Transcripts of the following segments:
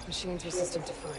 Machine's resistant to fire.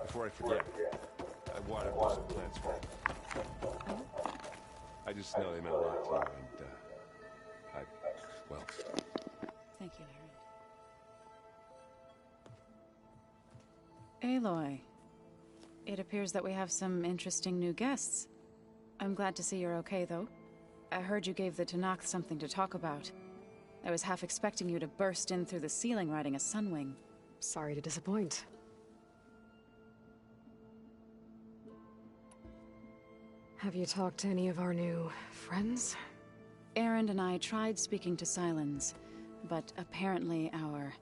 Before I forget, I watered some plants for you. I just know they meant a lot to you, and, well... Thank you, Aaron. Aloy, it appears that we have some interesting new guests. I'm glad to see you're okay, though. I heard you gave the Tenakth something to talk about. I was half expecting you to burst in through the ceiling riding a Sunwing. Sorry to disappoint. Have you talked to any of our new friends? Erend and I tried speaking to Sylens, but apparently our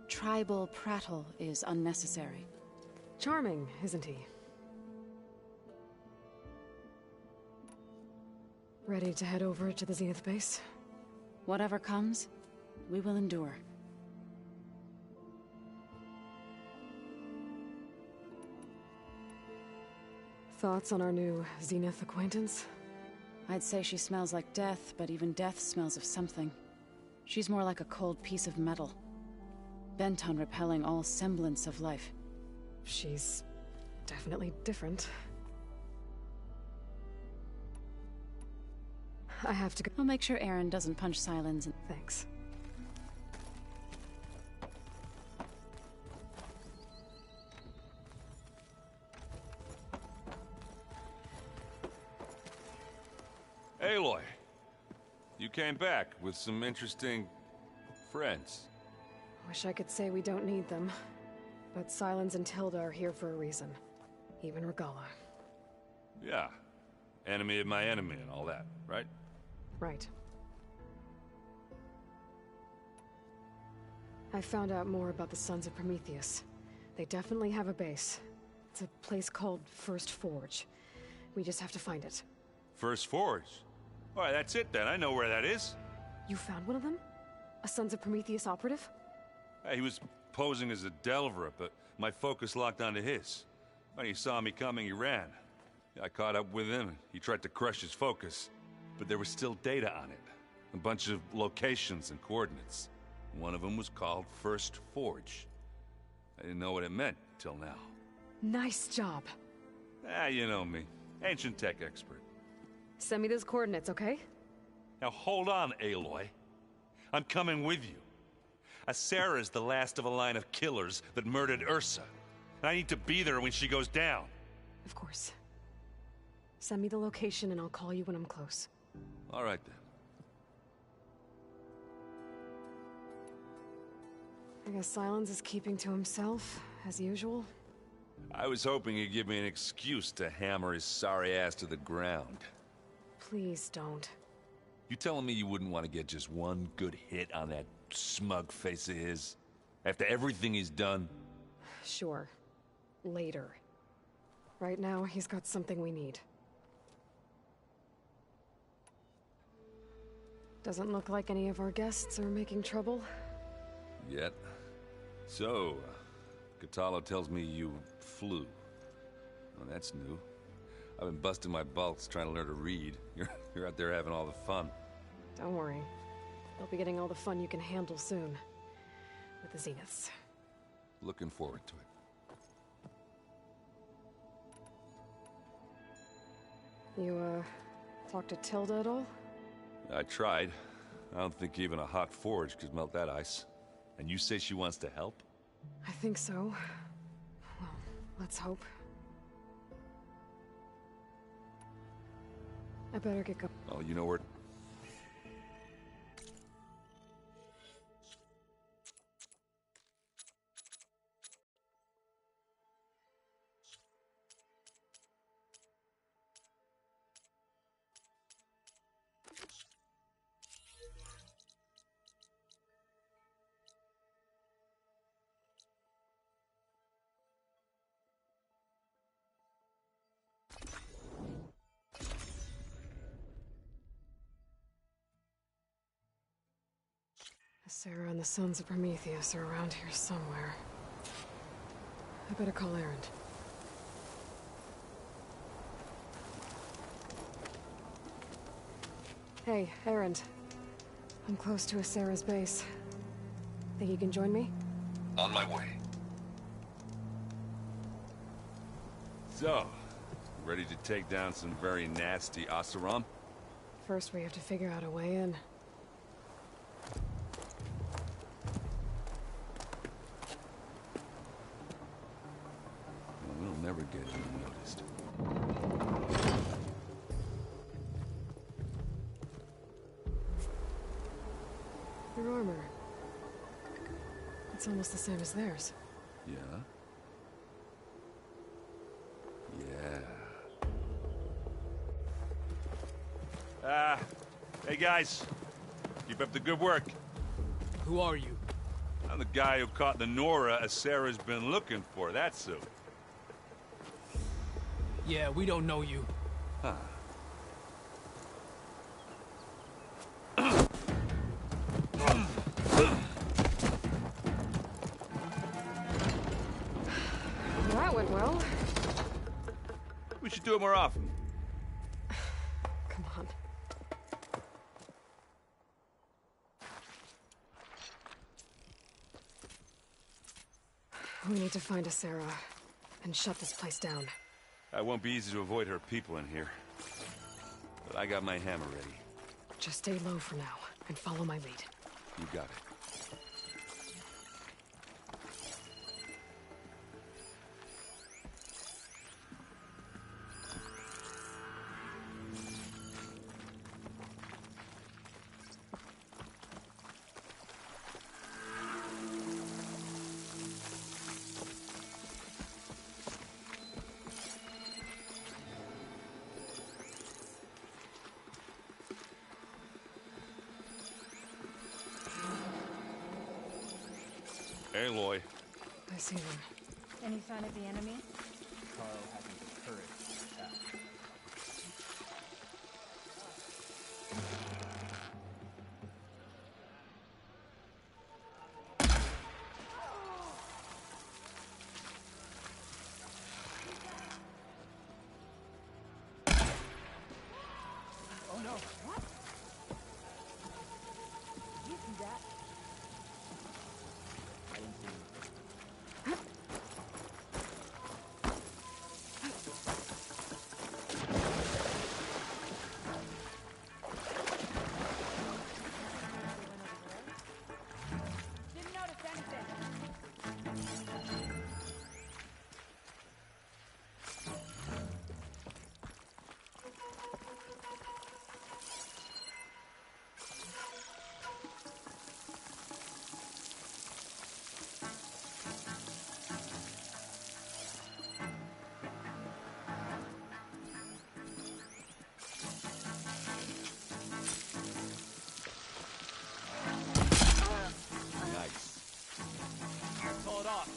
tribal prattle is unnecessary. Charming, isn't he? Ready to head over to the Zenith base? Whatever comes, we will endure. Thoughts on our new Zenith acquaintance? I'd say she smells like death, but even death smells of something. She's more like a cold piece of metal, bent on repelling all semblance of life. She's definitely different. I have to go. I'll make sure Erend doesn't punch Sylens. Thanks. Aloy, you came back with some interesting friends. Wish I could say we don't need them, but Sylens and Tilda are here for a reason. Even Regalla. Yeah, enemy of my enemy and all that, right? Right. I found out more about the Sons of Prometheus. They definitely have a base. It's a place called First Forge. We just have to find it. First Forge? Alright, that's it then. I know where that is. You found one of them? A Sons of Prometheus operative? He was posing as a Delver, but my focus locked onto his. When he saw me coming, he ran. I caught up with him, and he tried to crush his focus. But there was still data on it. A bunch of locations and coordinates. One of them was called First Forge. I didn't know what it meant till now. Nice job. Ah, you know me. Ancient tech expert. Send me those coordinates, okay? Now hold on, Aloy. I'm coming with you. Asera is the last of a line of killers that murdered Ursa. And I need to be there when she goes down. Of course. Send me the location and I'll call you when I'm close. All right, then. I guess Silence is keeping to himself, as usual. I was hoping he'd give me an excuse to hammer his sorry ass to the ground. Please don't. You telling me you wouldn't want to get just one good hit on that smug face of his? After everything he's done? Sure. Later. Right now, he's got something we need. Doesn't look like any of our guests are making trouble. Yet. So, Kotallo tells me you flew. Well, that's new. I've been busting my balls trying to learn to read. You're out there having all the fun. Don't worry. You'll be getting all the fun you can handle soon. With the Zeniths. Looking forward to it. You, talked to Tilda at all? I tried. I don't think even a hot forge could melt that ice. And you say she wants to help? I think so. Well, let's hope. I better get going. Oh, you know where... Sarah and the Sons of Prometheus are around here somewhere. I better call Erend. Hey, Erend. I'm close to Asera's base. Think you can join me? On my way. So, ready to take down some very nasty Oseram? First, we have to figure out a way in. Well, we'll never get unnoticed. Your armor. It's almost the same as theirs. Yeah? Yeah. Hey guys. Keep up the good work. Who are you? I'm the guy who caught the Nora Asera's been looking for, that's who. Yeah, we don't know you. Huh. That went well. We should do it more often. Come on. We need to find Asera and shut this place down. It won't be easy to avoid her people in here. But I got my hammer ready. Just stay low for now and follow my lead. You got it. Aloy. I see them. Any sign of the enemy? Carl hasn't the courage to attack. no. What? You see that? I didn't see him. Didn't notice anything. Nice. Call it off.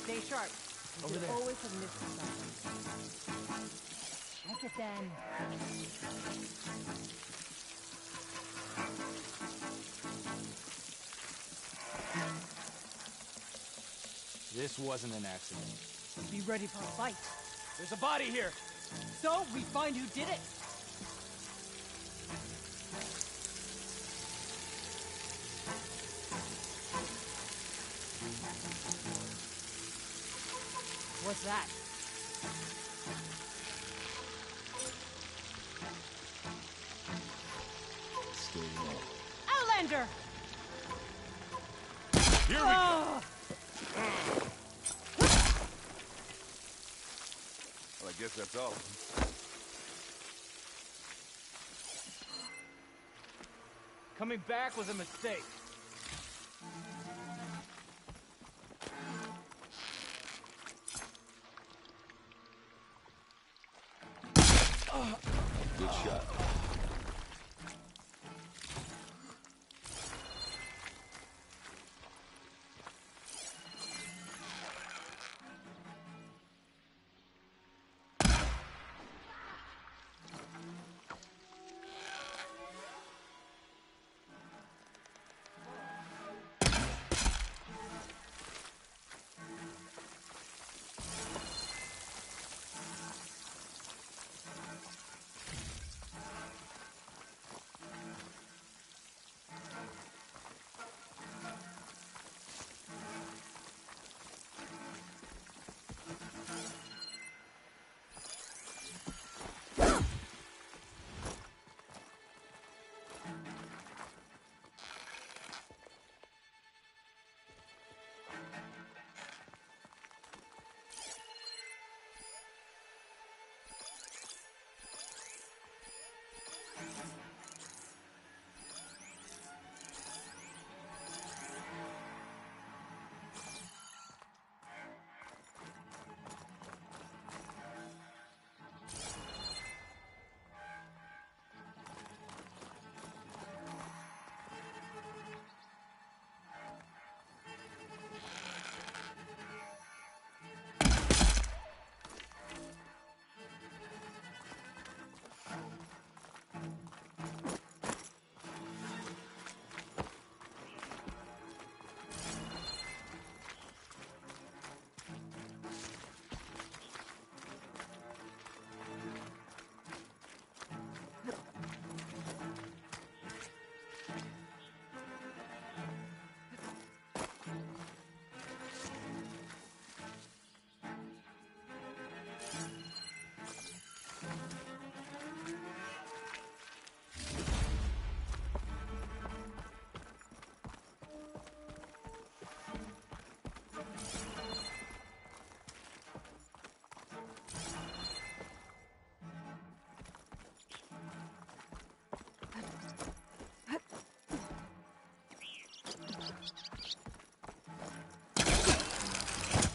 Stay sharp. You Over could there. always have missed something. Check it then. This wasn't an accident. Be ready for a fight. There's a body here! So, we find who did it. What's that? Stay low. Outlander! Here we go! Well, I guess that's all. Coming back was a mistake. Good shot.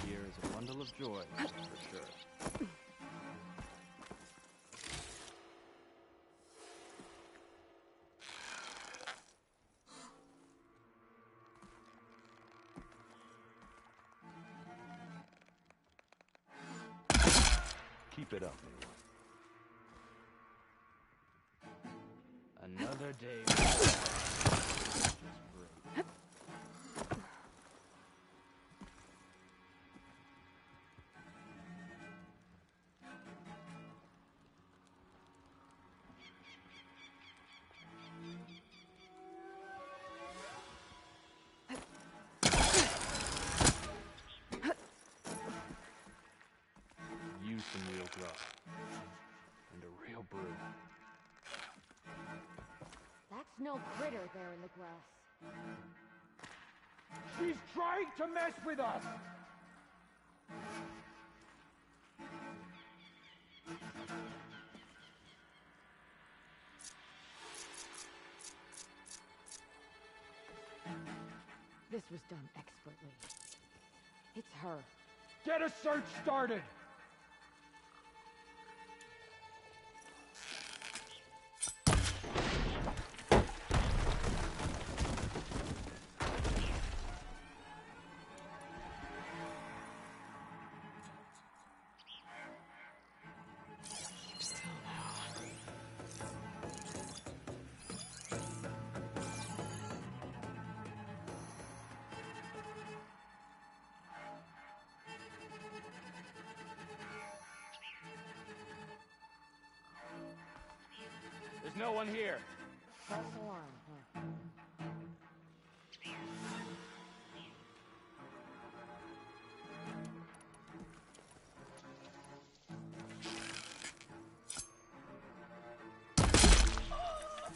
Here is a bundle of joy, for sure. Keep it up. Another day. Just great. no critter there in the grass. She's trying to mess with us! This was done expertly. It's her. Get a search started! There's no one here. False alarm, huh?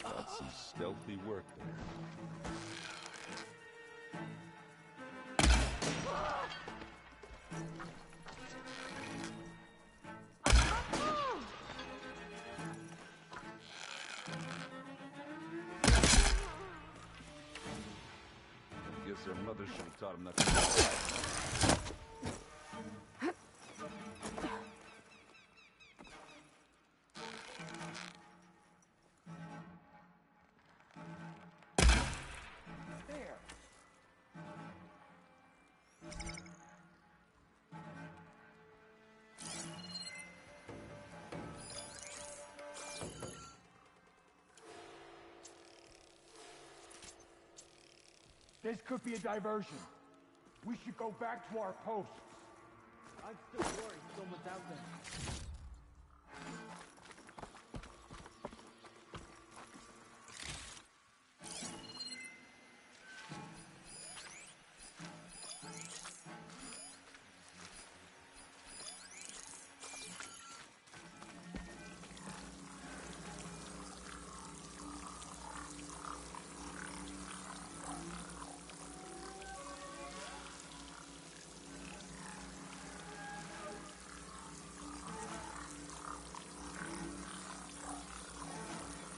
That's some stealthy work there. I guess their mother should have taught them not to fight. There! This could be a diversion. We should go back to our posts. I'm still worried someone's out there.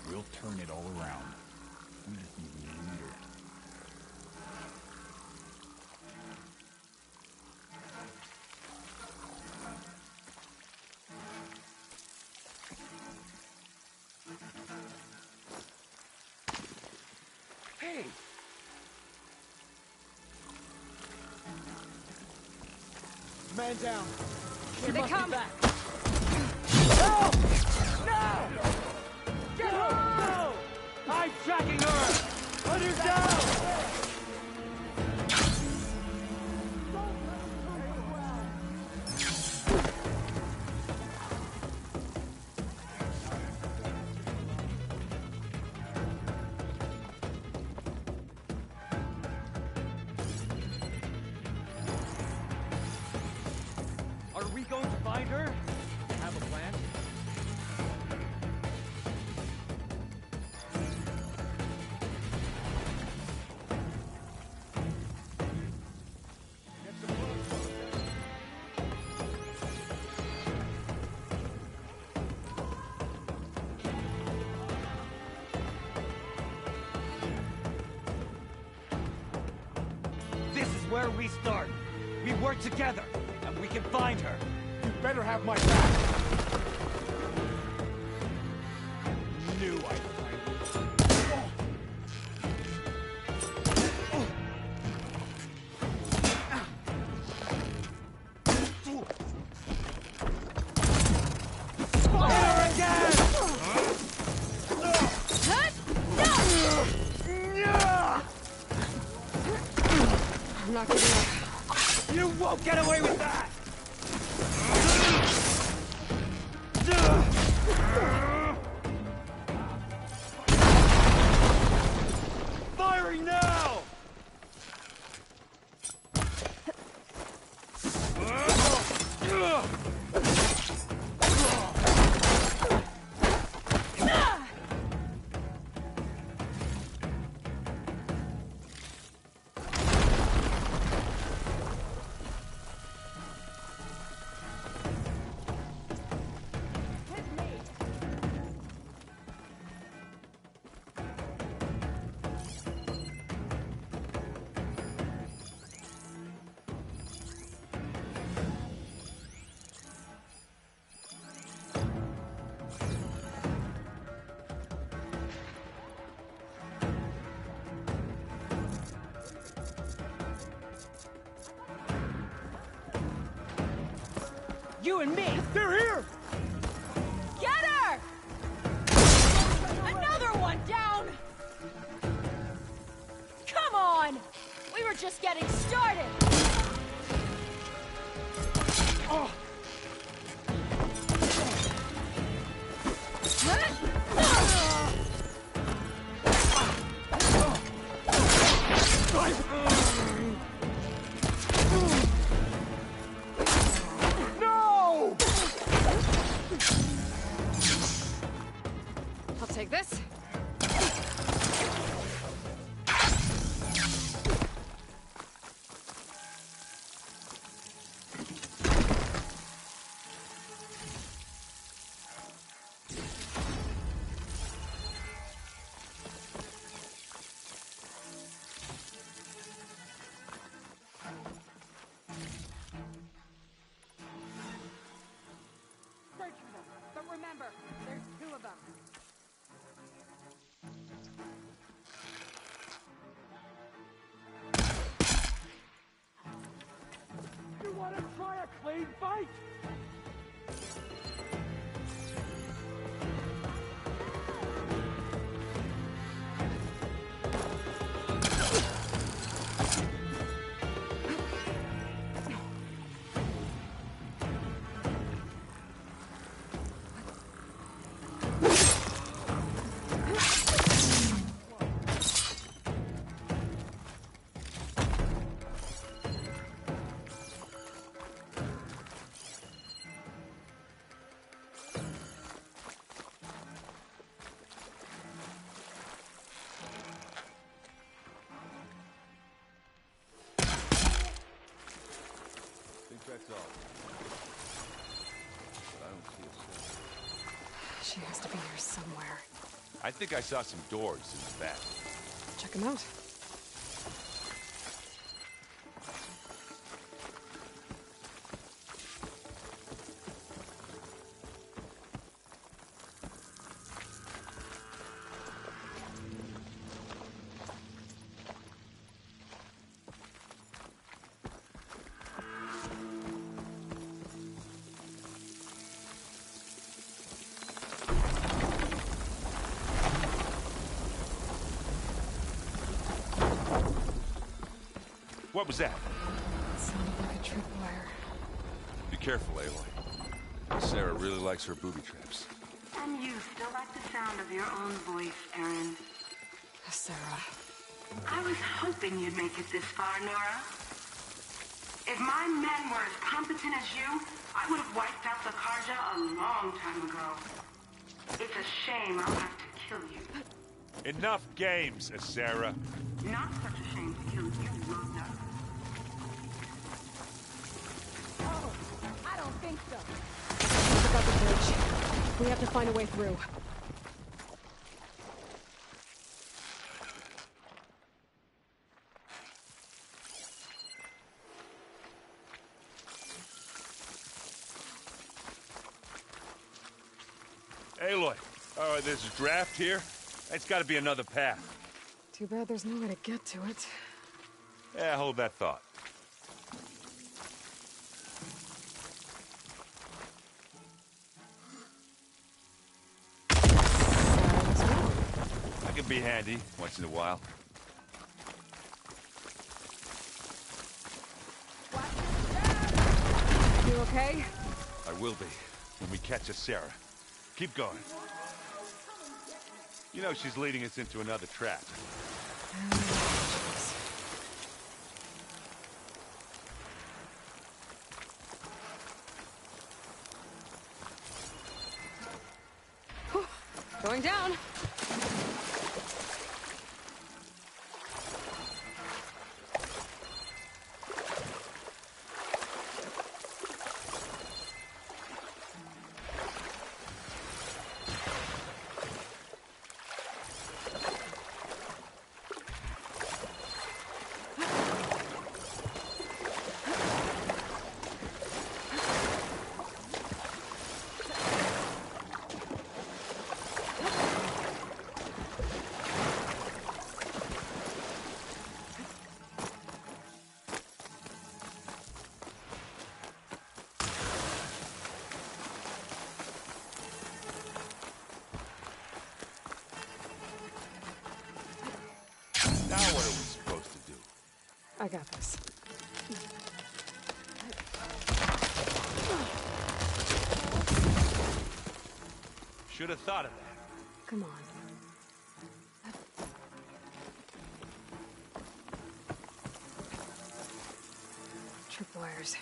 We'll turn it all around. We just need a leader. Hey! Man down. Here they come! Back. No! No! Get her! No! I'm tracking her! On your down! Are we going to find her? Have a plan? This is where we start. We work together, and we can find her. You better have my back. Knew I'd find you. Fire again! I'm not giving up. You won't get away with that! Firing now! you and me. They're here! Get her! Another one down! Come on! We were just getting started! Oh. No! I'll take this. Search for them, but remember, there's two of them. You want to try a clean fight? That's all. But I don't see a soul. She has to be here somewhere. I think I saw some doors in the back. Check them out. What was that? It sounded like a tripwire. Be careful, Aloy. Sarah really likes her booby traps. And you still like the sound of your own voice, Erin. Sarah. I was hoping you'd make it this far, Nora. If my men were as competent as you, I would have wiped out the Karja a long time ago. It's a shame I'll have to kill you. Enough games, Sarah. Not such a shame to kill you, Rhonda. Oh, I don't think so. Think about the bridge. We have to find a way through. Aloy, there's a draft here. It's got to be another path. Too bad there's no way to get to it. Yeah, hold that thought. I can be handy once in a while. You okay? I will be when we catch Sarah. Keep going. You know she's leading us into another trap. Going down. what it was supposed to do. I got this. Should have thought of that. Come on. Tripwires.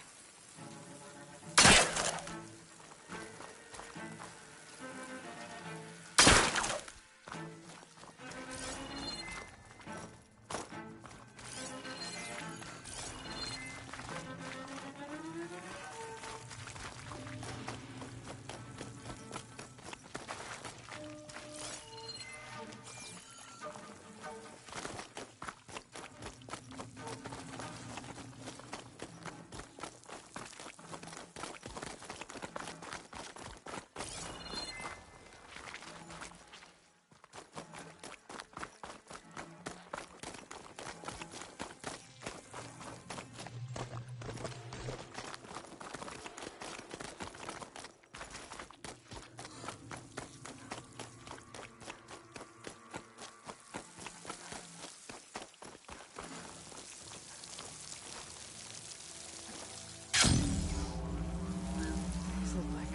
These look like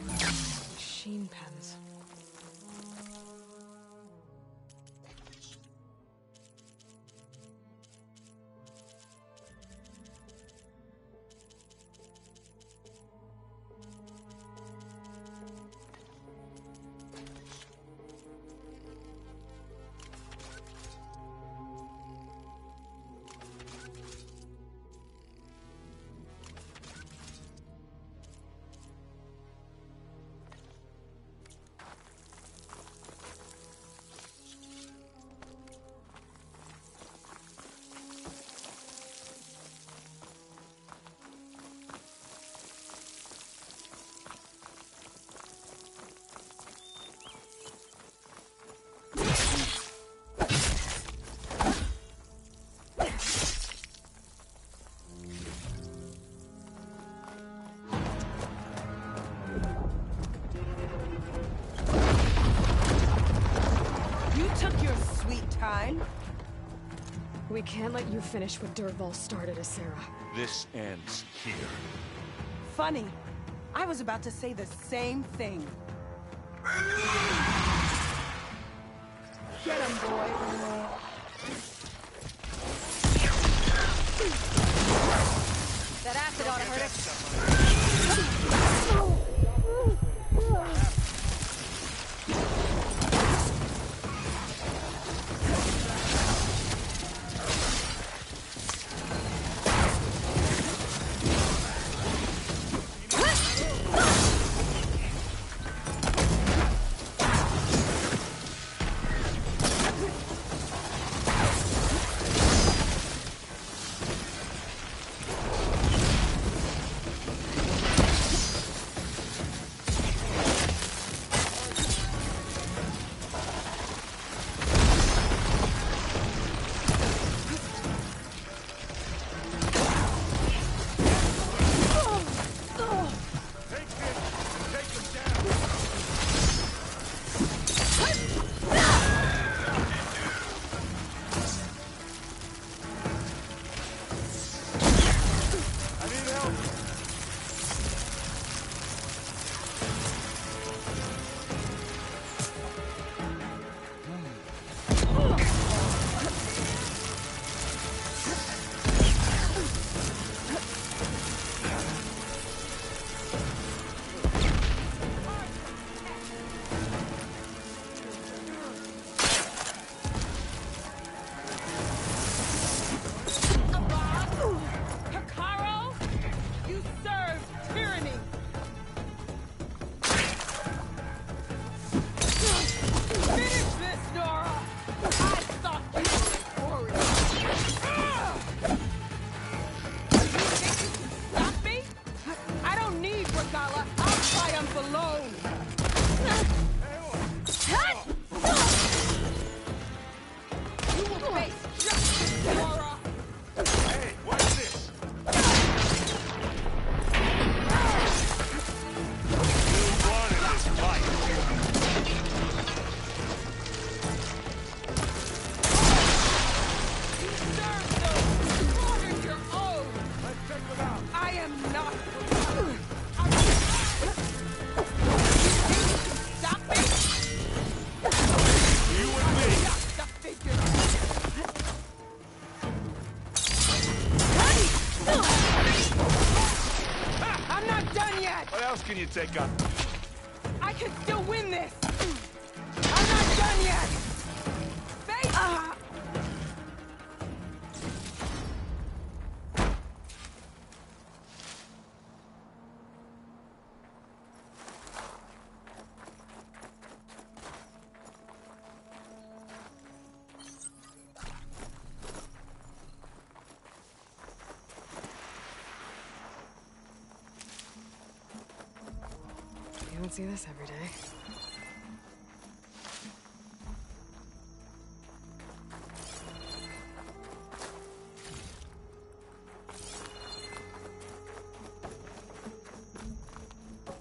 machine pens. We can't let you finish what Dervahl started, Asera. This ends here. Funny. I was about to say the same thing. Get him, boy. That acid ought to hurt us. you take on... I can still win this! I'm not done yet! Face! You don't see this every day.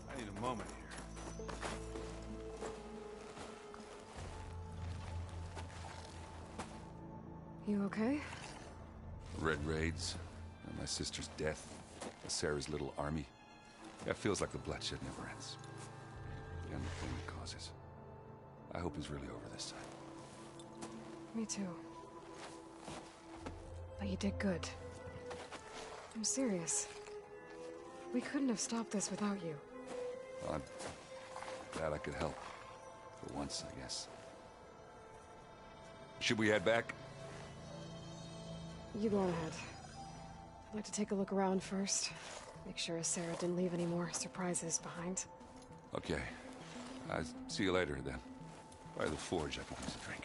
I need a moment here. You okay? Red raids, and my sister's death, Sarah's little army. It feels like the bloodshed never ends. And the thing it causes. I hope it's really over this time. Me too. But you did good. I'm serious. We couldn't have stopped this without you. Well, I'm glad I could help. For once, I guess. Should we head back? You go on ahead. I'd like to take a look around first. Make sure Sarah didn't leave any more surprises behind. Okay. I'll see you later, then. By the forge, I can use a drink.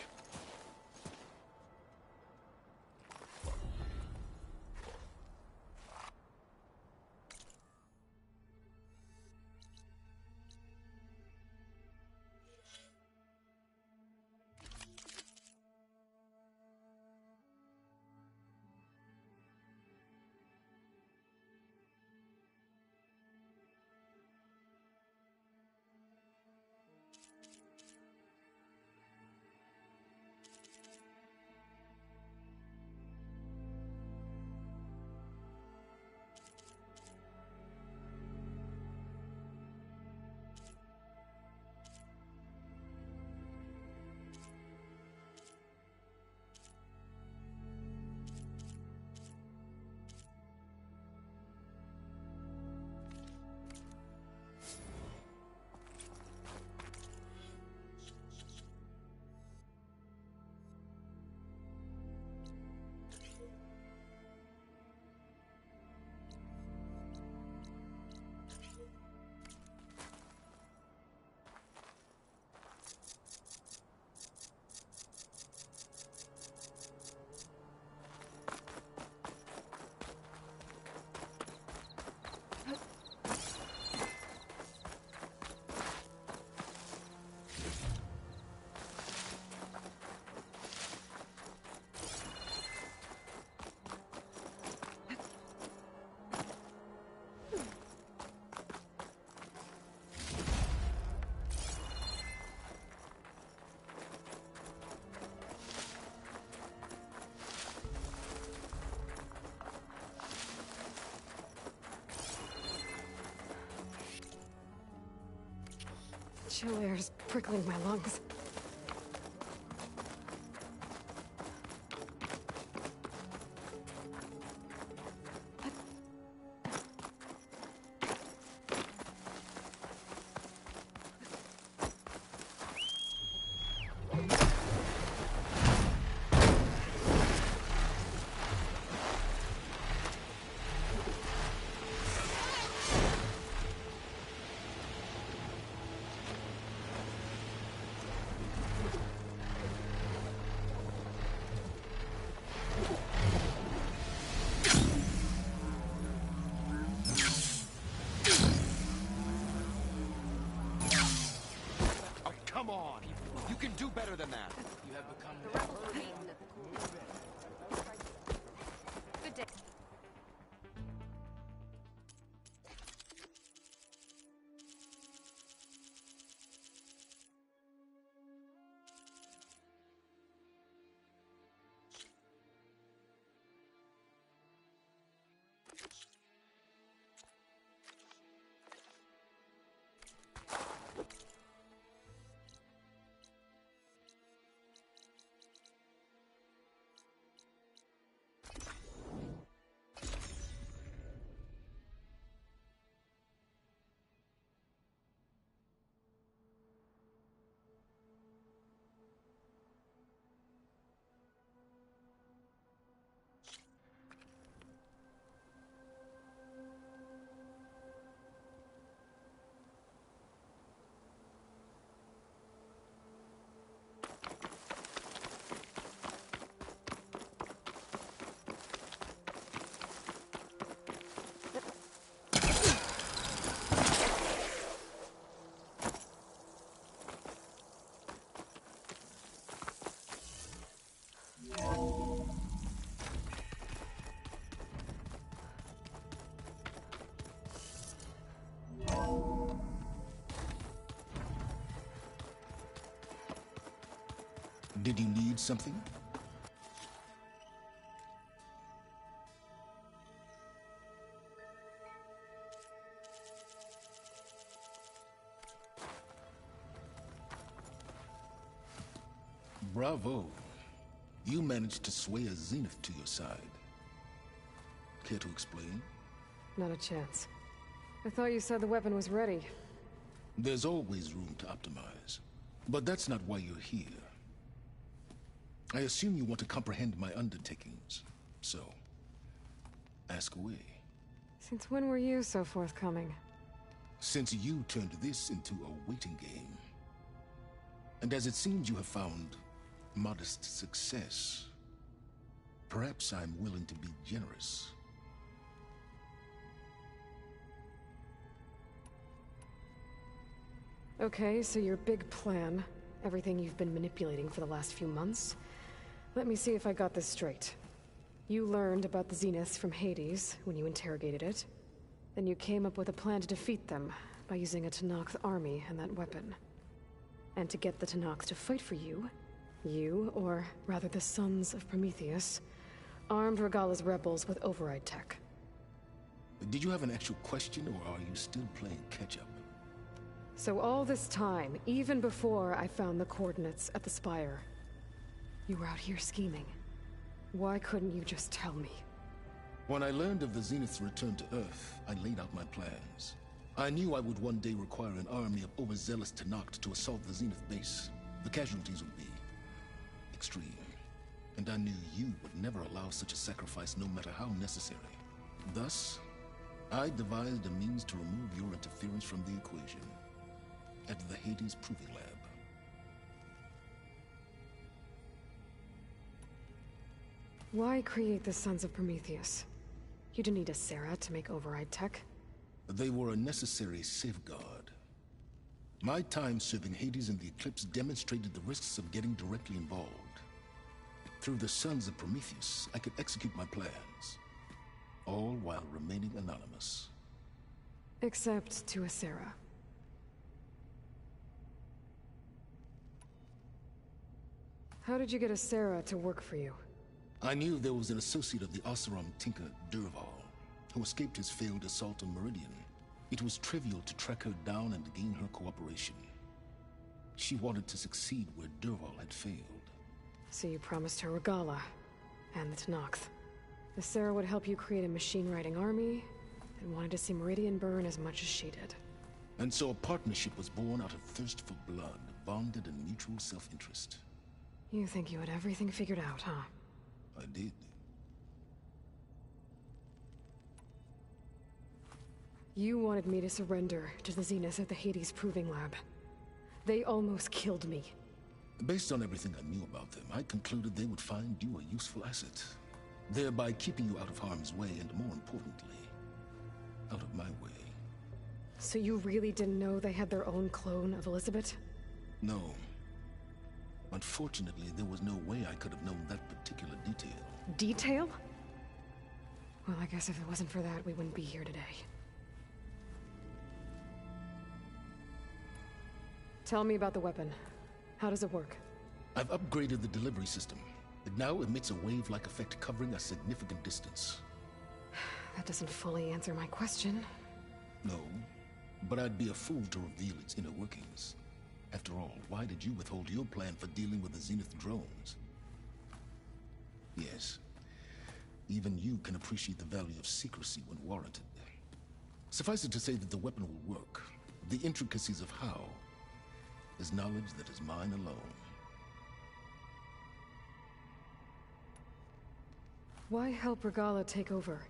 Chill air's prickling my lungs. Come on! You can do better than that! You have become The rebels are beaten at the core. Good day. Did you need something? Bravo. You managed to sway a Zenith to your side. Care to explain? Not a chance. I thought you said the weapon was ready. There's always room to optimize. But that's not why you're here. I assume you want to comprehend my undertakings. So, ask away. Since when were you so forthcoming? Since you turned this into a waiting game. And as it seems you have found modest success, perhaps I'm willing to be generous. Okay, so your big plan, everything you've been manipulating for the last few months. Let me see if I got this straight. You learned about the Zeniths from Hades when you interrogated it. Then you came up with a plan to defeat them by using a Tenakth army and that weapon. And to get the Tenakth to fight for you, or rather the Sons of Prometheus, armed Regalla's rebels with override tech. Did you have an actual question, or are you still playing catch-up? So all this time, even before I found the coordinates at the Spire, you were out here scheming. Why couldn't you just tell me? When I learned of the Zenith's return to Earth, I laid out my plans. I knew I would one day require an army of overzealous Tenakth to assault the Zenith base. The casualties would be extreme. And I knew you would never allow such a sacrifice, no matter how necessary. Thus, I devised a means to remove your interference from the equation. At the Hades Proving Lab. Why create the Sons of Prometheus? You didn't need a Sarah to make override tech. They were a necessary safeguard. My time serving Hades in the Eclipse demonstrated the risks of getting directly involved. Through the Sons of Prometheus, I could execute my plans, all while remaining anonymous. Except to a Sarah. How did you get a Sarah to work for you? I knew there was an associate of the Oseram tinker, Dervahl, who escaped his failed assault on Meridian. It was trivial to track her down and gain her cooperation. She wanted to succeed where Dervahl had failed. So you promised her Regalla, and the Tenakth. The Sarah would help you create a machine-riding army, and wanted to see Meridian burn as much as she did. And so a partnership was born out of thirst for blood, bonded in mutual self-interest. You think you had everything figured out, huh? I did. You wanted me to surrender to the Zenith at the Hades Proving Lab. They almost killed me. Based on everything I knew about them, I concluded they would find you a useful asset, thereby keeping you out of harm's way and, more importantly, out of my way. So you really didn't know they had their own clone of Elizabeth? No. Unfortunately, there was no way I could have known that particular detail. Detail? Well, I guess if it wasn't for that, we wouldn't be here today. Tell me about the weapon. How does it work? I've upgraded the delivery system. It now emits a wave-like effect covering a significant distance. That doesn't fully answer my question. No, but I'd be a fool to reveal its inner workings. After all, why did you withhold your plan for dealing with the Zenith drones? Yes, even you can appreciate the value of secrecy when warranted. Suffice it to say that the weapon will work. The intricacies of how is knowledge that is mine alone. Why help Regalla take over?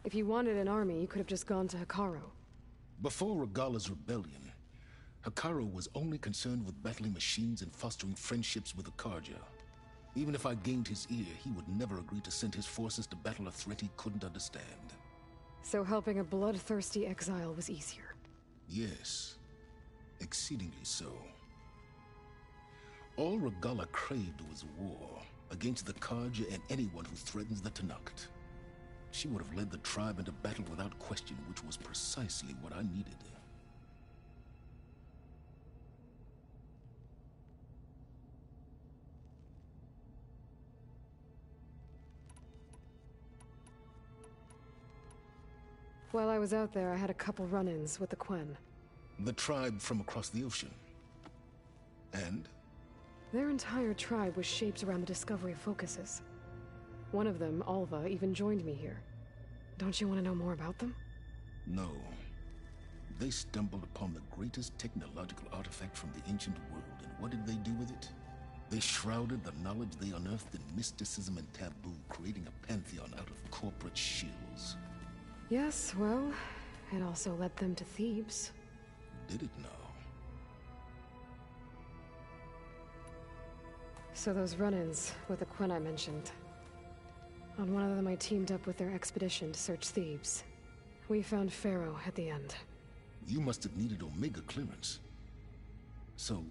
If you wanted an army, you could have just gone to Hekarro. Before Regalla's rebellion, Hekarro was only concerned with battling machines and fostering friendships with the Karja. Even if I gained his ear, he would never agree to send his forces to battle a threat he couldn't understand. So helping a bloodthirsty exile was easier? Yes. Exceedingly so. All Regalla craved was war, against the Karja and anyone who threatens the Tenakth. She would have led the tribe into battle without question, which was precisely what I needed. While I was out there, I had a couple run-ins with the Quen. The tribe from across the ocean. And? Their entire tribe was shaped around the discovery of focuses. One of them, Alva, even joined me here. Don't you want to know more about them? No. They stumbled upon the greatest technological artifact from the ancient world, and what did they do with it? They shrouded the knowledge they unearthed in mysticism and taboo, creating a pantheon out of corporate shills. Yes, well, it also led them to Thebes. Did it now? So those run-ins with the Quen I mentioned. On one of them I teamed up with their expedition to search Thebes. We found Pharaoh at the end. You must have needed Omega clearance. So,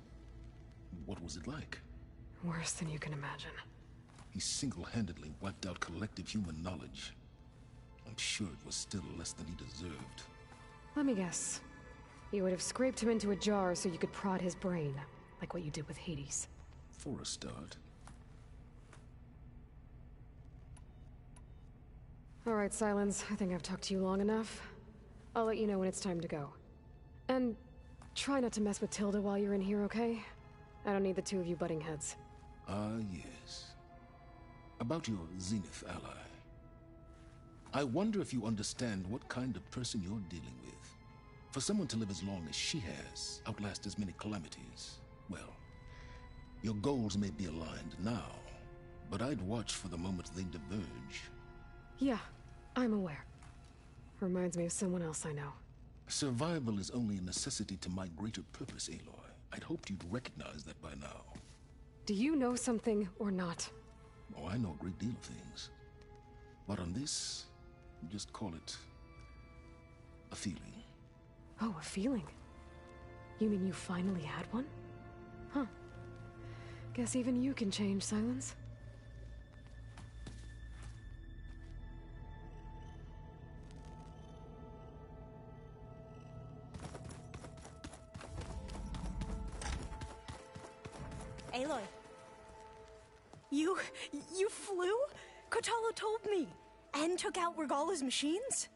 what was it like? Worse than you can imagine. He single-handedly wiped out collective human knowledge. I'm sure it was still less than he deserved. Let me guess. You would have scraped him into a jar so you could prod his brain, like what you did with Hades. For a start. All right, Silence. I think I've talked to you long enough. I'll let you know when it's time to go. And try not to mess with Tilda while you're in here, okay? I don't need the two of you butting heads. Ah, yes. About your Zenith ally. I wonder if you understand what kind of person you're dealing with. For someone to live as long as she has, outlast as many calamities, well, your goals may be aligned now, but I'd watch for the moment they diverge. Yeah, I'm aware. Reminds me of someone else I know. Survival is only a necessity to my greater purpose, Aloy. I'd hoped you'd recognize that by now. Do you know something or not? Oh, I know a great deal of things. But on this, just call it a feeling. Oh, a feeling? You mean you finally had one? Huh. Guess even you can change, Silence. Aloy. You flew? Kotallo told me. And took out Regalla's machines?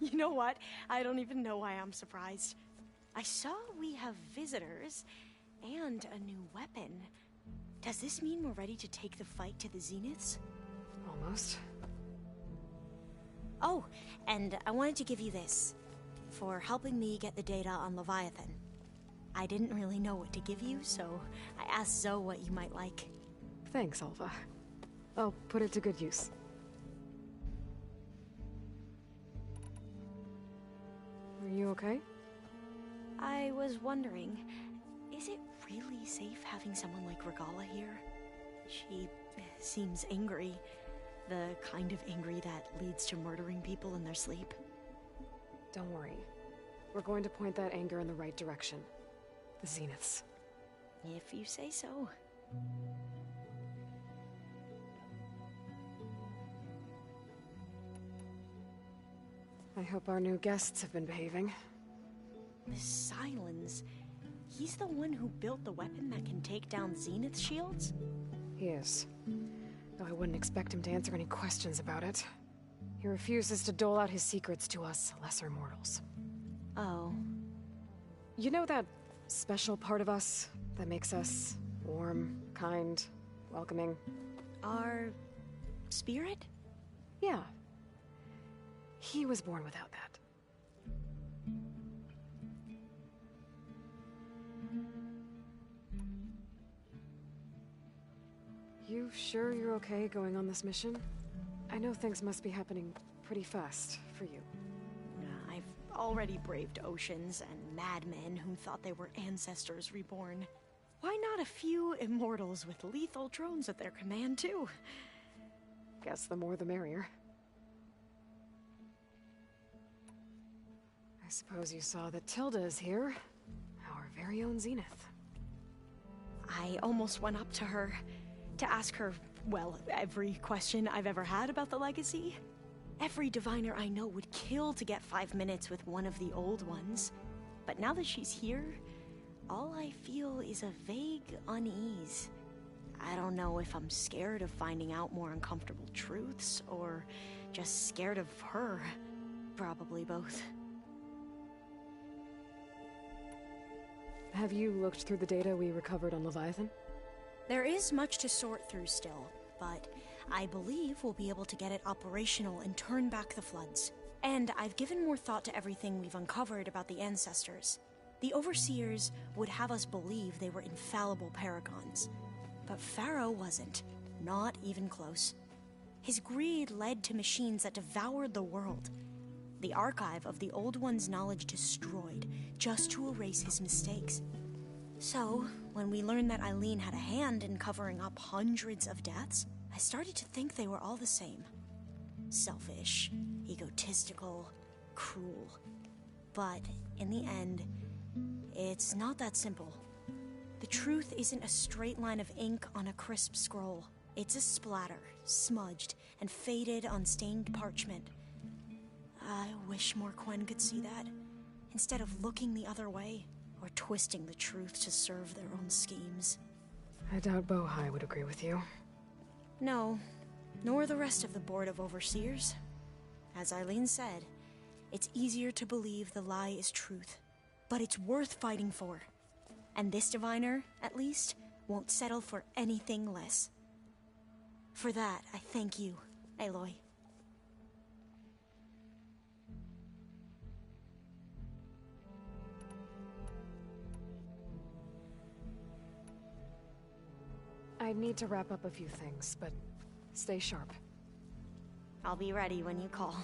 You know what? I don't even know why I'm surprised. I saw we have visitors and a new weapon. Does this mean we're ready to take the fight to the Zeniths? Almost. Oh, and I wanted to give you this for helping me get the data on Leviathan. I didn't really know what to give you, so I asked Zoe what you might like. Thanks, Alva. I'll put it to good use. Are you okay? I was wondering, is it really safe having someone like Regalla here? She seems angry. The kind of angry that leads to murdering people in their sleep. Don't worry. We're going to point that anger in the right direction. The Zeniths. If you say so. I hope our new guests have been behaving. The Silence. He's the one who built the weapon that can take down Zenith shields? He is. Though I wouldn't expect him to answer any questions about it. He refuses to dole out his secrets to us lesser mortals. Oh. You know that special part of us that makes us warm, kind, welcoming? Our spirit? Yeah. He was born without that. You sure you're okay going on this mission? I know things must be happening pretty fast for you. I've already braved oceans and madmen who thought they were ancestors reborn. Why not a few immortals with lethal drones at their command, too? Guess the more the merrier. I suppose you saw that Tilda is here. Our very own Zenith. I almost went up to her to ask her, well, every question I've ever had about the Legacy. Every diviner I know would kill to get 5 minutes with one of the old ones. But now that she's here, all I feel is a vague unease. I don't know if I'm scared of finding out more uncomfortable truths, or just scared of her. Probably both. Have you looked through the data we recovered on Leviathan? There is much to sort through still, but I believe we'll be able to get it operational and turn back the floods. And I've given more thought to everything we've uncovered about the ancestors. The Overseers would have us believe they were infallible paragons. But Pharaoh wasn't. Not even close. His greed led to machines that devoured the world. The archive of the Old One's knowledge destroyed, just to erase his mistakes. So, when we learned that Eileen had a hand in covering up hundreds of deaths, I started to think they were all the same. Selfish, egotistical, cruel. But, in the end, it's not that simple. The truth isn't a straight line of ink on a crisp scroll. It's a splatter, smudged, and faded on stained parchment. I wish more Quen could see that, instead of looking the other way, or twisting the truth to serve their own schemes. I doubt Bohai would agree with you. No, nor the rest of the Board of Overseers. As Eileen said, it's easier to believe the lie is truth, but it's worth fighting for. And this diviner, at least, won't settle for anything less. For that, I thank you, Aloy. I need to wrap up a few things, but stay sharp. I'll be ready when you call.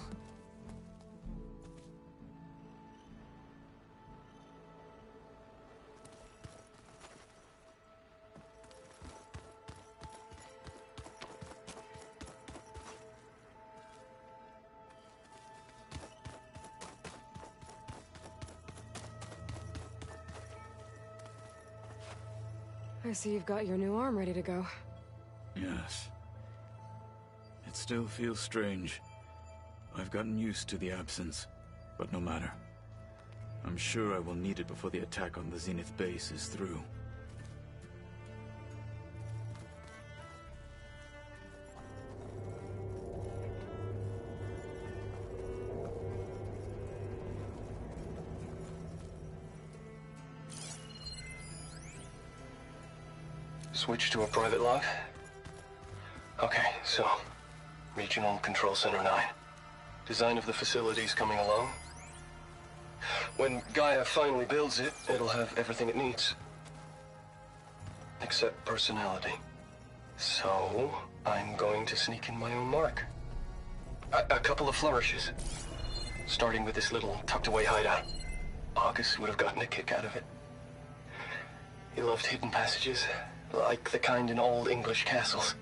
I see you've got your new arm ready to go. Yes. It still feels strange. I've gotten used to the absence, but no matter. I'm sure I will need it before the attack on the Zenith base is through. Switch to a private log? Okay, so... Regional Control Center 9. Design of the facility's coming along. When Gaia finally builds it, it'll have everything it needs. Except personality. So, I'm going to sneak in my own mark. A couple of flourishes. Starting with this little tucked-away hideout. August would have gotten a kick out of it. He loved hidden passages. Like the kind in old English castles.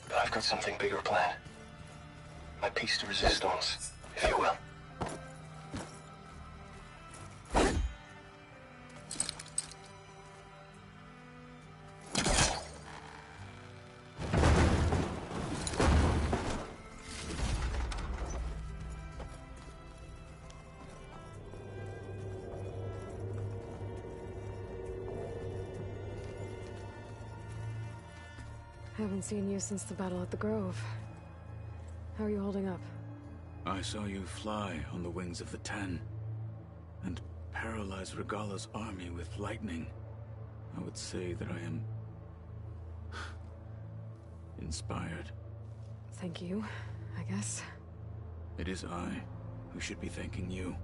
But I've got something bigger planned. My piece de resistance, if you will. Haven't seen you since the battle at the Grove. How are you holding up? I saw you fly on the wings of the Ten, and paralyze Regalla's army with lightning. I would say that I am... inspired. Thank you, I guess. It is I who should be thanking you.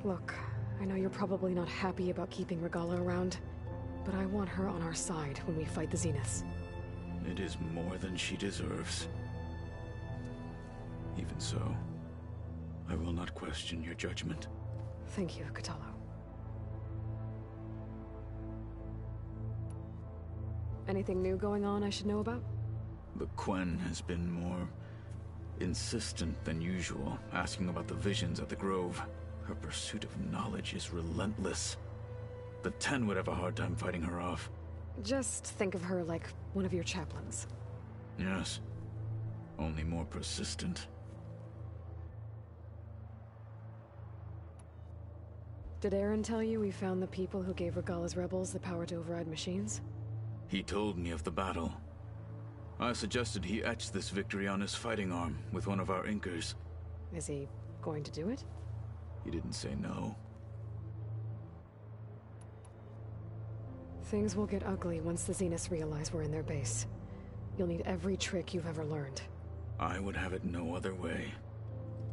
Look, I know you're probably not happy about keeping Regalla around, but I want her on our side when we fight the Zeniths. It is more than she deserves. Even so, I will not question your judgment. Thank you, Kotallo. Anything new going on I should know about? The Quen has been more insistent than usual, asking about the visions at the Grove. Her pursuit of knowledge is relentless. The Ten would have a hard time fighting her off. Just think of her like one of your chaplains. Yes. Only more persistent. Did Aaron tell you we found the people who gave Regala's rebels the power to override machines? He told me of the battle. I suggested he etch this victory on his fighting arm with one of our Inkers. Is he going to do it? He didn't say no. Things will get ugly once the Zeniths realize we're in their base. You'll need every trick you've ever learned. I would have it no other way.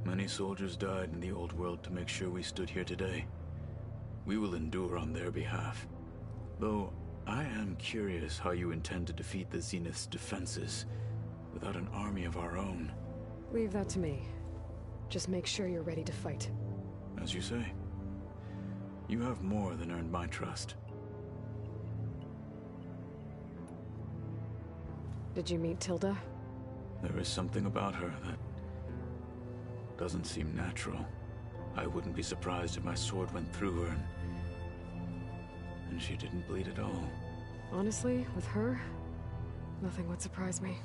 Many soldiers died in the old world to make sure we stood here today. We will endure on their behalf. Though, I am curious how you intend to defeat the Zenith's defenses without an army of our own. Leave that to me. Just make sure you're ready to fight. As you say. You have more than earned my trust. Did you meet Tilda? There is something about her that doesn't seem natural. I wouldn't be surprised if my sword went through her and she didn't bleed at all. Honestly, with her, nothing would surprise me.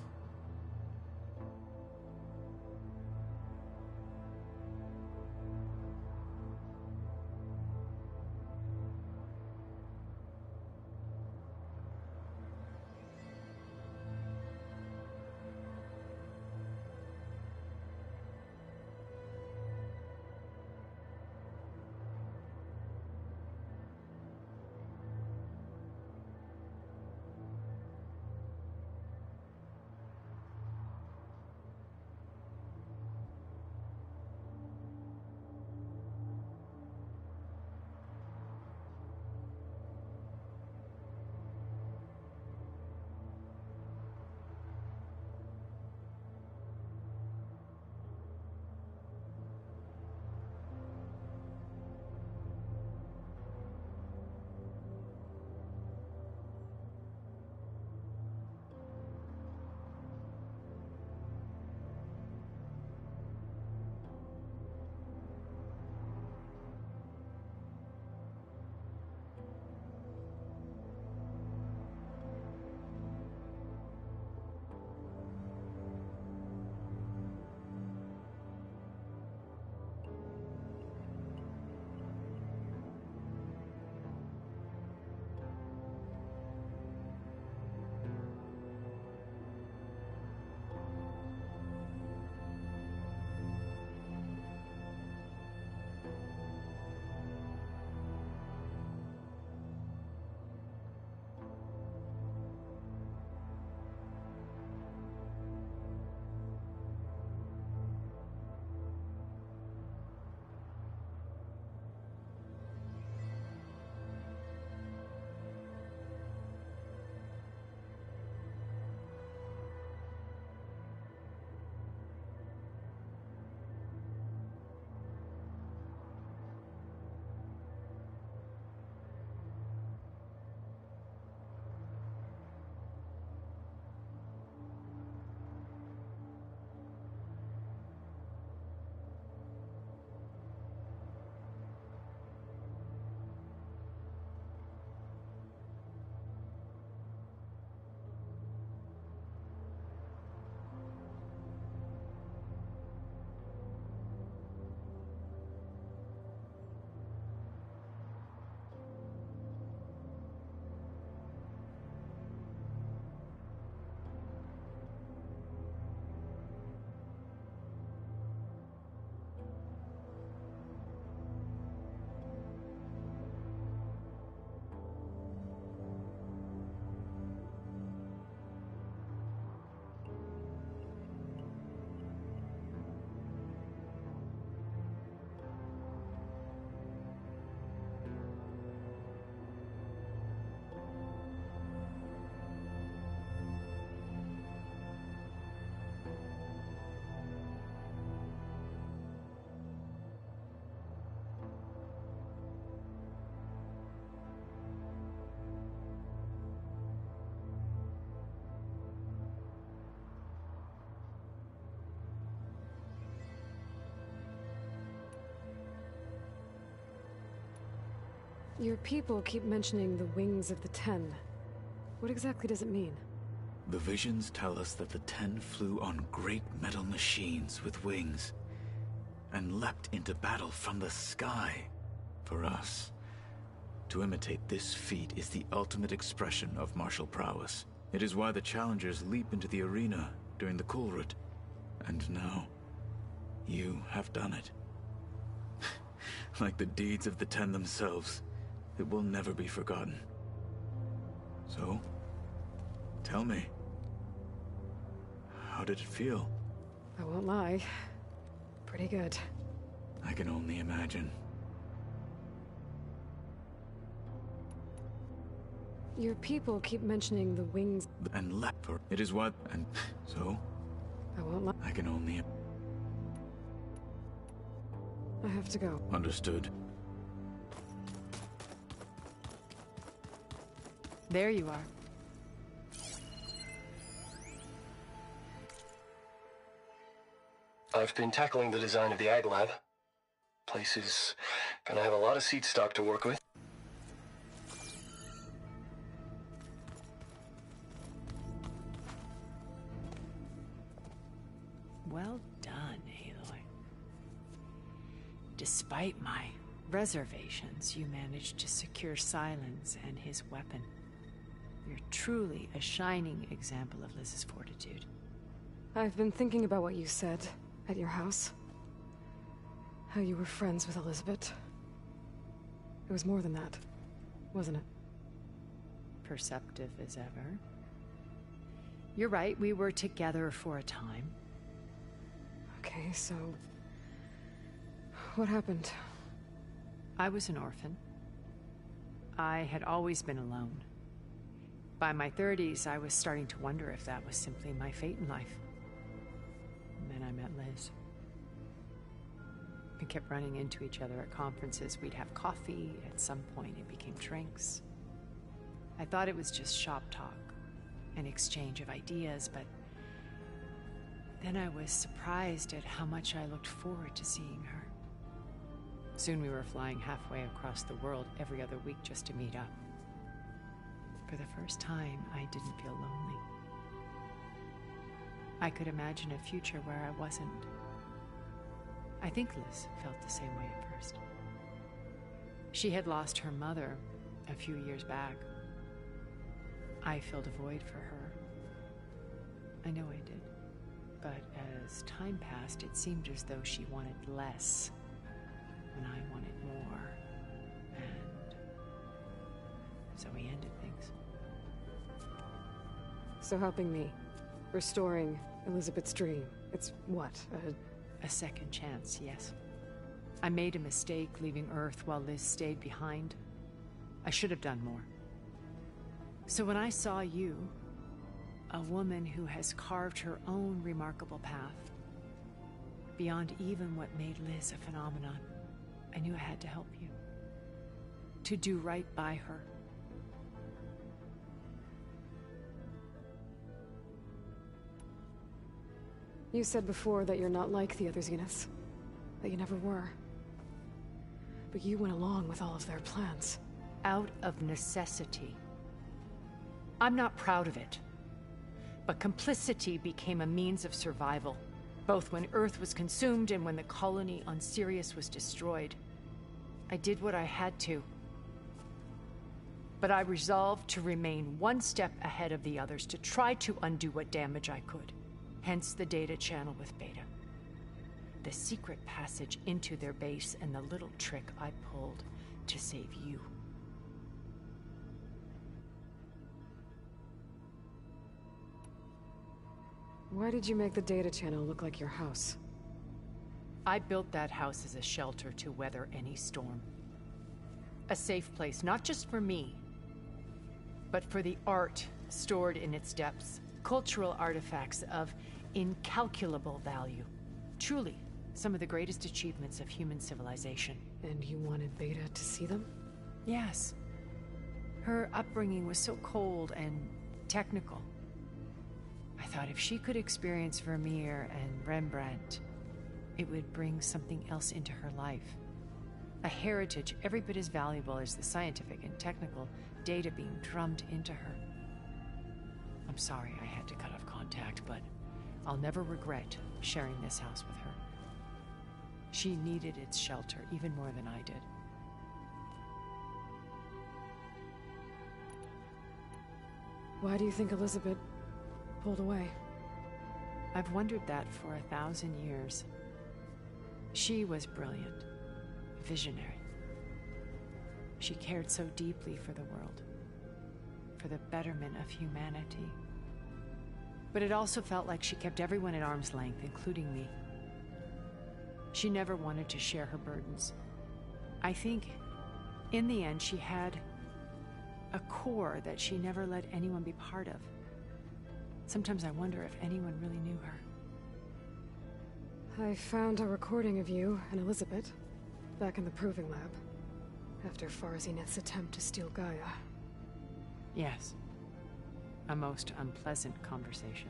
Your people keep mentioning the wings of the Ten. What exactly does it mean? The visions tell us that the Ten flew on great metal machines with wings, and leapt into battle from the sky. For us, to imitate this feat is the ultimate expression of martial prowess. It is why the challengers leap into the arena during the Kulrut. And now, you have done it. Like the deeds of the Ten themselves, it will never be forgotten. So, tell me, how did it feel? I won't lie. Pretty good. I can only imagine. Your people keep mentioning the wings... And leper. It is what... And so? I won't lie. I can only... I have to go. Understood. There you are. I've been tackling the design of the Ag Lab. Place is gonna have a lot of seed stock to work with. Well done, Aloy. Despite my reservations, you managed to secure Silence and his weapon. You're truly a shining example of Liz's fortitude. I've been thinking about what you said at your house. How you were friends with Elizabeth. It was more than that, wasn't it? Perceptive as ever. You're right, we were together for a time. Okay, so... what happened? I was an orphan. I had always been alone. By my 30s, I was starting to wonder if that was simply my fate in life. And then I met Liz. We kept running into each other at conferences. We'd have coffee. At some point, it became drinks. I thought it was just shop talk, an exchange of ideas, but then I was surprised at how much I looked forward to seeing her. Soon we were flying halfway across the world every other week just to meet up. For the first time, I didn't feel lonely. I could imagine a future where I wasn't. I think Liz felt the same way at first. She had lost her mother a few years back. I filled a void for her. I know I did. But as time passed, it seemed as though she wanted less when I wanted more. And so we ended things. So helping me, restoring Elizabeth's dream, it's what, a second chance, yes. I made a mistake leaving Earth while Liz stayed behind. I should have done more. So when I saw you, a woman who has carved her own remarkable path, beyond even what made Liz a phenomenon, I knew I had to help you. To do right by her. You said before that you're not like the other Zeniths. That you never were. But you went along with all of their plans. Out of necessity. I'm not proud of it. But complicity became a means of survival, both when Earth was consumed and when the colony on Sirius was destroyed. I did what I had to. But I resolved to remain one step ahead of the others, to try to undo what damage I could. Hence the data channel with Beta. The secret passage into their base and the little trick I pulled to save you. Why did you make the data channel look like your house? I built that house as a shelter to weather any storm. A safe place, not just for me, but for the art stored in its depths. Cultural artifacts of incalculable value. Truly, some of the greatest achievements of human civilization. And you wanted Beta to see them? Yes. Her upbringing was so cold and technical. I thought if she could experience Vermeer and Rembrandt, it would bring something else into her life. A heritage every bit as valuable as the scientific and technical data being drummed into her. I'm sorry I had to cut off contact, but I'll never regret sharing this house with her. She needed its shelter even more than I did. Why do you think Elizabeth pulled away? I've wondered that for 1,000 years. She was brilliant, visionary. She cared so deeply for the world, for the betterment of humanity. But it also felt like she kept everyone at arm's length, including me. She never wanted to share her burdens. I think, in the end, she had a core that she never let anyone be part of. Sometimes I wonder if anyone really knew her. I found a recording of you and Elizabeth back in the Proving Lab after Far Zenith's attempt to steal Gaia. Yes. A most unpleasant conversation.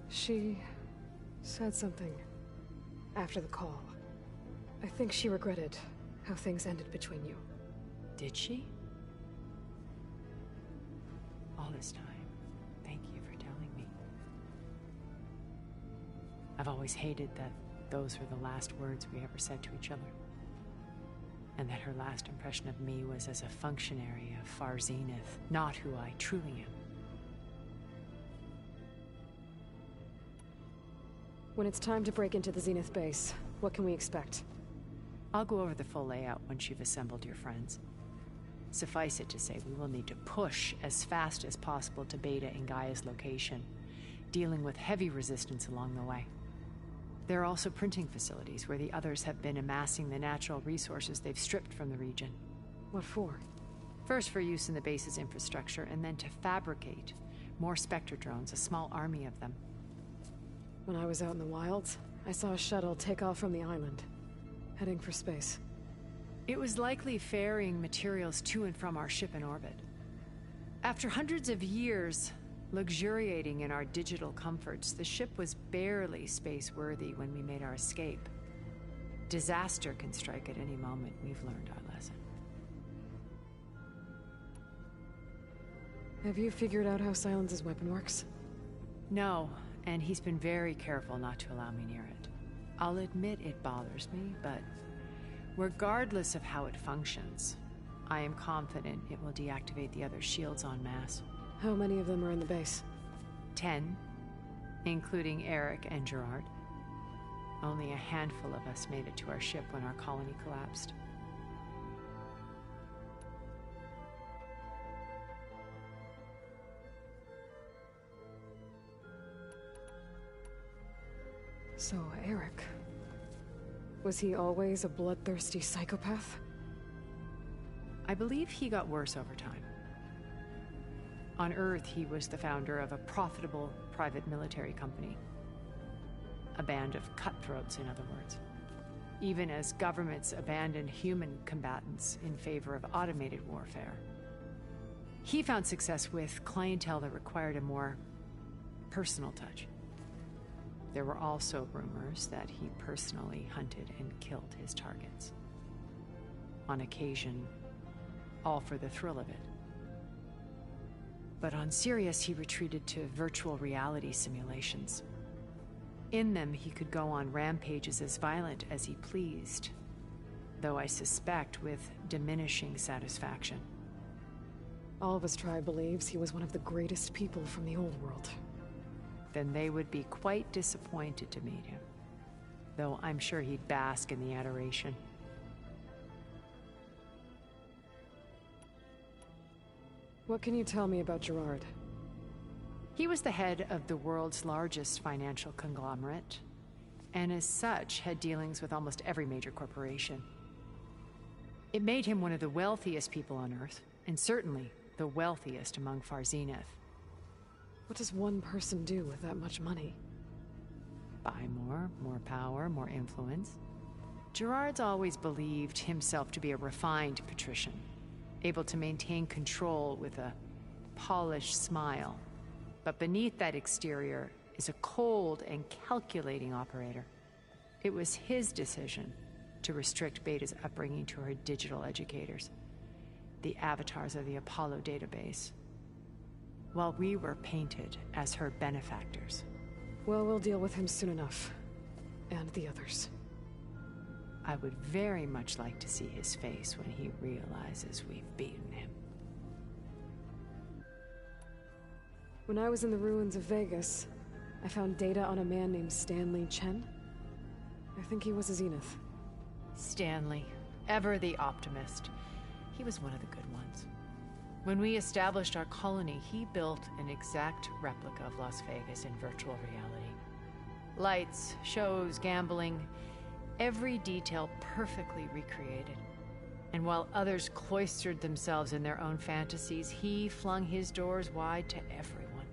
She said something after the call. I think she regretted how things ended between you. Did she? All this time, thank you for telling me. I've always hated that those were the last words we ever said to each other. And that her last impression of me was as a functionary of Far Zenith, not who I truly am. When it's time to break into the Zenith base, what can we expect? I'll go over the full layout once you've assembled your friends. Suffice it to say, we will need to push as fast as possible to Beta and Gaia's location, dealing with heavy resistance along the way. There are also printing facilities where the others have been amassing the natural resources they've stripped from the region. What for? First for use in the base's infrastructure, and then to fabricate more Spectre drones, a small army of them. When I was out in the wilds, I saw a shuttle take off from the island, heading for space. It was likely ferrying materials to and from our ship in orbit. After hundreds of years luxuriating in our digital comforts, the ship was barely space-worthy when we made our escape. Disaster can strike at any moment. We've learned our lesson. Have you figured out how Silence's weapon works? No, and he's been very careful not to allow me near it. I'll admit it bothers me, but regardless of how it functions, I am confident it will deactivate the other shields en masse. How many of them are in the base? 10, including Eric and Gerard. Only a handful of us made it to our ship when our colony collapsed. So, Eric... was he always a bloodthirsty psychopath? I believe he got worse over time. On Earth, he was the founder of a profitable private military company. A band of cutthroats, in other words. Even as governments abandoned human combatants in favor of automated warfare. He found success with clientele that required a more personal touch. There were also rumors that he personally hunted and killed his targets. On occasion, all for the thrill of it. But on Sirius, he retreated to virtual reality simulations. In them, he could go on rampages as violent as he pleased, though I suspect with diminishing satisfaction. All of his tribe believes he was one of the greatest people from the old world. Then they would be quite disappointed to meet him, though I'm sure he'd bask in the adoration. What can you tell me about Gerard? He was the head of the world's largest financial conglomerate, and as such had dealings with almost every major corporation. It made him one of the wealthiest people on Earth, and certainly the wealthiest among Far Zenith. What does one person do with that much money? Buy more power, more influence. Gerard's always believed himself to be a refined patrician, able to maintain control with a polished smile. But beneath that exterior is a cold and calculating operator. It was his decision to restrict Beta's upbringing to her digital educators, the avatars of the Apollo database, while we were painted as her benefactors. Well, we'll deal with him soon enough. And the others. I would very much like to see his face when he realizes we've beaten him. When I was in the ruins of Vegas, I found data on a man named Stanley Chen. I think he was a Zenith. Stanley, ever the optimist. He was one of the good ones. When we established our colony, he built an exact replica of Las Vegas in virtual reality. Lights, shows, gambling, every detail perfectly recreated. And while others cloistered themselves in their own fantasies, he flung his doors wide to everyone.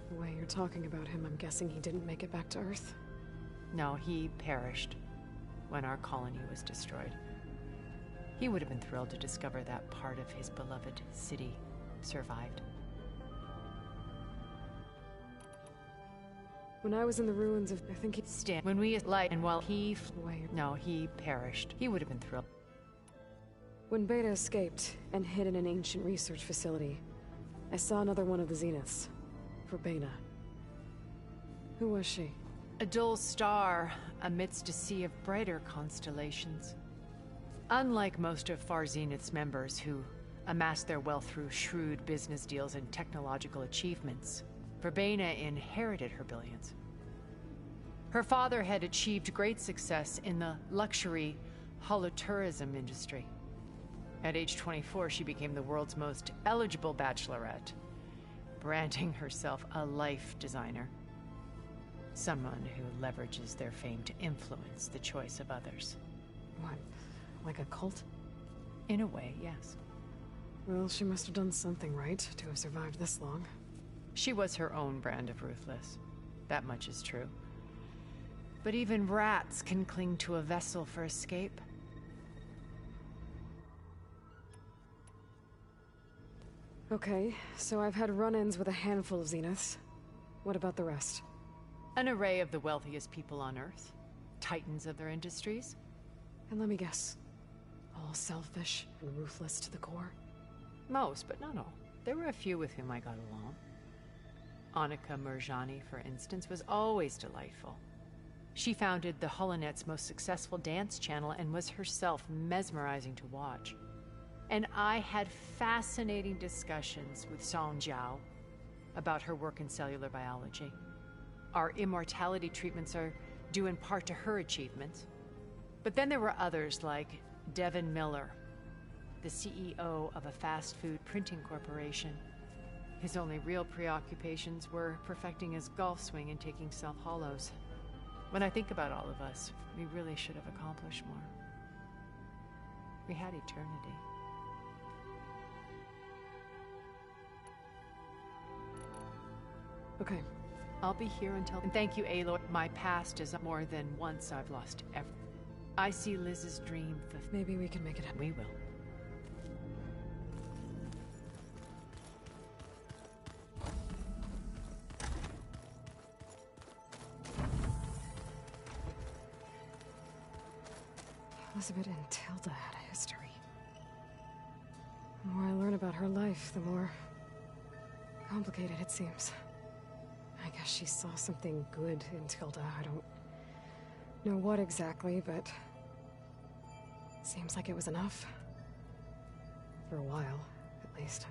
The way you're talking about him, I'm guessing he didn't make it back to Earth? No, he perished when our colony was destroyed. He would have been thrilled to discover that part of his beloved city survived. When I was in the ruins of, I think he... When we light, and while he... No, he perished. He would have been thrilled. When Beta escaped and hid in an ancient research facility, I saw another one of the Zeniths. Verbena. Who was she? A dull star amidst a sea of brighter constellations. Unlike most of Far Zenith's members who amassed their wealth through shrewd business deals and technological achievements, Verbena inherited her billions. Her father had achieved great success in the luxury holotourism industry. At age 24, she became the world's most eligible bachelorette, branding herself a life designer. Someone who leverages their fame to influence the choice of others. What? Like a cult? In a way, yes. Well, she must have done something right to have survived this long. She was her own brand of ruthless. That much is true. But even rats can cling to a vessel for escape. Okay, so I've had run-ins with a handful of Zeniths. What about the rest? An array of the wealthiest people on Earth. Titans of their industries. And let me guess. All selfish and ruthless to the core? Most, but not all. There were a few with whom I got along. Annika Murjani, for instance, was always delightful. She founded the Holonet's most successful dance channel and was herself mesmerizing to watch. And I had fascinating discussions with Song Jiao about her work in cellular biology. Our immortality treatments are due in part to her achievements. But then there were others like Devin Miller, the CEO of a fast food printing corporation. His only real preoccupations were perfecting his golf swing and taking self-hollows. When I think about all of us, we really should have accomplished more. We had eternity. Okay. I'll be here until... And thank you, Aloy. My past is more than once I've lost ever. I see Liz's dream. Maybe we can make it happen. We will. Elizabeth and Tilda had a history. The more I learn about her life, the more complicated it seems. I guess she saw something good in Tilda. I don't know what exactly, but seems like it was enough. For a while, at least.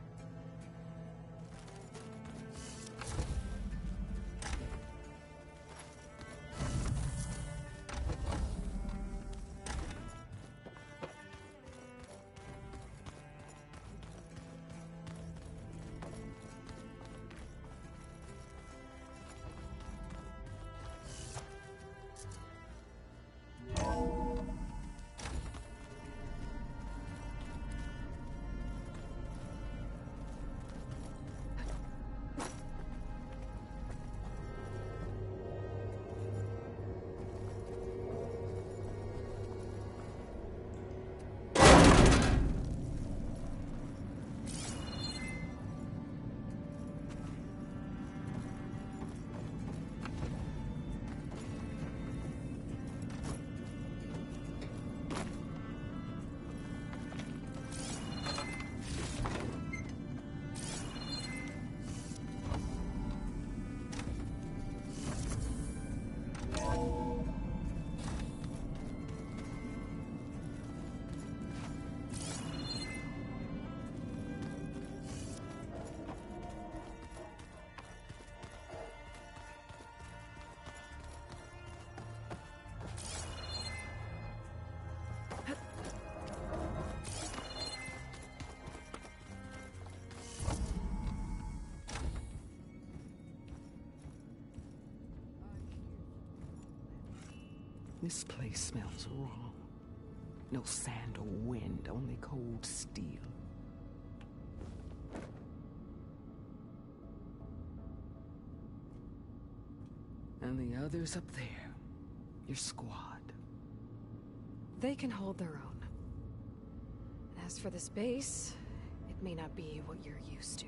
This place smells wrong. No sand or wind, only cold steel. And the others up there, your squad. They can hold their own. As for this base, it may not be what you're used to,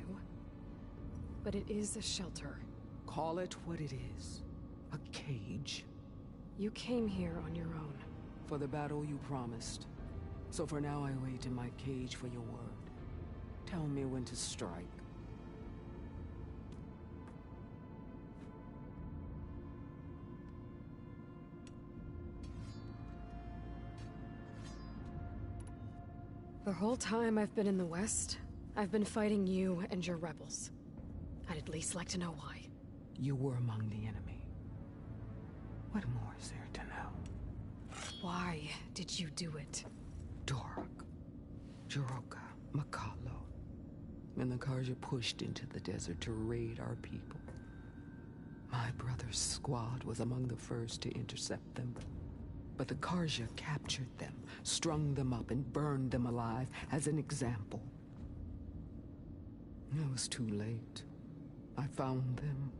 but it is a shelter. Call it what it is. A cage. You came here on your own. For the battle you promised. So for now I wait in my cage for your word. Tell me when to strike. The whole time I've been in the West, I've been fighting you and your rebels. I'd at least like to know why. You were among the enemy. What more is there to know? Why did you do it? Dork, Jiroka, Makalo, and the Carja pushed into the desert to raid our people. My brother's squad was among the first to intercept them. But the Carja captured them, strung them up, and burned them alive as an example. It was too late. I found them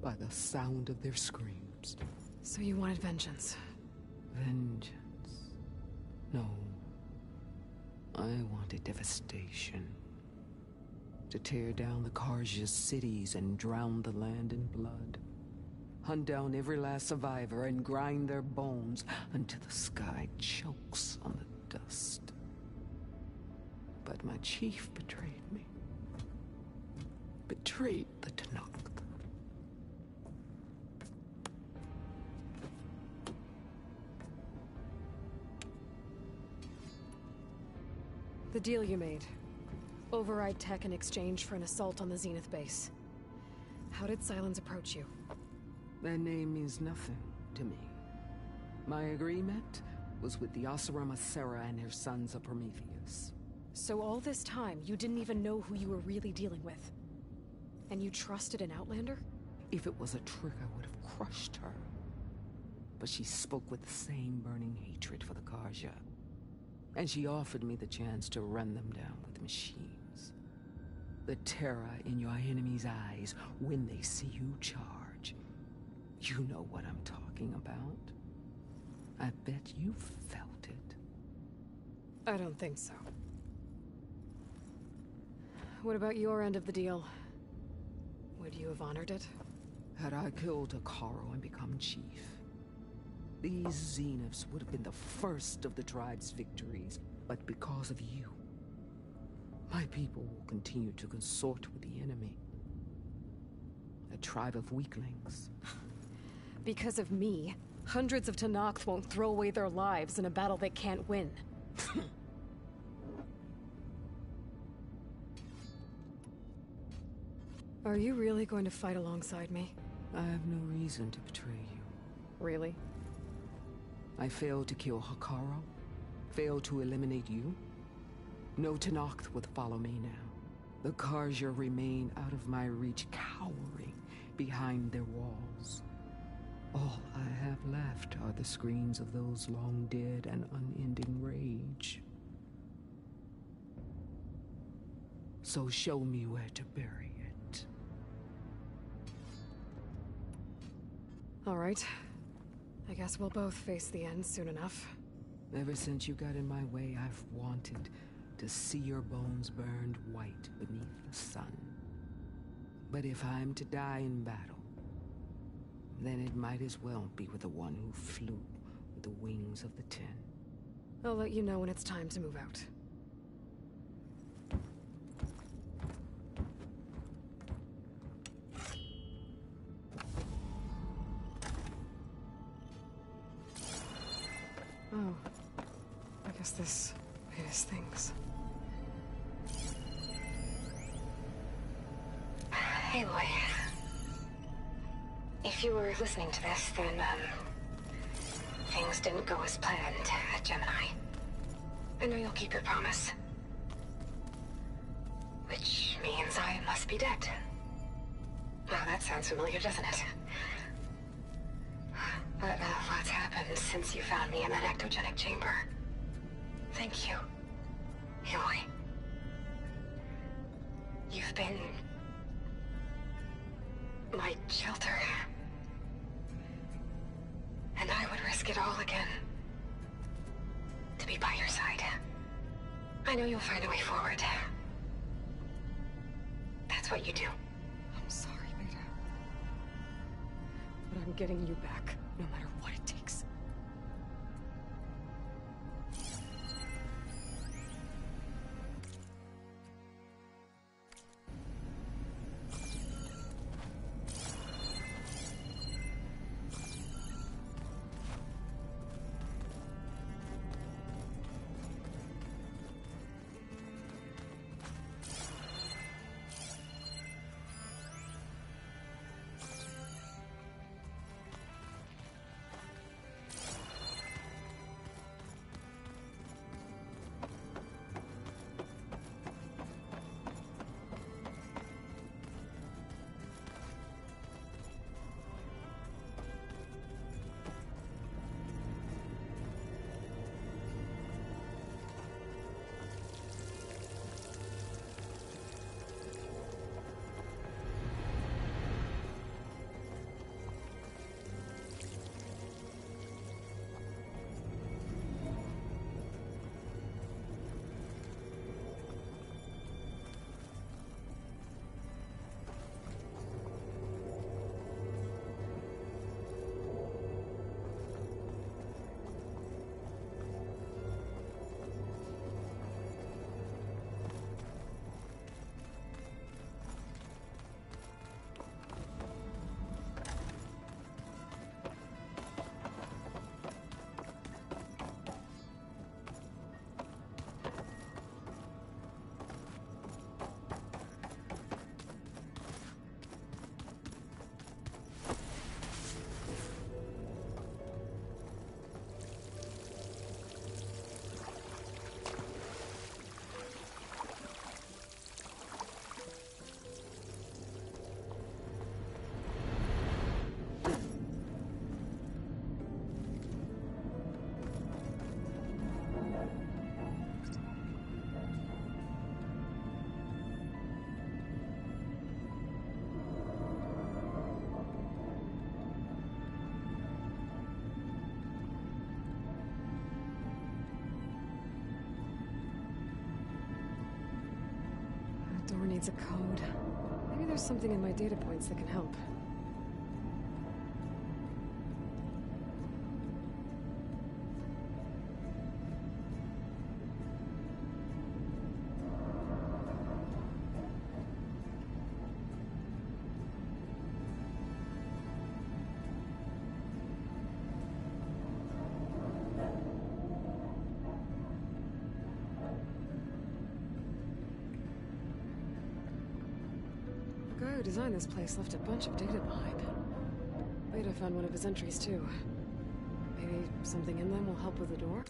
by the sound of their screams. So you wanted vengeance? Vengeance? No. I wanted devastation. To tear down the Carja's cities and drown the land in blood. Hunt down every last survivor and grind their bones until the sky chokes on the dust. But my chief betrayed me. Betrayed the Tenakth. The deal you made. Override tech in exchange for an assault on the Zenith base. How did Sylens approach you? That name means nothing to me. My agreement was with the Oseram Asera and her sons of Prometheus. So all this time, you didn't even know who you were really dealing with? And you trusted an Outlander? If it was a trick, I would have crushed her. But she spoke with the same burning hatred for the Carja. And she offered me the chance to run them down with machines. The terror in your enemy's eyes when they see you charge. You know what I'm talking about. I bet you felt it. I don't think so. What about your end of the deal? Would you have honored it? Had I killed Hekarro and become chief, these Zeniths would have been the first of the tribe's victories. But because of you, my people will continue to consort with the enemy. A tribe of weaklings. Because of me, hundreds of Tenakth won't throw away their lives in a battle they can't win. Are you really going to fight alongside me? I have no reason to betray you. Really? I failed to kill Hekarro? Failed to eliminate you? No Tenakth would follow me now. The Carja remain out of my reach, cowering behind their walls. All I have left are the screams of those long dead and unending rage. So show me where to bury it. All right. I guess we'll both face the end soon enough. Ever since you got in my way, I've wanted to see your bones burned white beneath the sun. But if I'm to die in battle, then it might as well be with the one who flew with the wings of the Ten. I'll let you know when it's time to move out. Oh. I guess this is things. Aloy. If you were listening to this, then, things didn't go as planned at Gemini. I know you'll keep your promise. Which means I must be dead. Well, that sounds familiar, doesn't it? But what's happened since you found me in that ectogenic chamber? Thank you, Aloy. You've been my shelter. And I would risk it all again to be by your side. I know you'll find a way forward. That's what you do. I'm sorry, Beta. But I'm getting you back, no matter what it takes. Door needs a code. Maybe there's something in my data points that can help. The guy who designed this place left a bunch of data behind. Beta found one of his entries too. Maybe something in them will help with the door?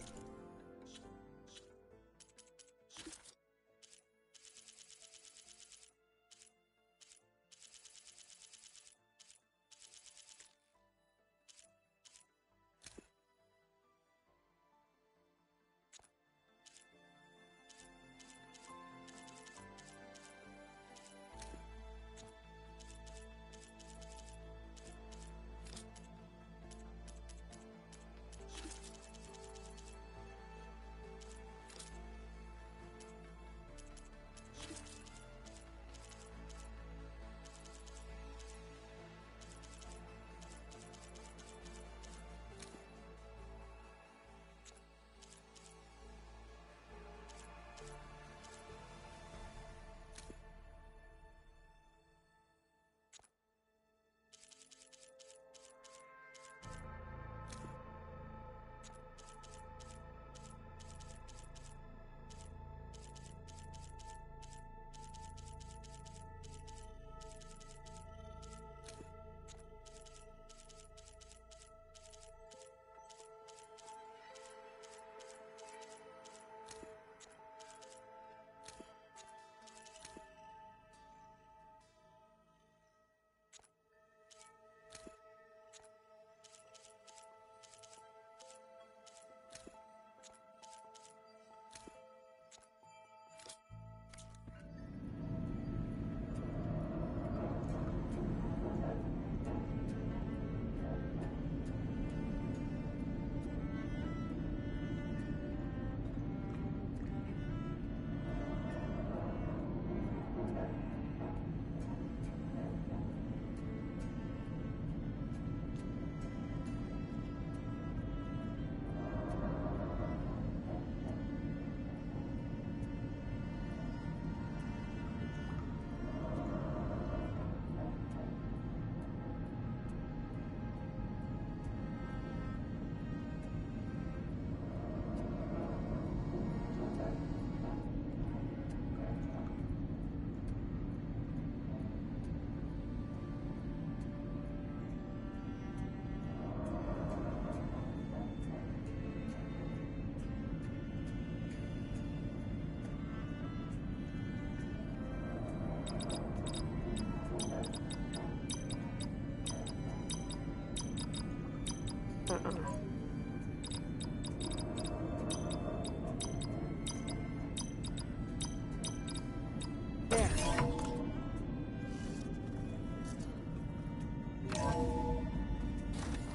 There.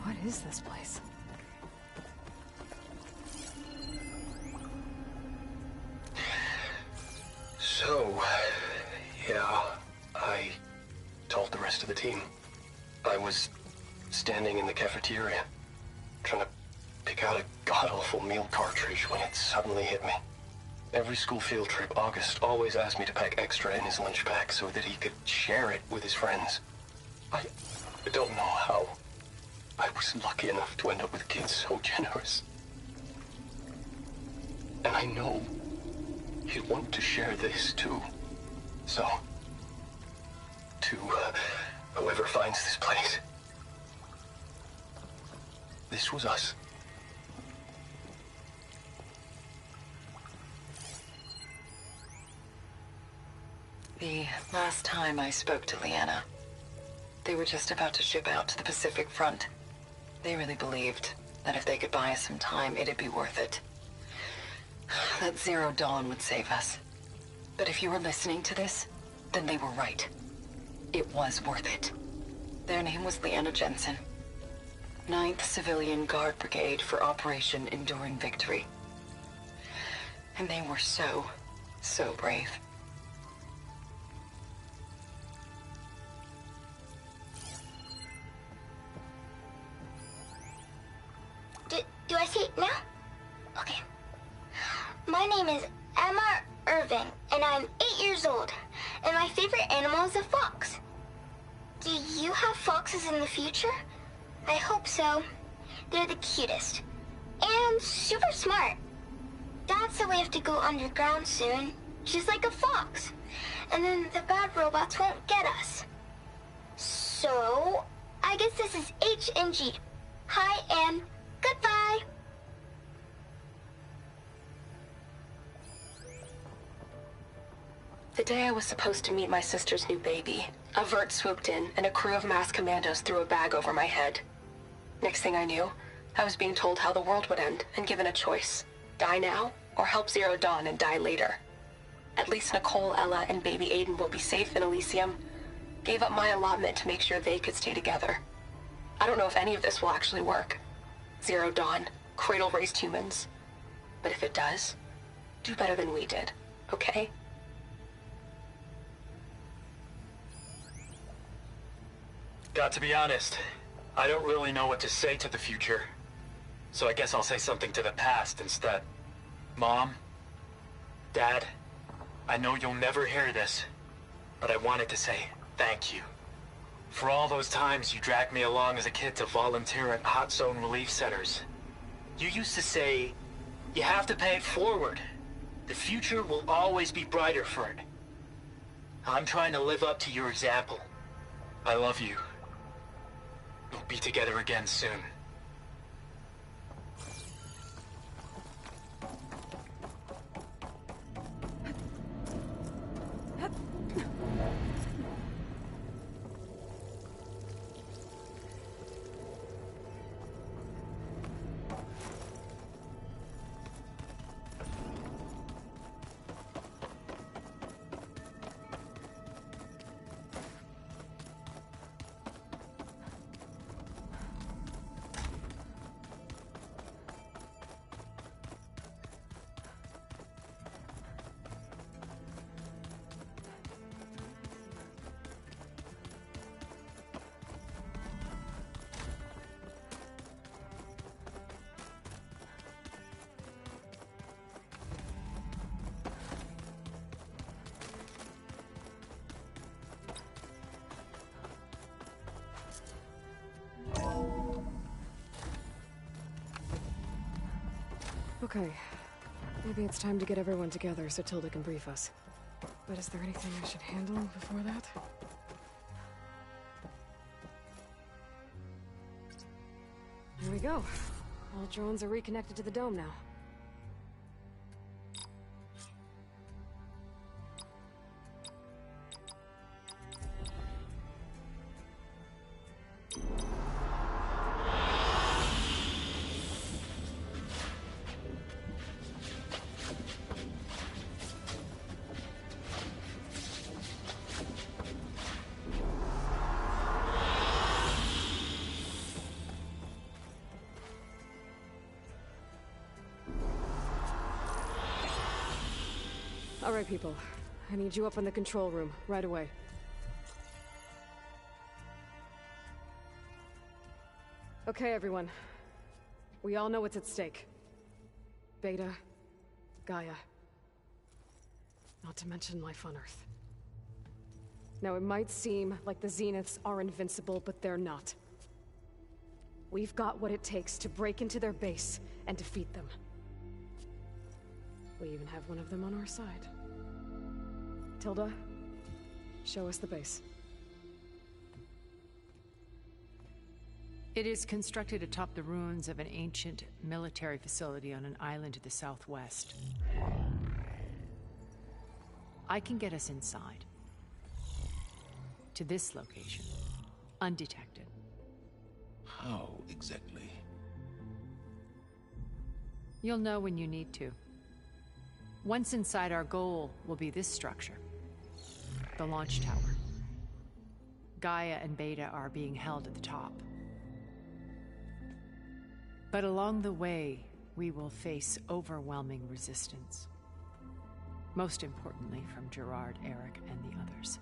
What is this place? So, yeah, I told the rest of the team. I was standing in the cafeteria, trying to pick out a god-awful meal cartridge when it suddenly hit me. Every school field trip, August always asked me to pack extra in his lunch pack so that he could share it with his friends. I don't know how. I was lucky enough to end up with kids so generous. And I know he'd want to share this too. So, to whoever finds this place, this was us. The last time I spoke to Leanna, they were just about to ship out to the Pacific Front. They really believed that if they could buy us some time, it'd be worth it. That Zero Dawn would save us. But if you were listening to this, then they were right. It was worth it. Their name was Leanna Jensen. 9th Civilian Guard Brigade for Operation Enduring Victory. And they were so brave. Do I see it now? Okay. My name is Emma Irving, and I'm 8 years old, and my favorite animal is a fox. Do you have foxes in the future? I hope so. They're the cutest. And super smart. Dad said we have to go underground soon, just like a fox. And then the bad robots won't get us. So, I guess this is H and G. Hi and goodbye. The day I was supposed to meet my sister's new baby, a vert swooped in and a crew of masked commandos threw a bag over my head. Next thing I knew, I was being told how the world would end and given a choice. Die now, or help Zero Dawn and die later. At least Nicole, Ella, and baby Aiden will be safe in Elysium. Gave up my allotment to make sure they could stay together. I don't know if any of this will actually work. Zero Dawn, cradle-raised humans. But if it does, do better than we did, okay? Got to be honest, I don't really know what to say to the future. So I guess I'll say something to the past instead. Mom, Dad, I know you'll never hear this, but I wanted to say thank you. For all those times you dragged me along as a kid to volunteer at hot zone relief centers. You used to say, you have to pay it forward. The future will always be brighter for it. I'm trying to live up to your example. I love you. We'll be together again soon. Okay. Maybe it's time to get everyone together so Tilda can brief us. But is there anything I should handle before that? Here we go. All drones are reconnected to the dome now. All right, people. I need you up in the control room, right away. Okay, everyone. We all know what's at stake. Beta, Gaia. Not to mention life on Earth. Now, it might seem like the Zeniths are invincible, but they're not. We've got what it takes to break into their base and defeat them. We even have one of them on our side. Tilda, show us the base. It is constructed atop the ruins of an ancient military facility on an island to the southwest. I can get us inside. To this location, undetected. How exactly? You'll know when you need to. Once inside, our goal will be this structure. The launch tower. Gaia and Beta are being held at the top. But along the way, we will face overwhelming resistance. Most importantly from Gerard, Eric, and the others.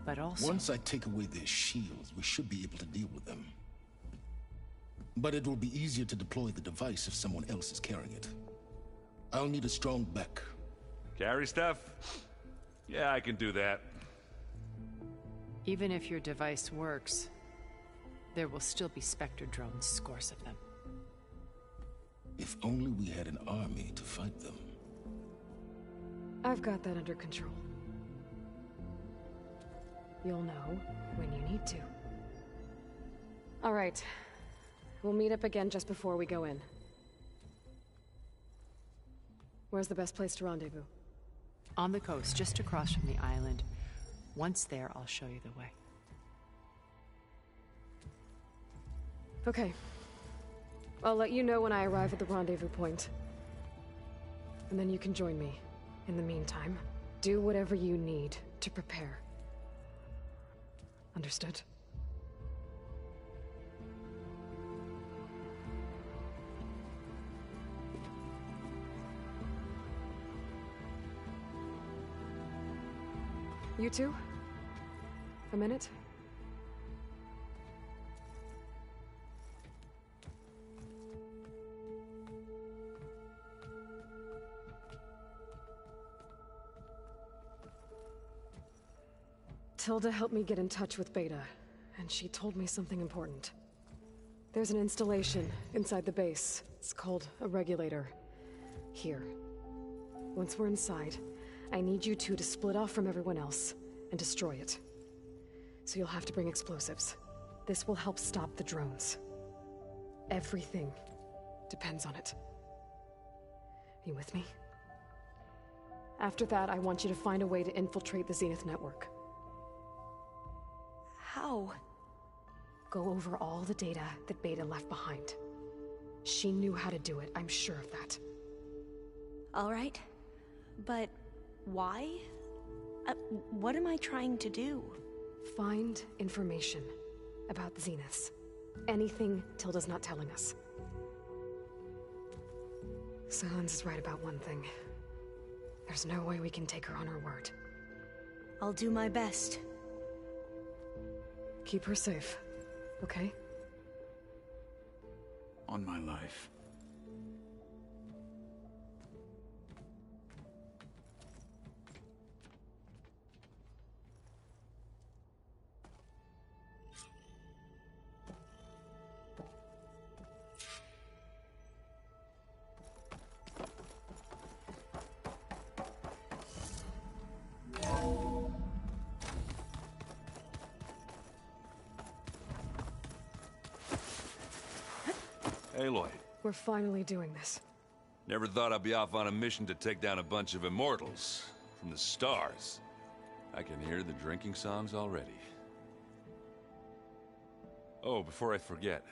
But also... Once I take away their shields, we should be able to deal with them. But it will be easier to deploy the device if someone else is carrying it. I'll need a strong back. Carry stuff? Yeah, I can do that. Even if your device works, there will still be Spectre drones, scores of them. If only we had an army to fight them. I've got that under control. You'll know when you need to. All right. We'll meet up again just before we go in. Where's the best place to rendezvous? On the coast, just across from the island. Once there, I'll show you the way. Okay. I'll let you know when I arrive at the rendezvous point. And then you can join me. In the meantime, do whatever you need to prepare. Understood? You two? A minute? Tilda helped me get in touch with Beta, and she told me something important. There's an installation inside the base. It's called a regulator. Here. Once we're inside, I need you two to split off from everyone else and destroy it. So you'll have to bring explosives. This will help stop the drones. Everything depends on it. You with me? After that, I want you to find a way to infiltrate the Zenith network. How? Go over all the data that Beta left behind. She knew how to do it, I'm sure of that. All right. But why? What am I trying to do? Find information about the Zeniths. Anything Tilda's not telling us. Sans is right about one thing. There's no way we can take her on her word. I'll do my best. Keep her safe, okay? On my life. Aloy. We're finally doing this. Never thought I'd be off on a mission to take down a bunch of immortals from the stars. I can hear the drinking songs already. Oh, before I forget.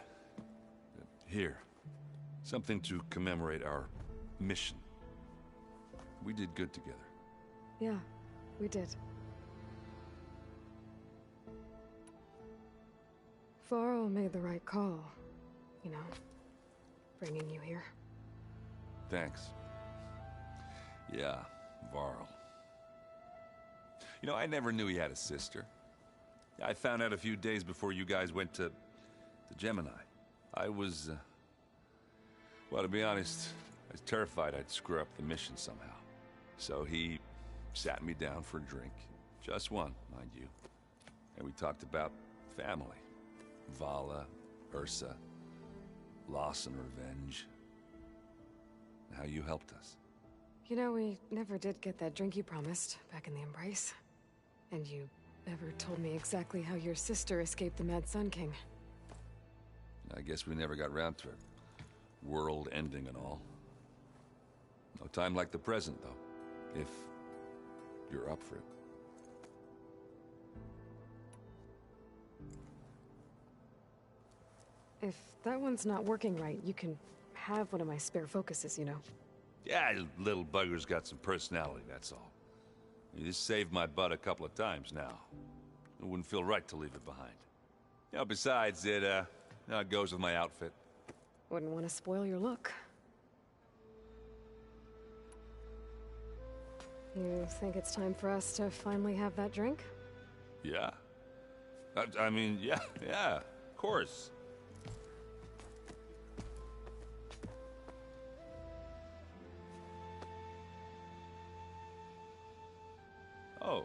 Here. Something to commemorate our mission. We did good together. Yeah, we did. Varl made the right call, you know, bringing you here. Thanks. Yeah, Varl. You know, I never knew he had a sister. I found out a few days before you guys went to Gemini. I was, well, to be honest, I was terrified I'd screw up the mission somehow. So he sat me down for a drink. Just one, mind you. And we talked about family. Vala, Ursa, loss and revenge. And how you helped us. You know, we never did get that drink you promised back in the Embrace. And you never told me exactly how your sister escaped the Mad Sun King. I guess we never got round to it. World ending and all. No time like the present, though. If you're up for it. If that one's not working right, you can have one of my spare focuses, you know. Yeah, little bugger's got some personality, that's all. This saved my butt a couple of times now. It wouldn't feel right to leave it behind. You know, besides, it goes with my outfit. Wouldn't want to spoil your look. You think it's time for us to finally have that drink? Yeah. I mean, yeah, of course. Oh.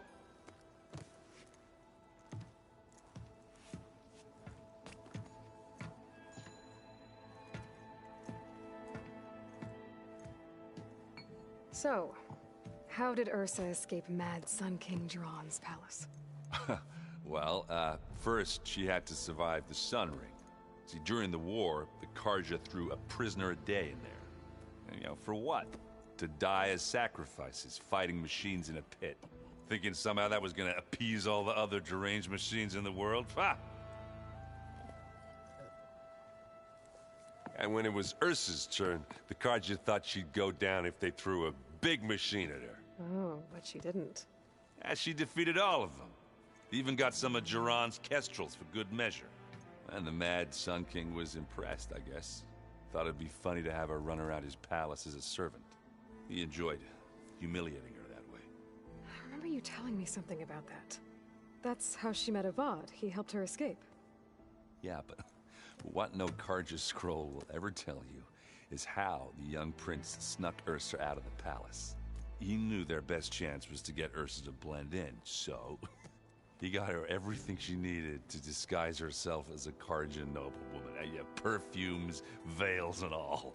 So, how did Ursa escape Mad Sun King Jiran's palace? Well, first she had to survive the Sun Ring. See, during the war, the Carja threw a prisoner a day in there. And, you know, for what? To die as sacrifices, fighting machines in a pit. Thinking somehow that was gonna appease all the other deranged machines in the world? Ha! And when it was Ursa's turn, the Carja thought she'd go down if they threw a big machine at her. Oh, but she didn't. And she defeated all of them. Even got some of Jiran's kestrels for good measure. And the Mad Sun King was impressed, I guess. Thought it'd be funny to have her run around his palace as a servant. He enjoyed humiliating her that way. I remember you telling me something about that. That's how she met Avad. He helped her escape. Yeah, but what no Carja scroll will ever tell you is how the young prince snuck Ursa out of the palace. He knew their best chance was to get Ursa to blend in, so he got her everything she needed to disguise herself as a Carja noblewoman. Yeah, perfumes, veils, and all.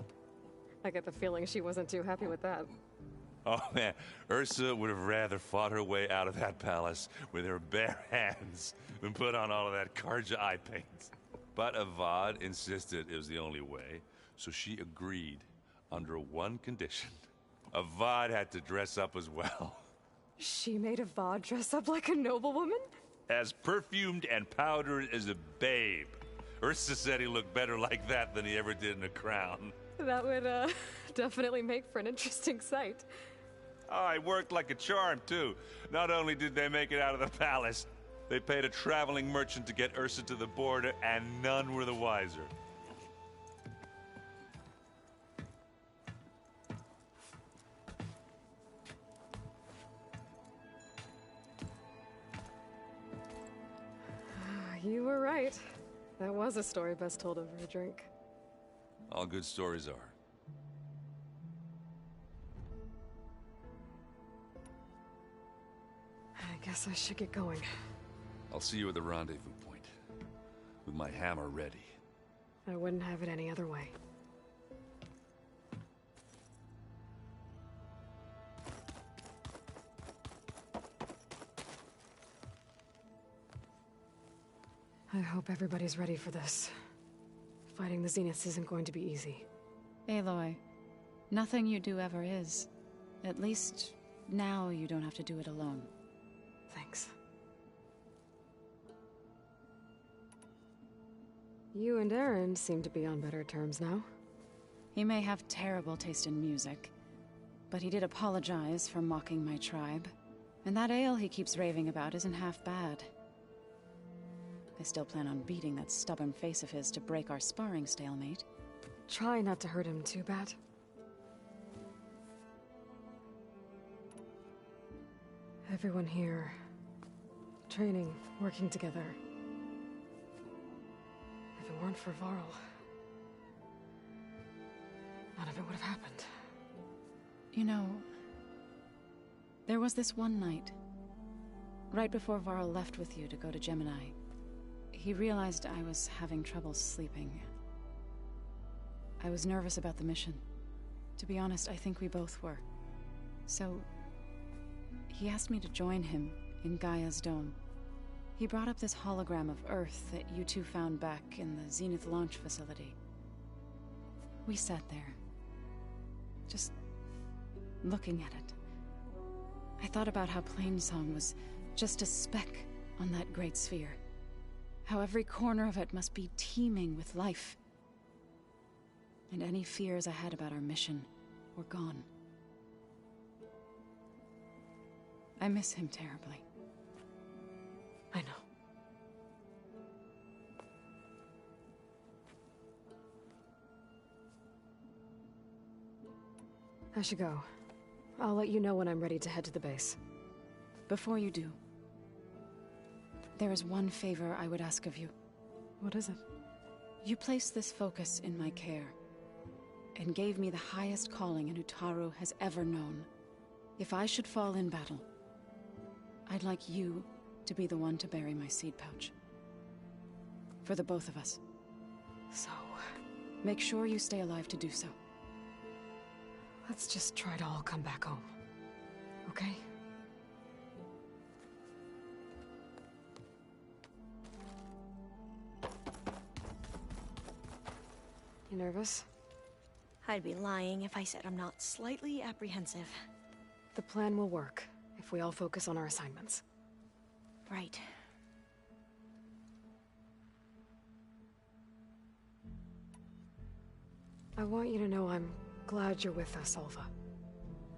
I get the feeling she wasn't too happy with that. Oh man, Ursa would have rather fought her way out of that palace with her bare hands than put on all of that Carja eye paint. But Avad insisted it was the only way, so she agreed under one condition. Avad had to dress up as well. She made Avad dress up like a noblewoman? As perfumed and powdered as a babe. Ursa said he looked better like that than he ever did in a crown. That would, definitely make for an interesting sight. Oh, it worked like a charm, too. Not only did they make it out of the palace, they paid a traveling merchant to get Ursa to the border, and none were the wiser. You were right. That was a story best told over a drink. All good stories are. I guess I should get going. I'll see you at the rendezvous point, with my hammer ready. I wouldn't have it any other way. I hope everybody's ready for this. Fighting the Zeniths isn't going to be easy. Aloy, nothing you do ever is. At least, now you don't have to do it alone. Thanks. You and Aaron seem to be on better terms now. He may have terrible taste in music, but he did apologize for mocking my tribe. And that ale he keeps raving about isn't half bad. I still plan on beating that stubborn face of his to break our sparring stalemate. Try not to hurt him too bad. Everyone here training, working together. If it weren't for Varl, none of it would have happened. You know, there was this one night, right before Varl left with you to go to Gemini. He realized I was having trouble sleeping. I was nervous about the mission. To be honest, I think we both were. So, he asked me to join him in Gaia's dome. He brought up this hologram of Earth that you two found back in the Zenith launch facility. We sat there, just looking at it. I thought about how Plainsong was just a speck on that great sphere. How every corner of it must be teeming with life. And any fears I had about our mission were gone. I miss him terribly. I know. I should go. I'll let you know when I'm ready to head to the base. Before you do, there is one favor I would ask of you. What is it? You placed this focus in my care, and gave me the highest calling an Utaru has ever known. If I should fall in battle, I'd like you to be the one to bury my seed pouch. For the both of us. So... make sure you stay alive to do so. let's just try to all come back home. Okay? You nervous? I'd be lying if I said I'm not slightly apprehensive. The plan will work, if we all focus on our assignments. Right. I want you to know I'm glad you're with us, Alva.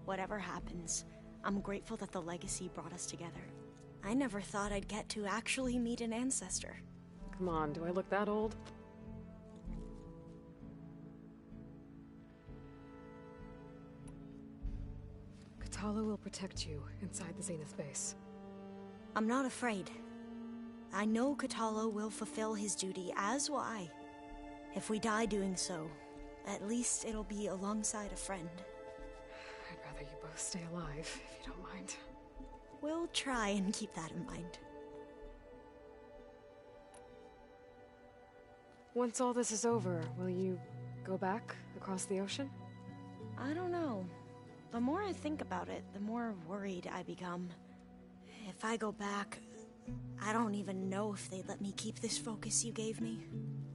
Whatever happens, I'm grateful that the Legacy brought us together. I never thought I'd get to actually meet an ancestor. Come on, do I look that old? Kotallo will protect you inside the Zenith base. I'm not afraid. I know Kotallo will fulfill his duty, as will I. If we die doing so, at least it'll be alongside a friend. I'd rather you both stay alive, if you don't mind. We'll try and keep that in mind. Once all this is over, will you go back across the ocean? I don't know. The more I think about it, the more worried I become. If I go back, I don't even know if they'd let me keep this focus you gave me,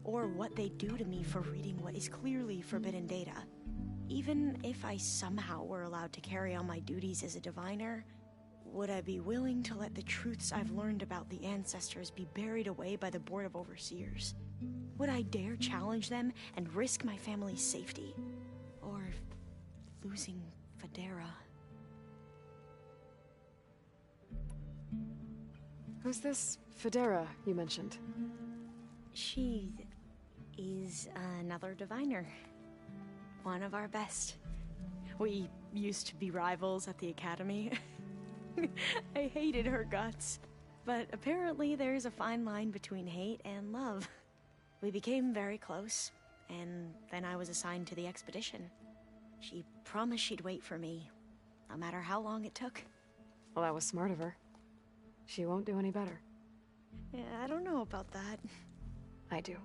or what they'd do to me for reading what is clearly forbidden data. Even if I somehow were allowed to carry on my duties as a diviner, would I be willing to let the truths I've learned about the ancestors be buried away by the Board of Overseers? Would I dare challenge them and risk my family's safety? Or losing Federa? Who's this Federa you mentioned? She is another diviner. One of our best. We used to be rivals at the academy. I hated her guts. But apparently there's a fine line between hate and love. We became very close, and then I was assigned to the expedition. She promised she'd wait for me, no matter how long it took. Well, that was smart of her. She won't do any better. Yeah, I don't know about that. I do.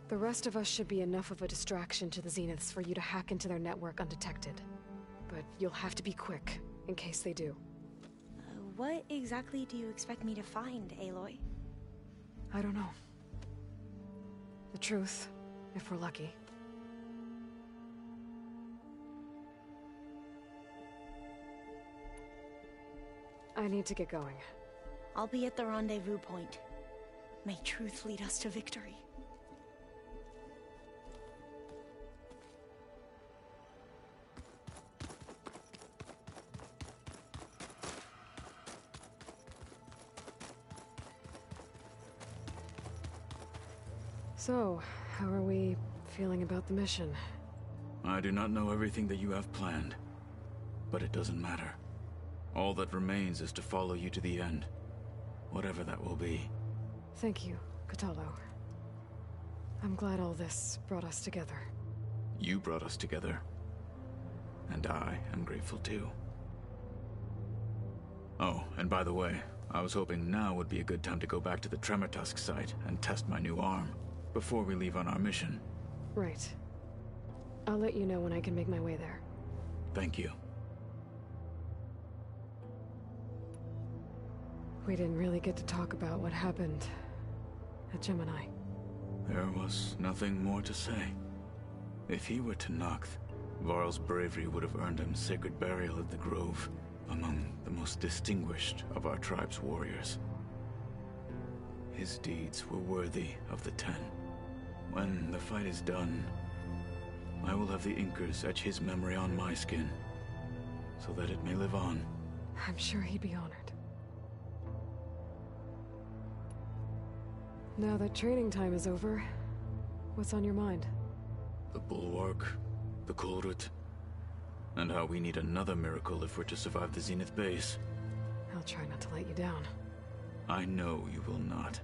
The rest of us should be enough of a distraction to the Zeniths for you to hack into their network undetected. But you'll have to be quick, in case they do. What exactly do you expect me to find, Aloy? I don't know. The truth, if we're lucky. I need to get going. I'll be at the rendezvous point. May truth lead us to victory. So, how are we feeling about the mission? I do not know everything that you have planned, but it doesn't matter. All that remains is to follow you to the end, whatever that will be. Thank you, Kotallo. I'm glad all this brought us together. You brought us together. And I am grateful too. Oh, and by the way, I was hoping now would be a good time to go back to the Tremortusk site and test my new arm, before we leave on our mission. Right. I'll let you know when I can make my way there. Thank you. We didn't really get to talk about what happened at Gemini. There was nothing more to say. If he were Tenakth, Varl's bravery would have earned him sacred burial at the Grove, among the most distinguished of our tribe's warriors. His deeds were worthy of the Ten. When the fight is done, I will have the Inkers etch his memory on my skin, so that it may live on. I'm sure he'd be honored. Now that training time is over, what's on your mind? The Bulwark, the Kulrut, and how we need another miracle if we're to survive the Zenith base. I'll try not to let you down. I know you will not.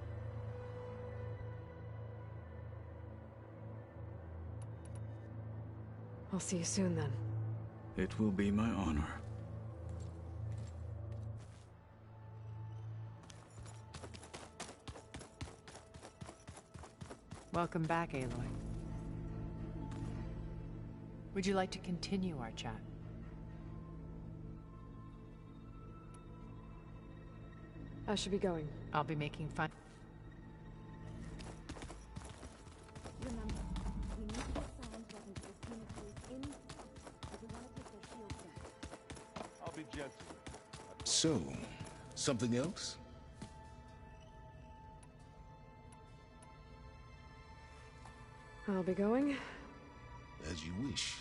I'll see you soon then. It will be my honor. Welcome back, Aloy. Would you like to continue our chat? I should be going. I'll be making fun. Remember, we need to get someone getting to the Zenith base in, but we want to take their shields down. I'll be gentle. So, something else? I'll be going. As you wish.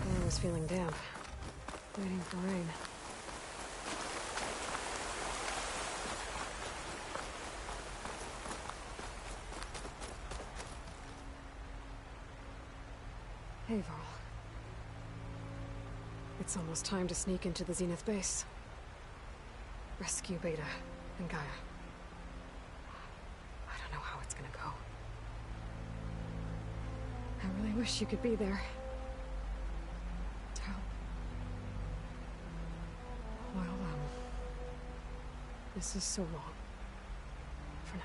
I was feeling damp, waiting for rain. Hey, Varl. It's almost time to sneak into the Zenith base. Rescue Beta and Gaia. I don't know how it's gonna go. I really wish you could be there. Well, this is so long. For now.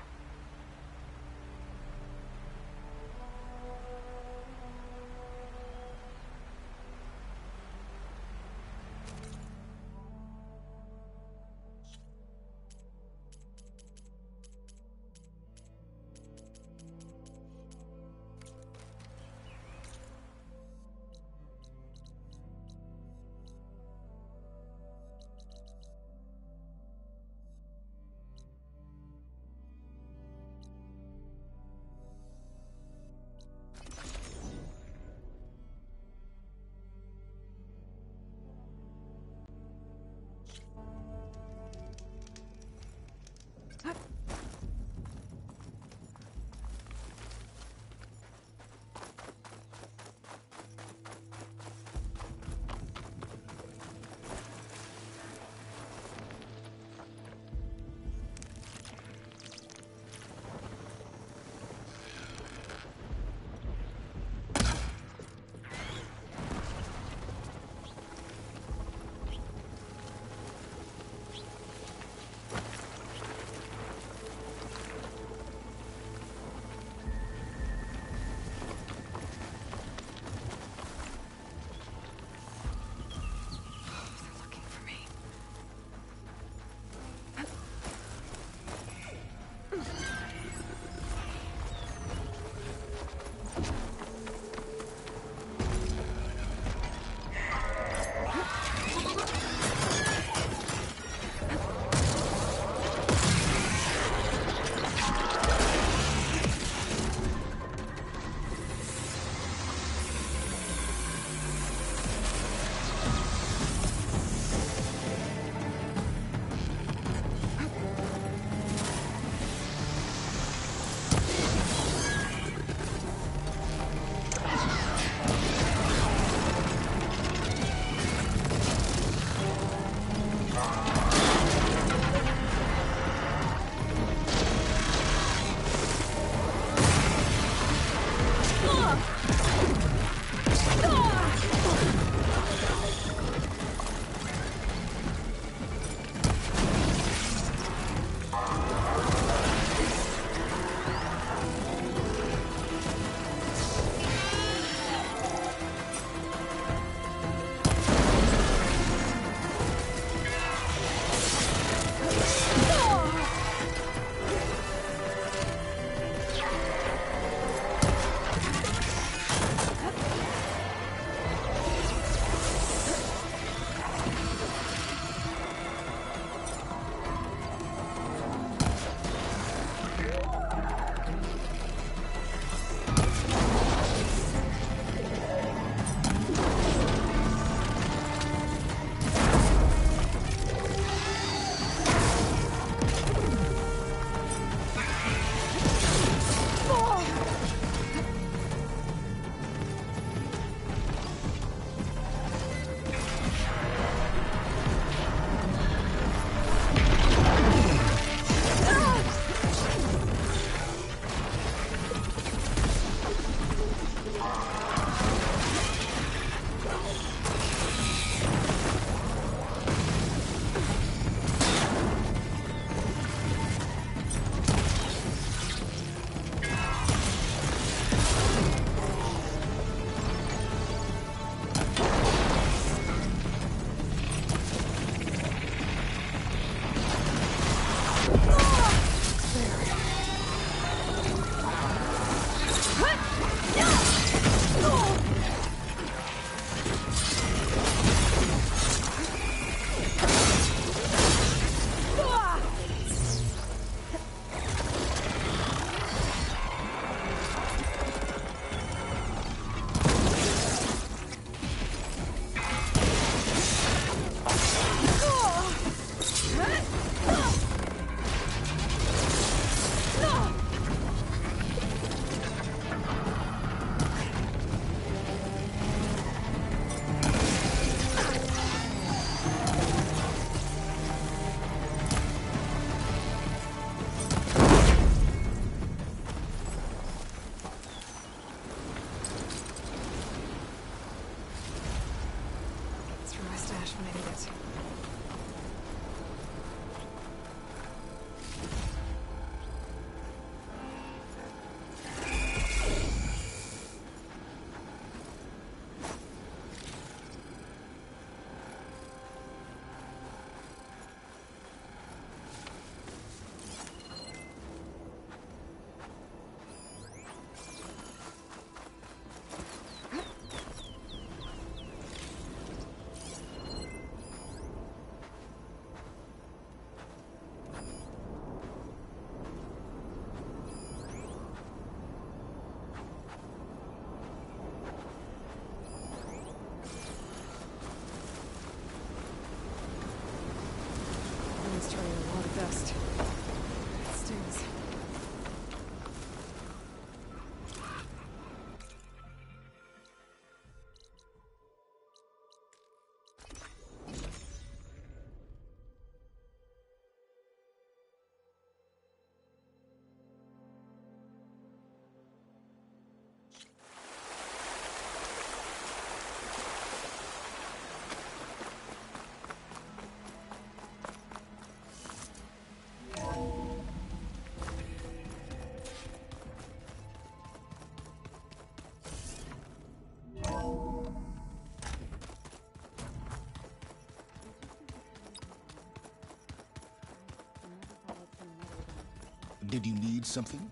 Did you need something?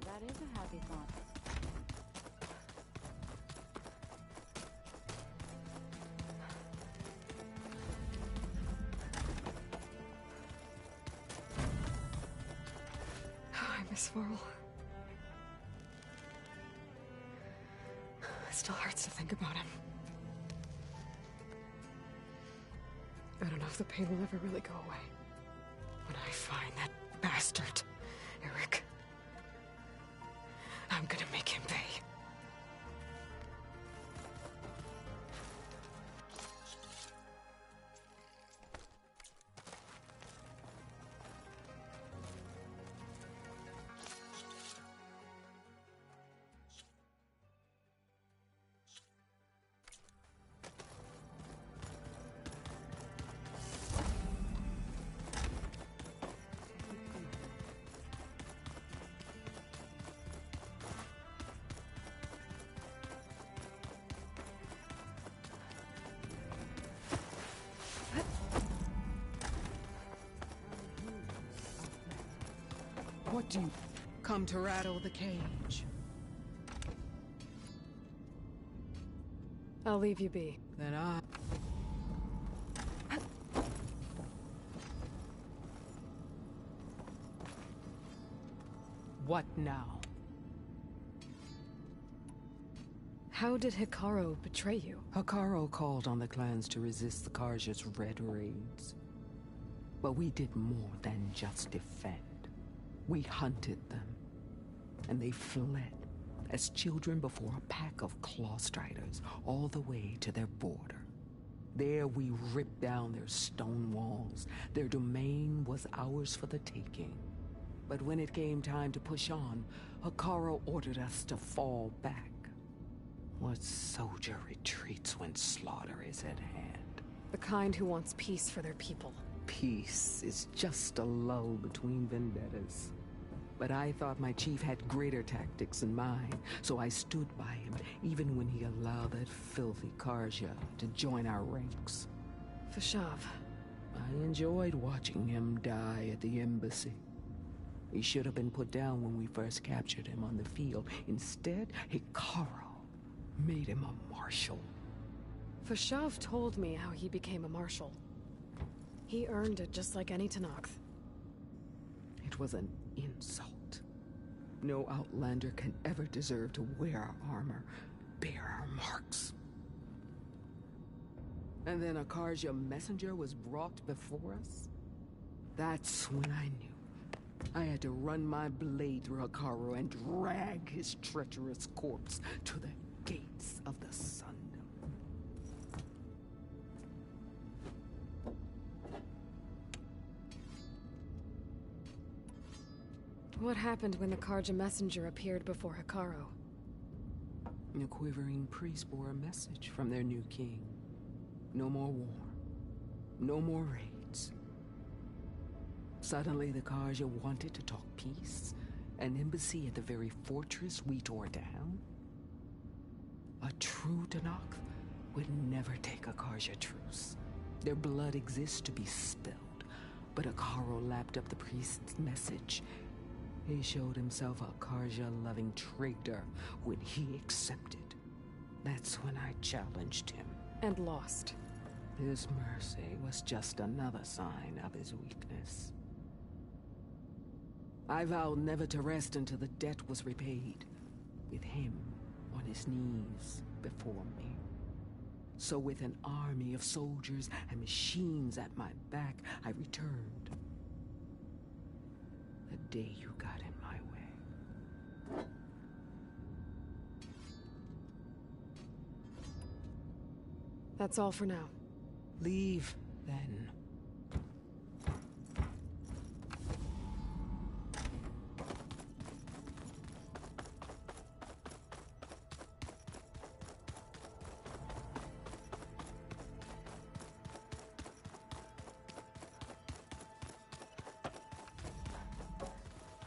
That is a happy thought. I miss Varl. It still hurts to think about him. I don't know if the pain will ever really go away. When I find that bastard, Eric, I'm gonna make him pay. What do you come to rattle the cage? I'll leave you be. Then I... What now? How did Hekarro betray you? Hekarro called on the clans to resist the Carja's red raids. But we did more than just defend. We hunted them, and they fled as children before a pack of claw striders all the way to their border. There we ripped down their stone walls. Their domain was ours for the taking. But when it came time to push on, Hekarro ordered us to fall back. What soldier retreats when slaughter is at hand? The kind who wants peace for their people. Peace is just a lull between vendettas. But I thought my chief had greater tactics in mind, so I stood by him, even when he allowed that filthy Carja to join our ranks. Fashav. I enjoyed watching him die at the embassy. He should have been put down when we first captured him on the field. Instead, Hekarro made him a marshal. Fashav told me how he became a marshal. He earned it just like any Tenakth. It was an insult. No Outlander can ever deserve to wear our armor, bear our marks. And then a Carja messenger was brought before us? That's when I knew. I had to run my blade through Hekarro and drag his treacherous corpse to the gates of the Sundom. What happened when the Carja messenger appeared before Hekarro? The quivering priests bore a message from their new king. No more war. No more raids. Suddenly the Carja wanted to talk peace. An embassy at the very fortress we tore down? A true Tenakth would never take a Carja truce. Their blood exists to be spilled. But Hekarro lapped up the priest's message. He showed himself a Carja-loving traitor when he accepted. That's when I challenged him. And lost. His mercy was just another sign of his weakness. I vowed never to rest until the debt was repaid, with him on his knees before me. So with an army of soldiers and machines at my back, I returned. The day you got in my way. That's all for now. Leave, then.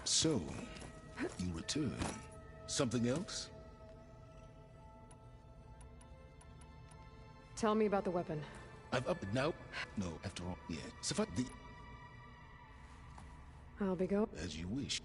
So, you return. Something else? Tell me about the weapon. I've upped it now. No, after all, yeah. Suffice the... I'll be going. As you wish.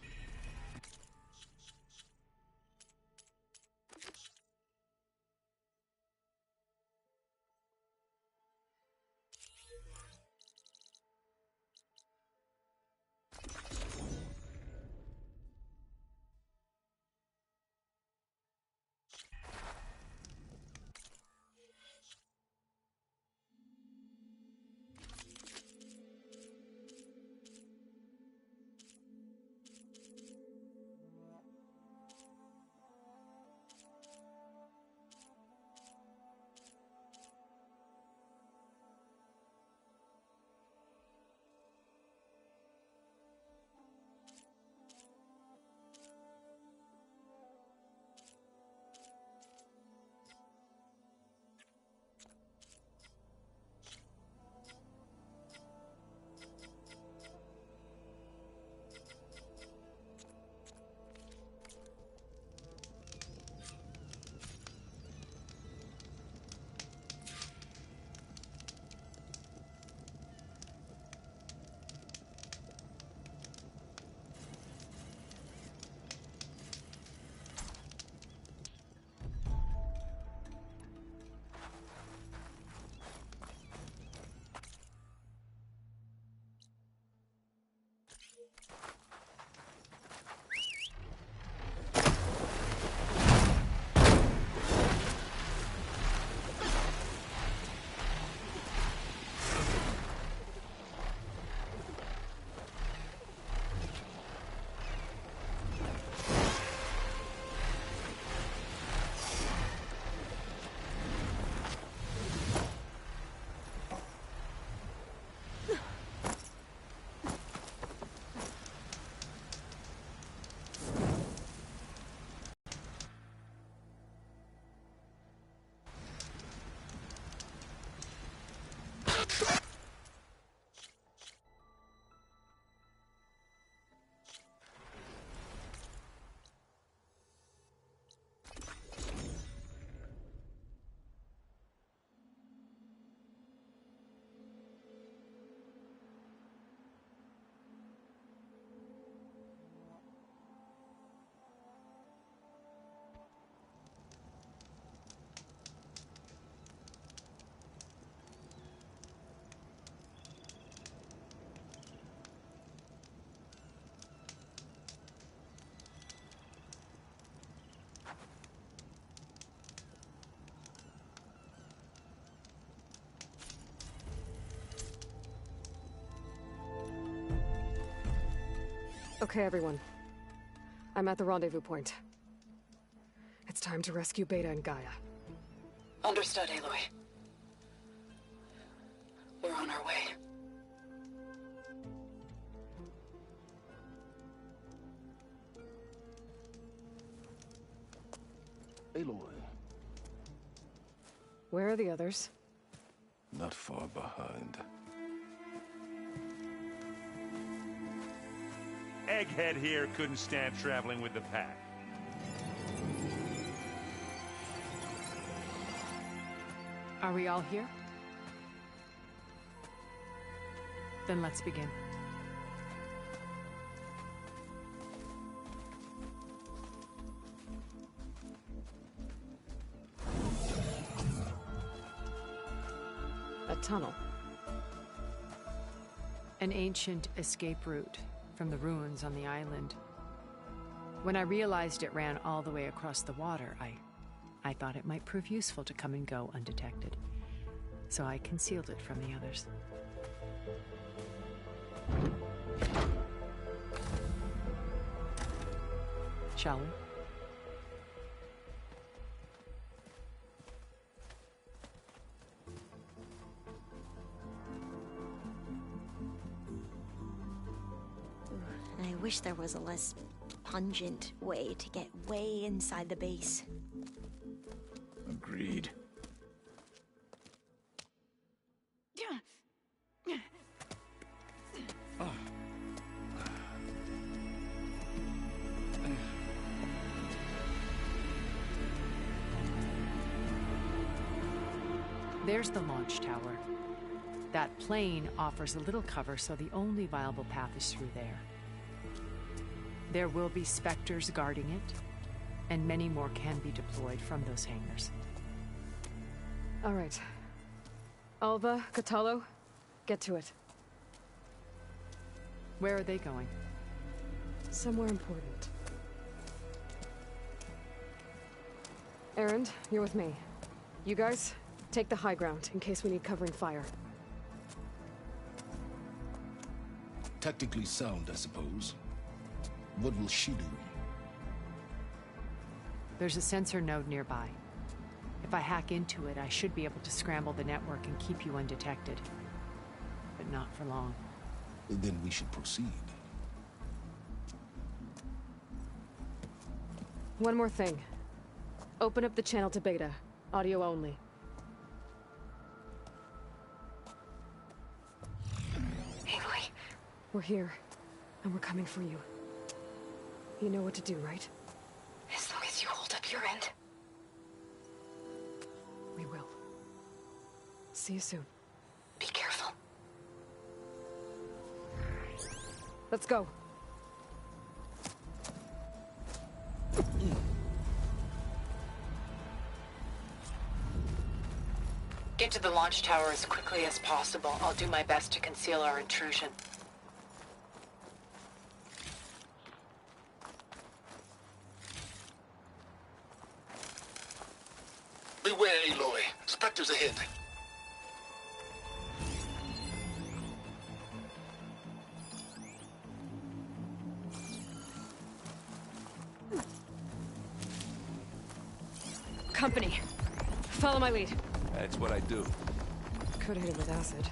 Okay, everyone. I'm at the rendezvous point. It's time to rescue Beta and Gaia. Understood, Aloy. We're on our way. Aloy. Where are the others? Not far behind. Egghead here couldn't stand traveling with the pack. Are we all here? Then let's begin. A tunnel. An ancient escape route from the ruins on the island. When I realized it ran all the way across the water, I thought it might prove useful to come and go undetected. So I concealed it from the others. Shall we? I wish there was a less pungent way to get way inside the base. Agreed. There's the launch tower. That plane offers a little cover, so the only viable path is through there. There will be Spectres guarding it, and many more can be deployed from those hangars. All right. Alva, Kotallo, get to it. Where are they going? Somewhere important. Erend, you're with me. You guys, take the high ground in case we need covering fire. Tactically sound, I suppose. What will she do? There's a sensor node nearby. If I hack into it, I should be able to scramble the network and keep you undetected. But not for long. Then we should proceed. One more thing. Open up the channel to Beta. Audio only. Aloy. We're here, and we're coming for you. You know what to do, right? As long as you hold up your end. We will. See you soon. Be careful. Let's go. Get to the launch tower as quickly as possible. I'll do my best to conceal our intrusion. Beware, Aloy. Spectres ahead. Company. Follow my lead. That's what I do. Could hit him with acid.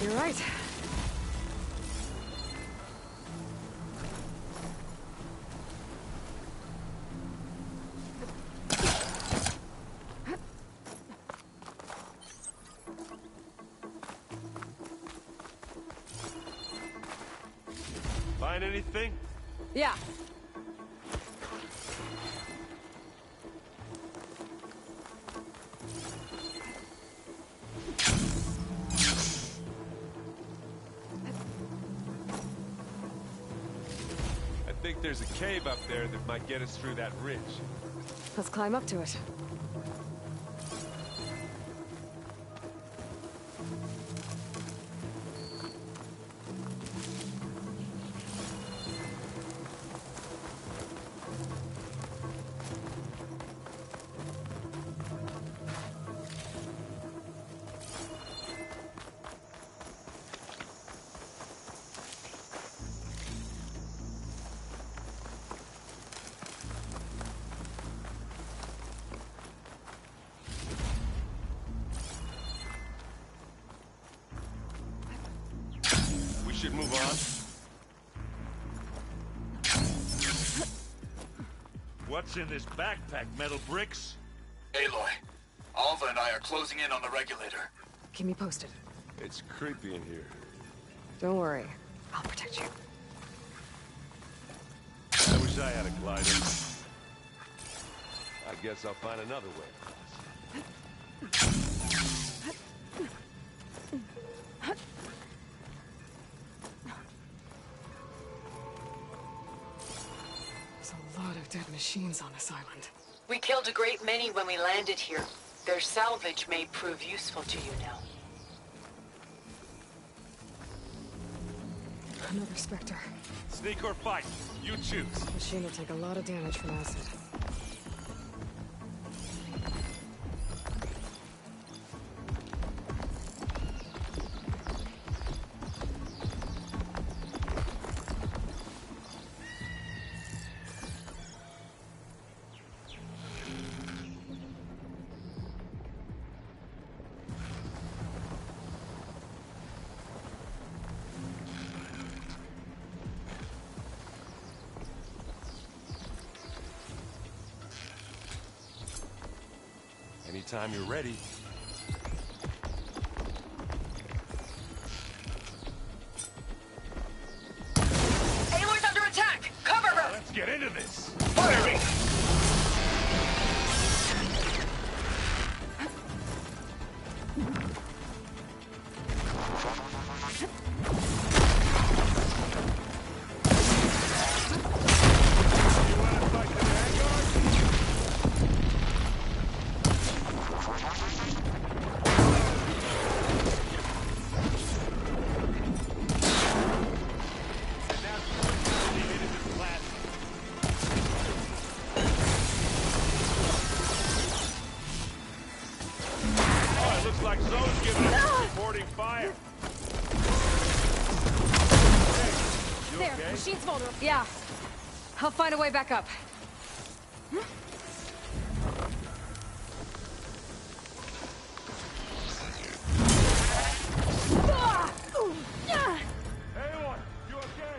You're right. Find anything? Yeah. I think there's a cave up there that might get us through that ridge. Let's climb up to it. Should move on. What's in this backpack, metal bricks? Aloy, Alva and I are closing in on the regulator. Keep me posted. It's creepy in here. Don't worry. I'll protect you. I was wish I had a glider. I guess I'll find another way. There's a lot of dead machines on this island. We killed a great many when we landed here. Their salvage may prove useful to you now. Another Spectre. Sneak or fight, you choose. Machine will take a lot of damage from acid. Anytime you're ready. Aloy's under attack! Cover her! Let's get into this! Firing! Like Zoe's giving us supporting fire. Hey, There, okay? machine's vulnerable. Yeah. I'll find a way back up. Aloy, you okay?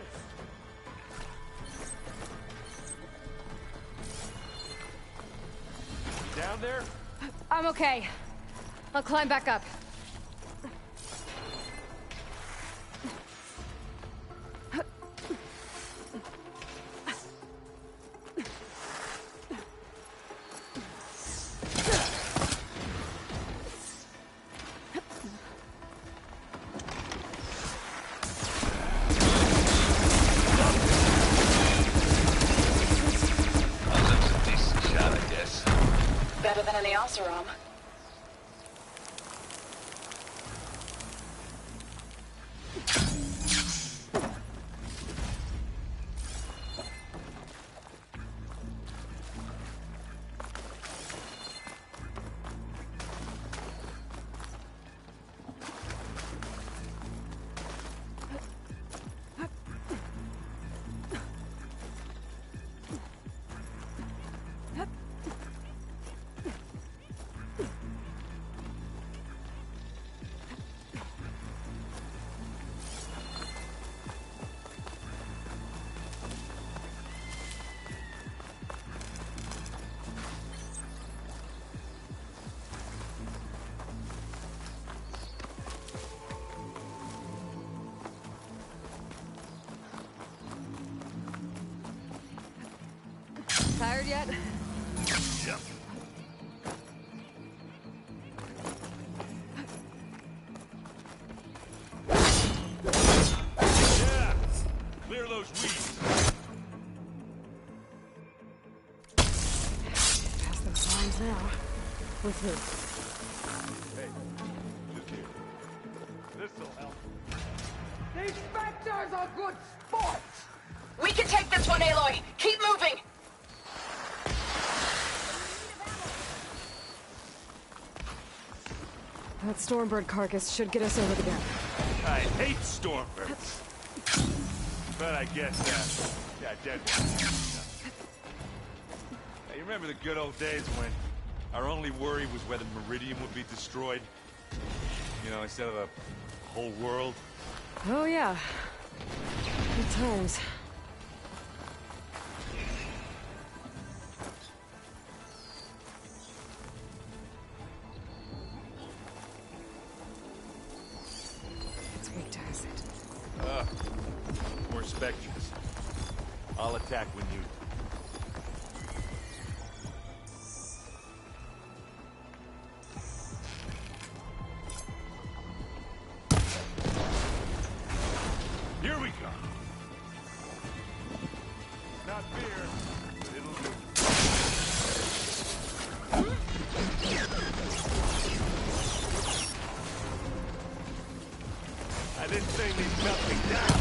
Down there? I'm okay. I'll climb back up. Better than any Oseram. Tired yet? Yep. Yeah! Clear those weeds. Past those lines now. With who? Hey, just here. This'll help. These Spectres are good sports! We can take this one, Aloy! Keep moving! That Stormbird carcass should get us over the gap. I hate Stormbirds. But I guess, yeah, dead ones. Hey, you remember the good old days when our only worry was whether Meridian would be destroyed? You know, instead of the whole world? Oh yeah. Good times. More Spectres. I'll attack when you... Here we go. Not fear, but it'll do. I didn't say leave nothing down.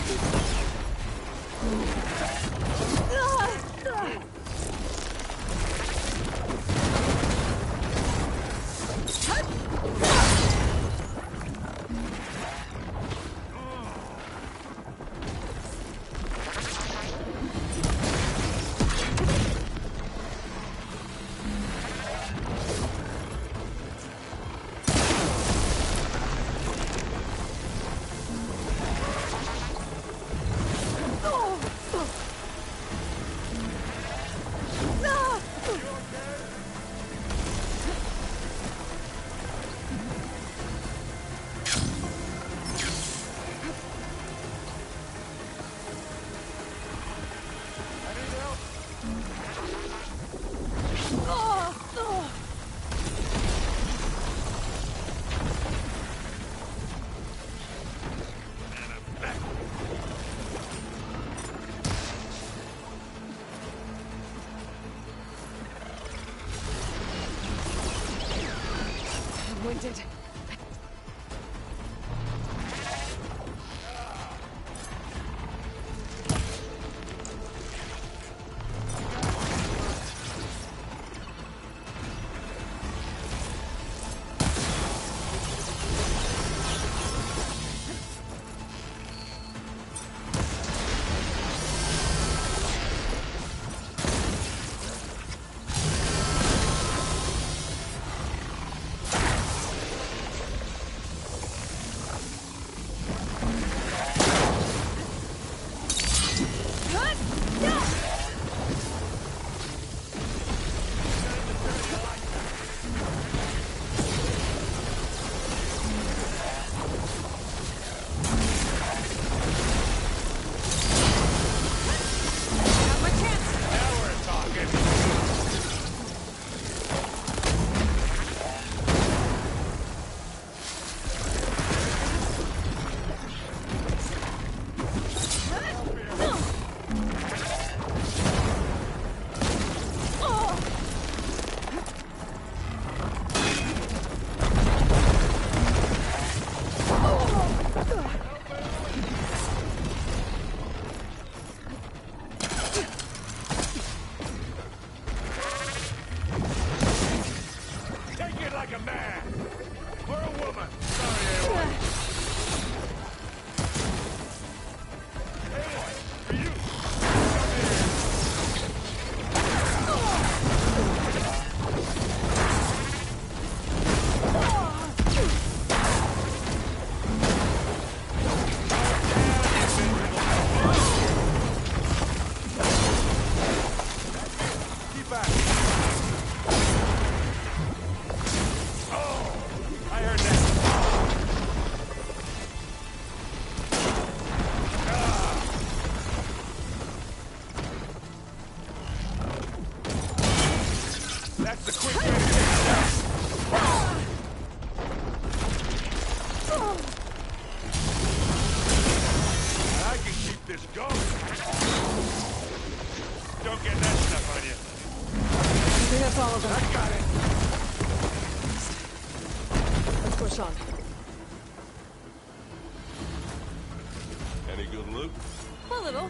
Winded. Any good loot? A little.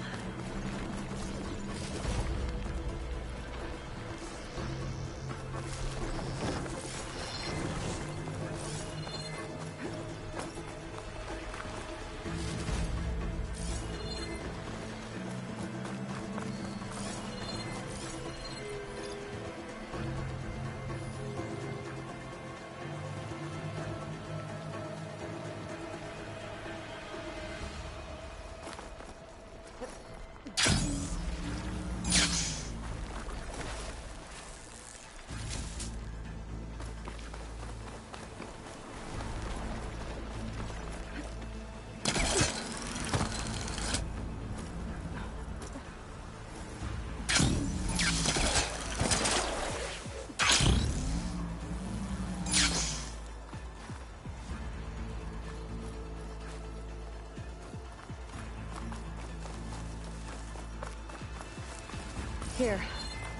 Here,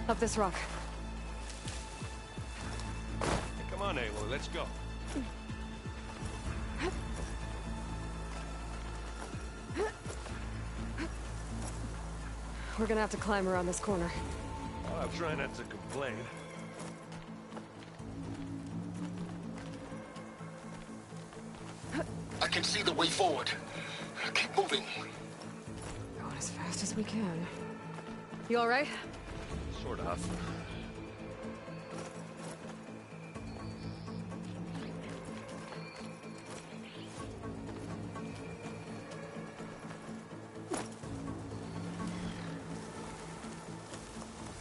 up this rock. Hey, come on, Aloy, let's go. We're gonna have to climb around this corner. Oh, I'll try not to complain. I can see the way forward. Keep moving. Going as fast as we can. You all right? Sort of.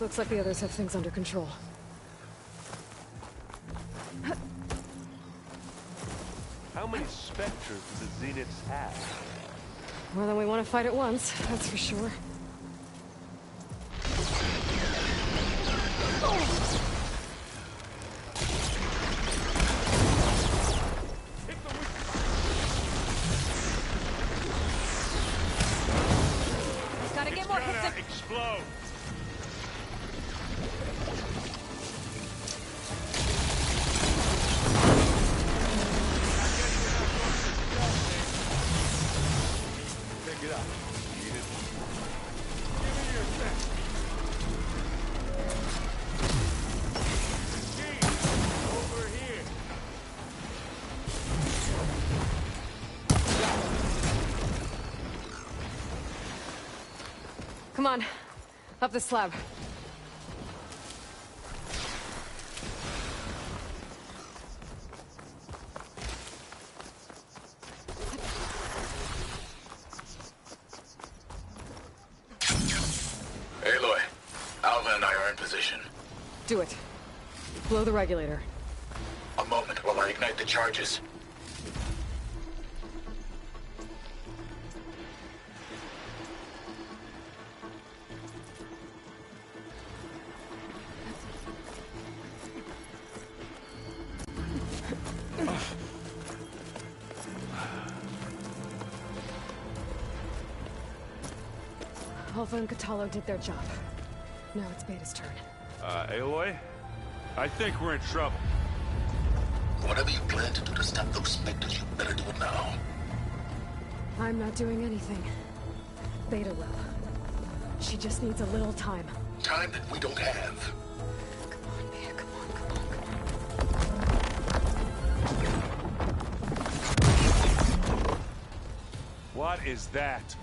Looks like the others have things under control. How many Spectres do the Zeniths have? More than we want to fight at once, that's for sure. Gotta get more hits. Explode! Pick it up. Eat it. Give me your thing. Key, over here. Come on, up the slab. Aloy, Alva and I are in position. Do it. Blow the regulator. A moment while I ignite the charges. Alpha and Kotallo did their job. Now it's Beta's turn. Aloy? I think we're in trouble. Whatever you plan to do to stop those Spectres, you better do it now. I'm not doing anything. Beta will. She just needs a little time. Time that we don't have. Come on, Beta, come on. What is that?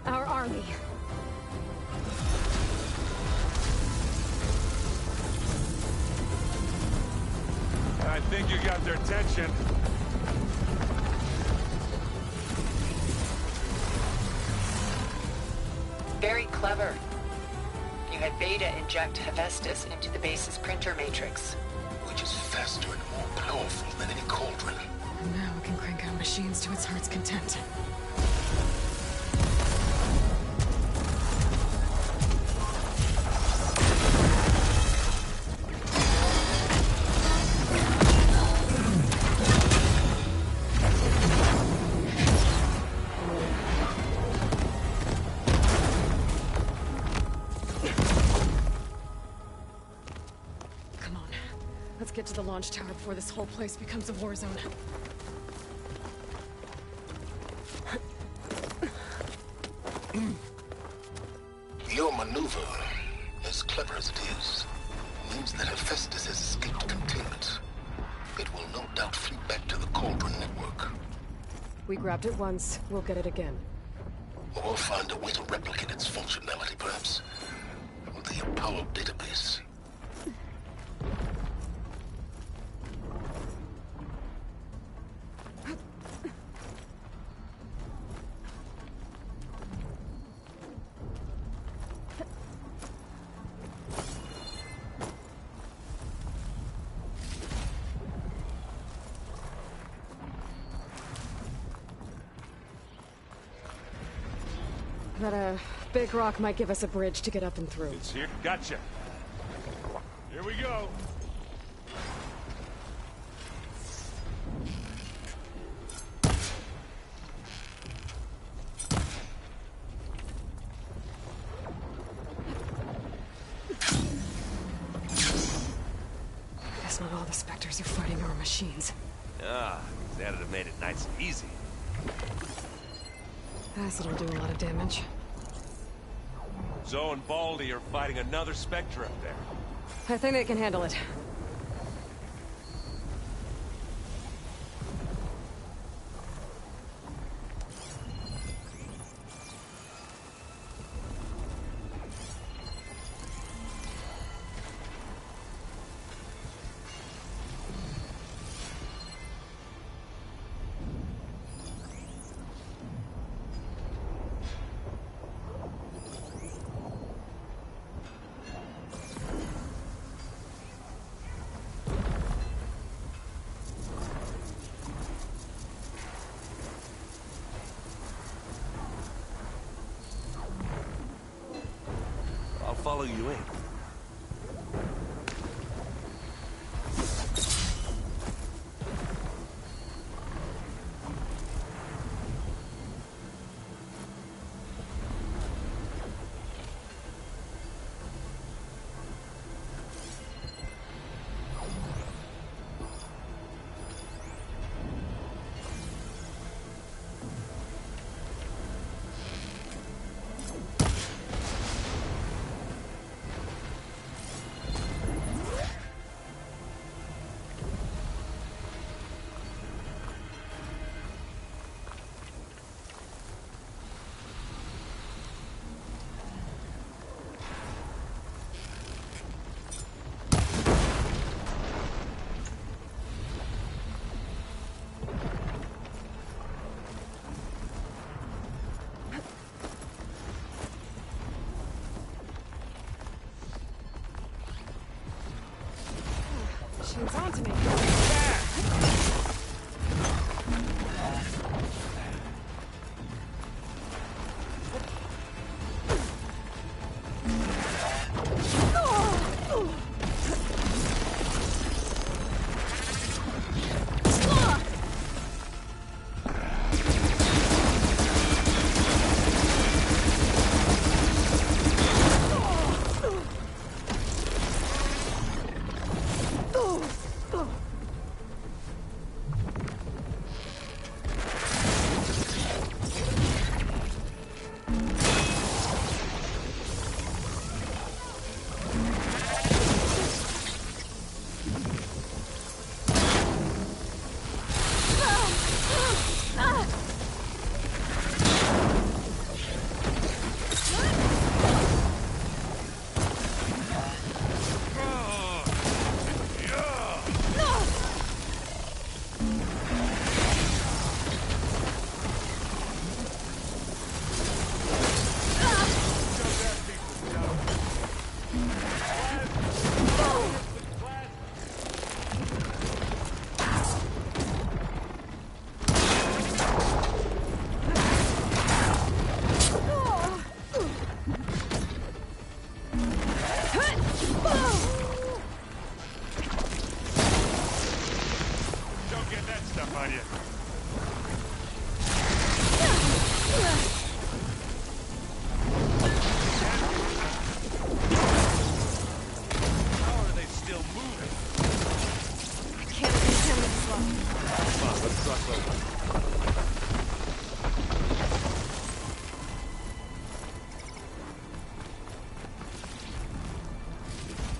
Our army. I think you got their attention. Very clever. You had Beta inject Hephaestus into the base's printer matrix. Which is faster and more powerful than any cauldron. And now it can crank out machines to its heart's content. Get to the launch tower before this whole place becomes a war zone. Your maneuver, as clever as it is, means that Hephaestus has escaped containment. It will no doubt flee back to the Cauldron network. We grabbed it once, we'll get it again. Or find a way to replicate its functionality, perhaps. With the Apollo database. That, big rock might give us a bridge to get up and through. It's here. Gotcha. Here we go. the Spectres are fighting our machines. Ah, that'd have made it nice and easy. Acid will do a lot of damage. Zoe and Baldy are fighting another Spectre up there. I think they can handle it. Follow you in. Machine's on to me.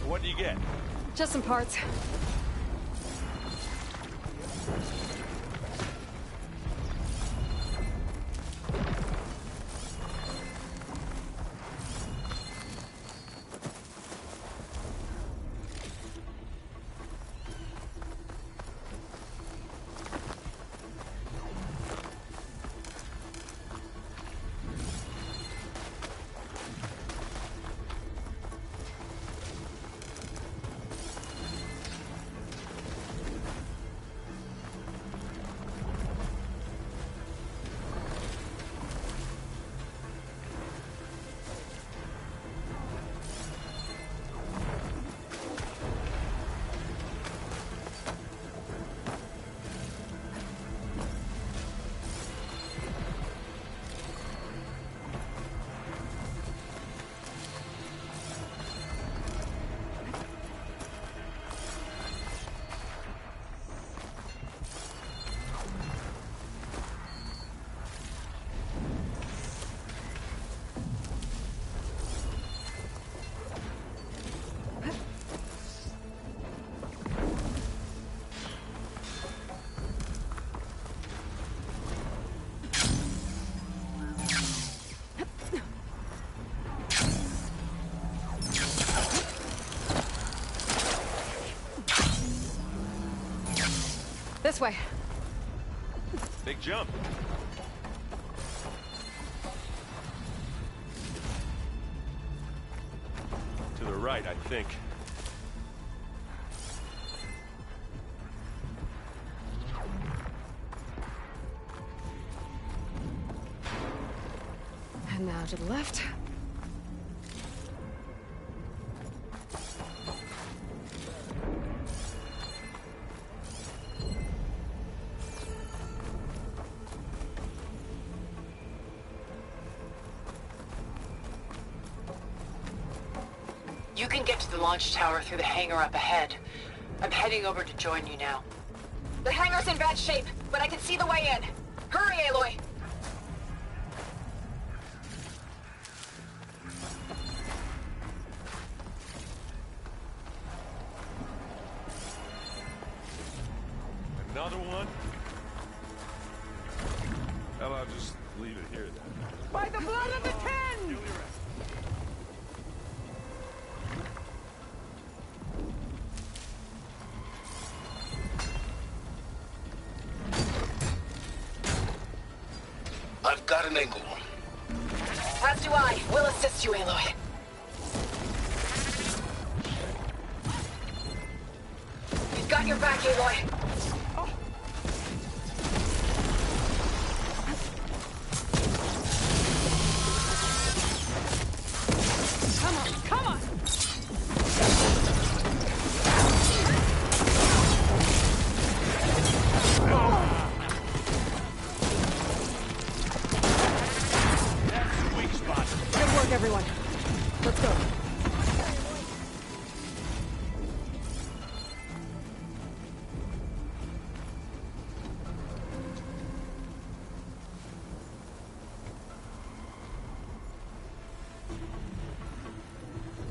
What do you get? Just some parts. This way. Big jump. To the right, I think. And now to the left. You can get to the launch tower through the hangar up ahead. I'm heading over to join you now. The hangar's in bad shape, but I can see the way in. Hurry, Aloy! Another one? How about just leave it here then? By the blood of the Ten! I've got an angle. As do I. We'll assist you, Aloy. We've got your back, Aloy. Come on, come on! Good work, everyone. Let's go.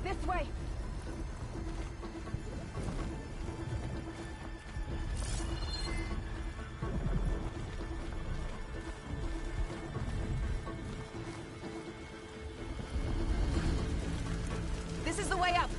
This way! This is the way up!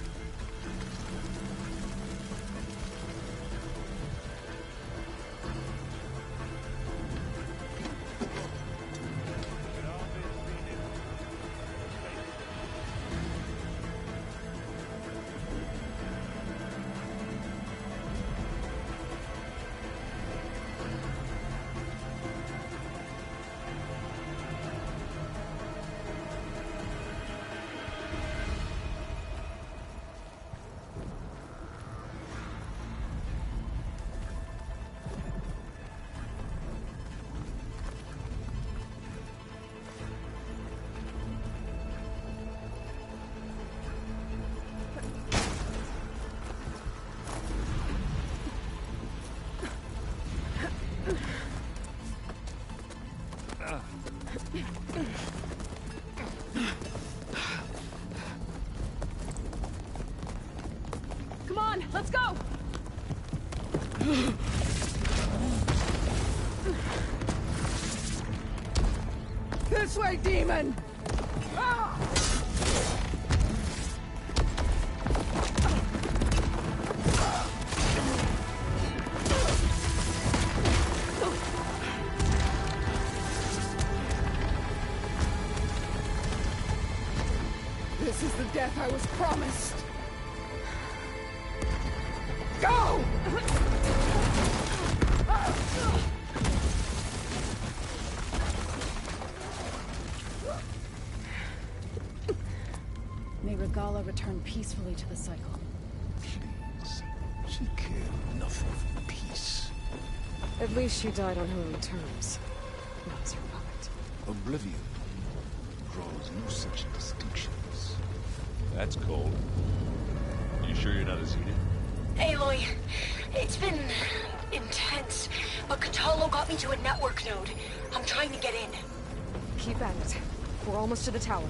Come on, let's go! This way, demon! Ah! This is the death I was promised! Go! May Regala return peacefully to the cycle. Please. She cared nothing for peace. At least she died on her own terms. Not as her puppet. Oblivion draws no such distinctions. That's cold. You sure you're not a Zenith? Aloy, it's been intense, but Kotallo got me to a network node. I'm trying to get in. Keep at it. We're almost to the tower.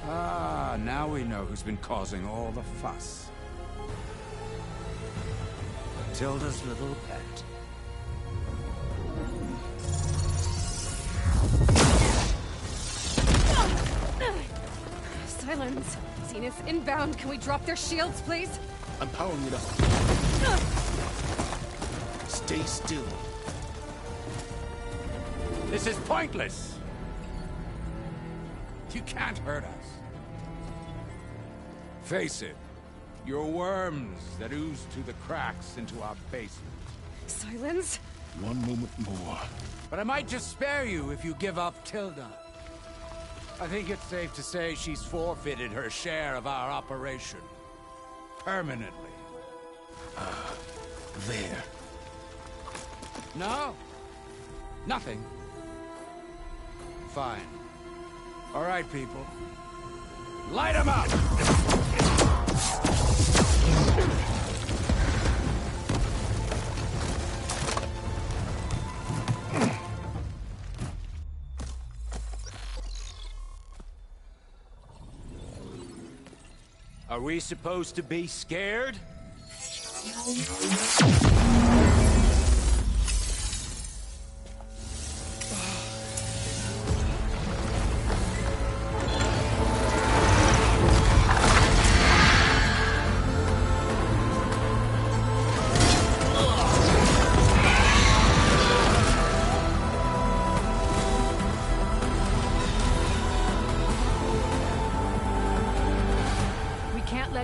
Ah, now we know who's been causing all the fuss. Tilda's little pet. Silence! Zenith inbound. Can we drop their shields, please? I'm powering it up. Stay still. This is pointless! You can't hurt us. Face it, you're worms that ooze through the cracks into our basement. Silence? One moment more. But I might just spare you if you give up Tilda. I think it's safe to say she's forfeited her share of our operation. Permanently. There. No. Nothing. Fine. All right, people. Light 'em up! Are we supposed to be scared?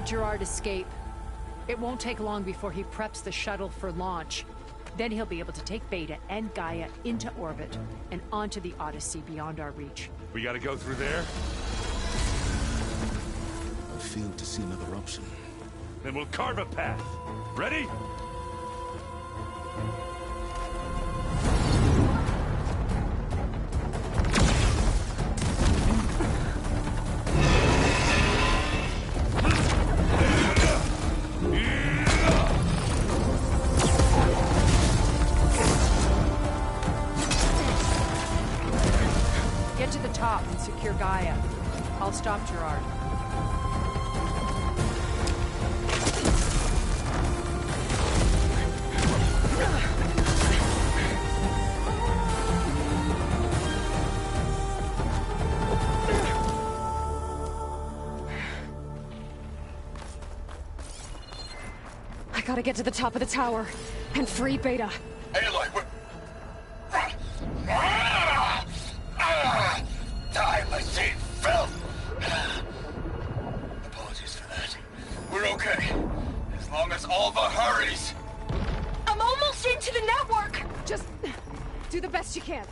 Gerard escape. It won't take long before he preps the shuttle for launch. Then he'll be able to take Beta and Gaia into orbit and onto the Odyssey beyond our reach. We gotta go through there? I failed to see another option. Then we'll carve a path. Ready? Secure Gaia. I'll stop Gerard. I gotta get to the top of the tower and free Beta. Aloy, I see filth! Apologies for that. We're okay. As long as Alva hurries. I'm almost into the network! Just do the best you can.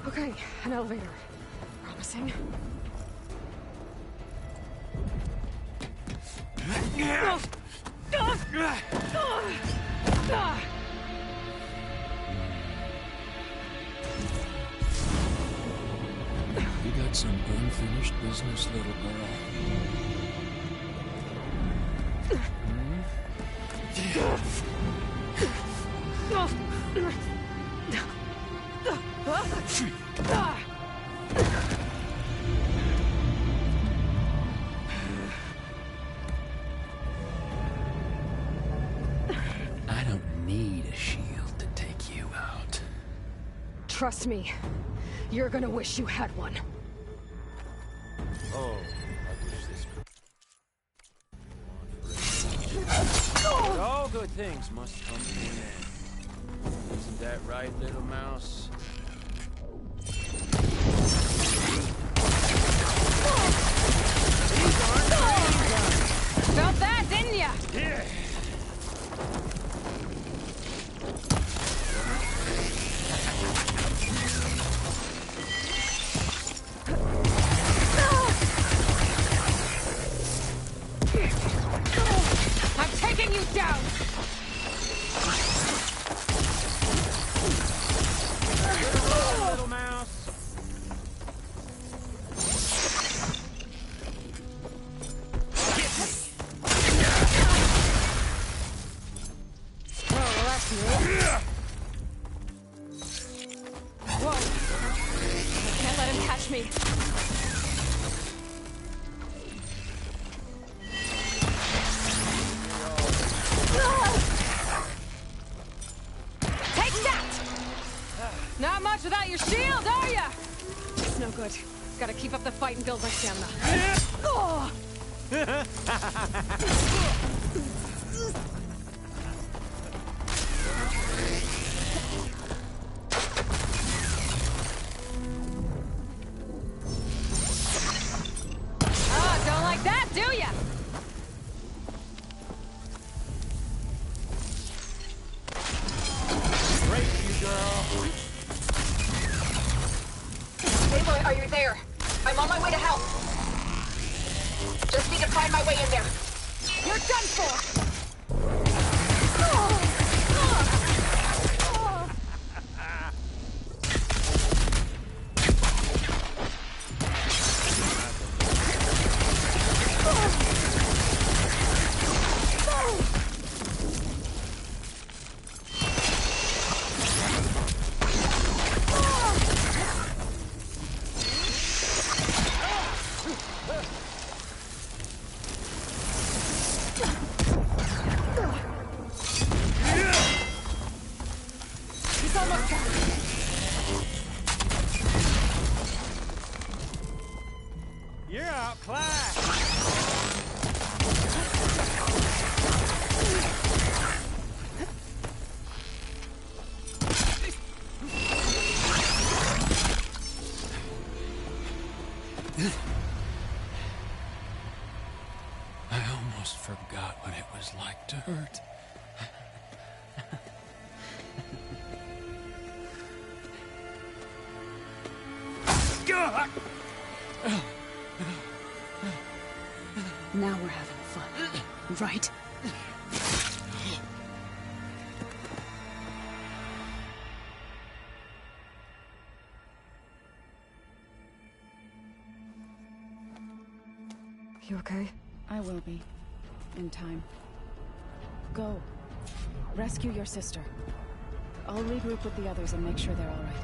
Okay, an elevator. Promising. You got some unfinished business, little girl. I don't need a shield to take you out. Trust me, you're gonna wish you had one. Oh, I wish this. But all good things must come to an end. Isn't that right, little mouse? Felt that, didn't ya? Yeah. touch me! Take that! Not much without your shield, are ya? It's no good. Gotta keep up the fight and build my stamina. Oh! Don't like that, do ya? Great, you girl. Aloy, are you there? I'm on my way to help. Just need to find my way in there. You're done for! You're outclassed. I almost forgot what it was like to hurt. Now we're having fun, right? You okay? I will be. In time. Go. Rescue your sister. I'll regroup with the others and make sure they're all right.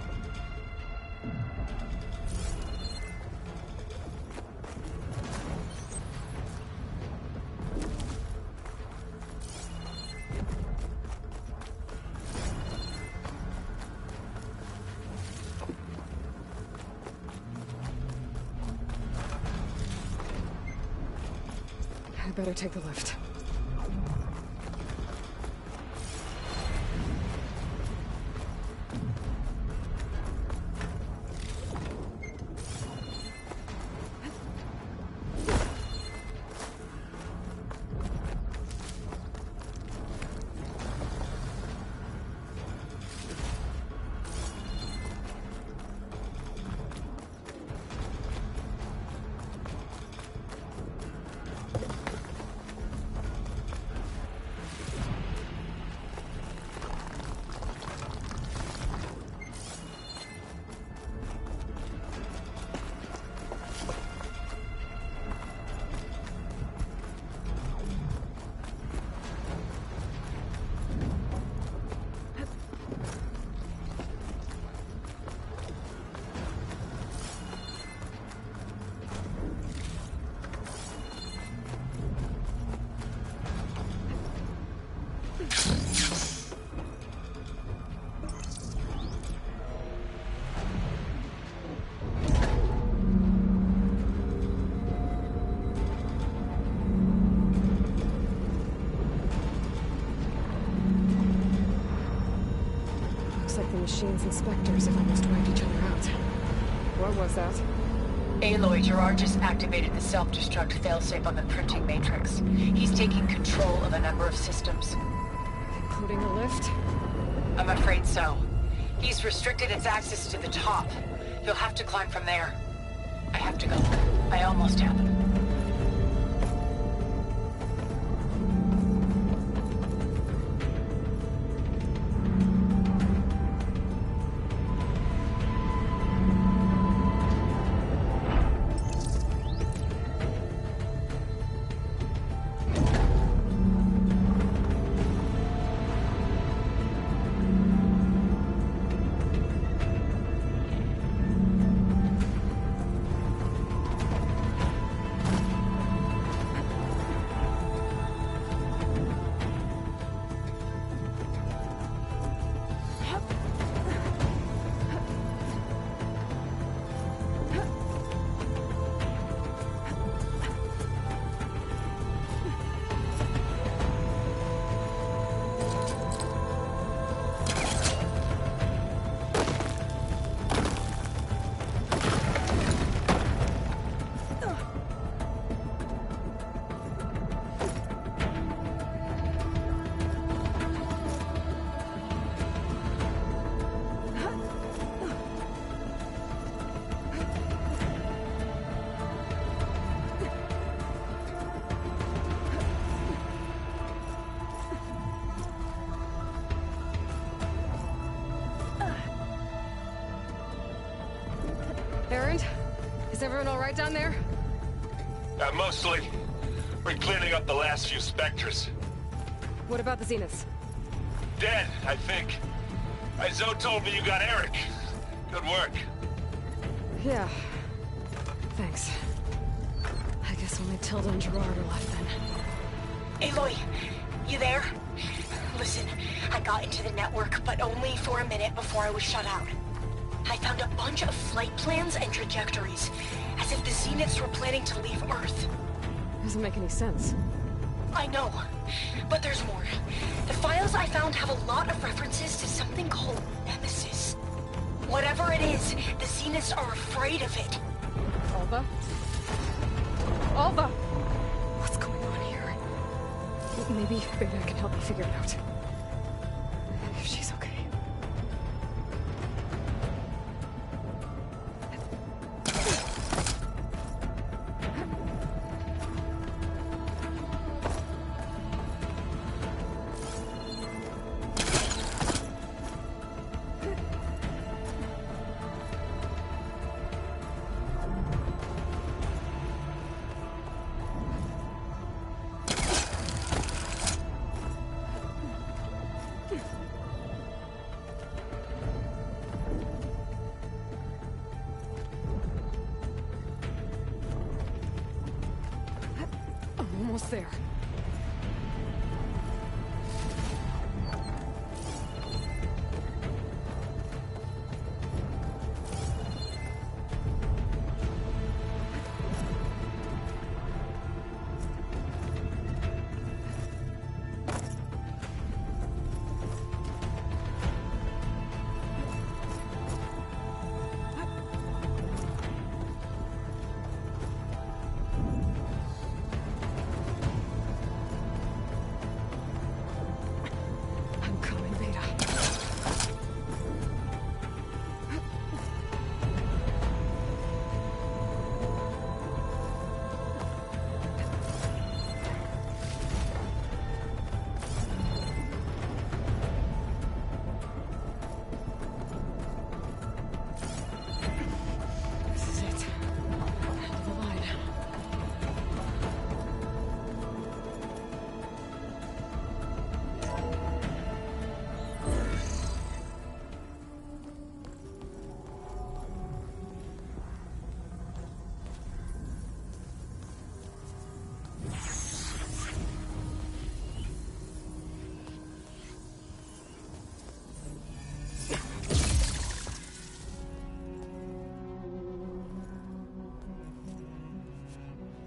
I better take the lift. Like the machine's inspectors have almost wiped each other out. What was that? Aloy, Gerard just activated the self-destruct failsafe on the printing matrix. He's taking control of a number of systems. Including the lift? I'm afraid so. He's restricted its access to the top. You'll have to climb from there. I have to go. I almost have it. Erend? Is everyone alright down there? Mostly. We're cleaning up the last few Spectres. What about the Zeniths? Dead, I think. Zoe told me you got Eric. Good work. Yeah. Thanks. I guess only Tilda and Gerard are left then. Aloy, you there? Listen, I got into the network, but only for a minute before I was shut out. I found a bunch of flight plans and trajectories, as if the Zeniths were planning to leave Earth. Doesn't make any sense. I know, but there's more. The files I found have a lot of references to something called Nemesis. Whatever it is, the Zeniths are afraid of it. Alva? Alva! What's going on here? Maybe Beta can help me figure it out. If she's okay. Almost there.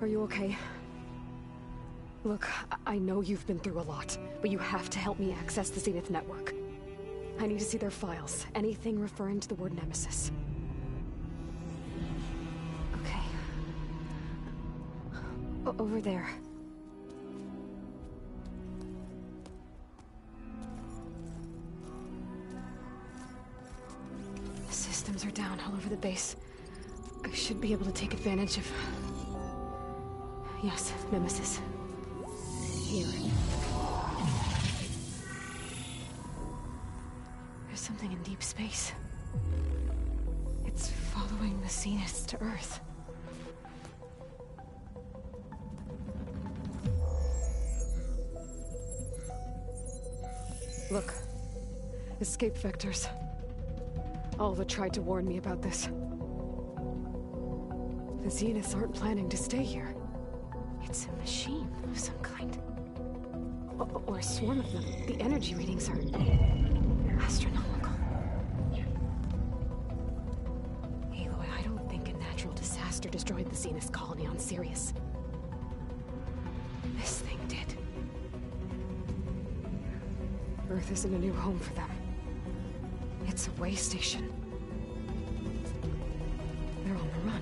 Are you okay? Look, I know you've been through a lot, but you have to help me access the Zenith network. I need to see their files, anything referring to the word Nemesis. Okay. Over there. The systems are down all over the base. I should be able to take advantage of... Yes, Nemesis. Here. There's something in deep space. It's following the Zeniths to Earth. Look. Escape vectors. Alva tried to warn me about this. The Zeniths aren't planning to stay here. It's a machine of some kind. Or a swarm of them. The energy readings are... astronomical. Aloy, I don't think a natural disaster destroyed the Zenith colony on Sirius. This thing did. Earth isn't a new home for them. It's a way station. They're on the run.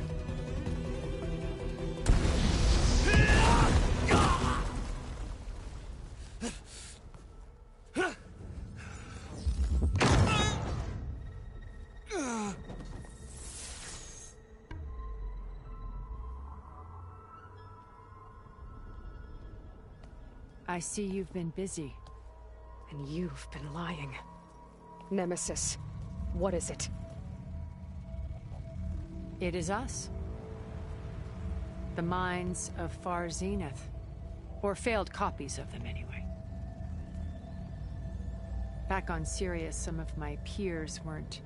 I see you've been busy. And you've been lying. Nemesis, what is it? It is us. The minds of Far Zenith. Or failed copies of them, anyway. Back on Sirius, some of my peers weren't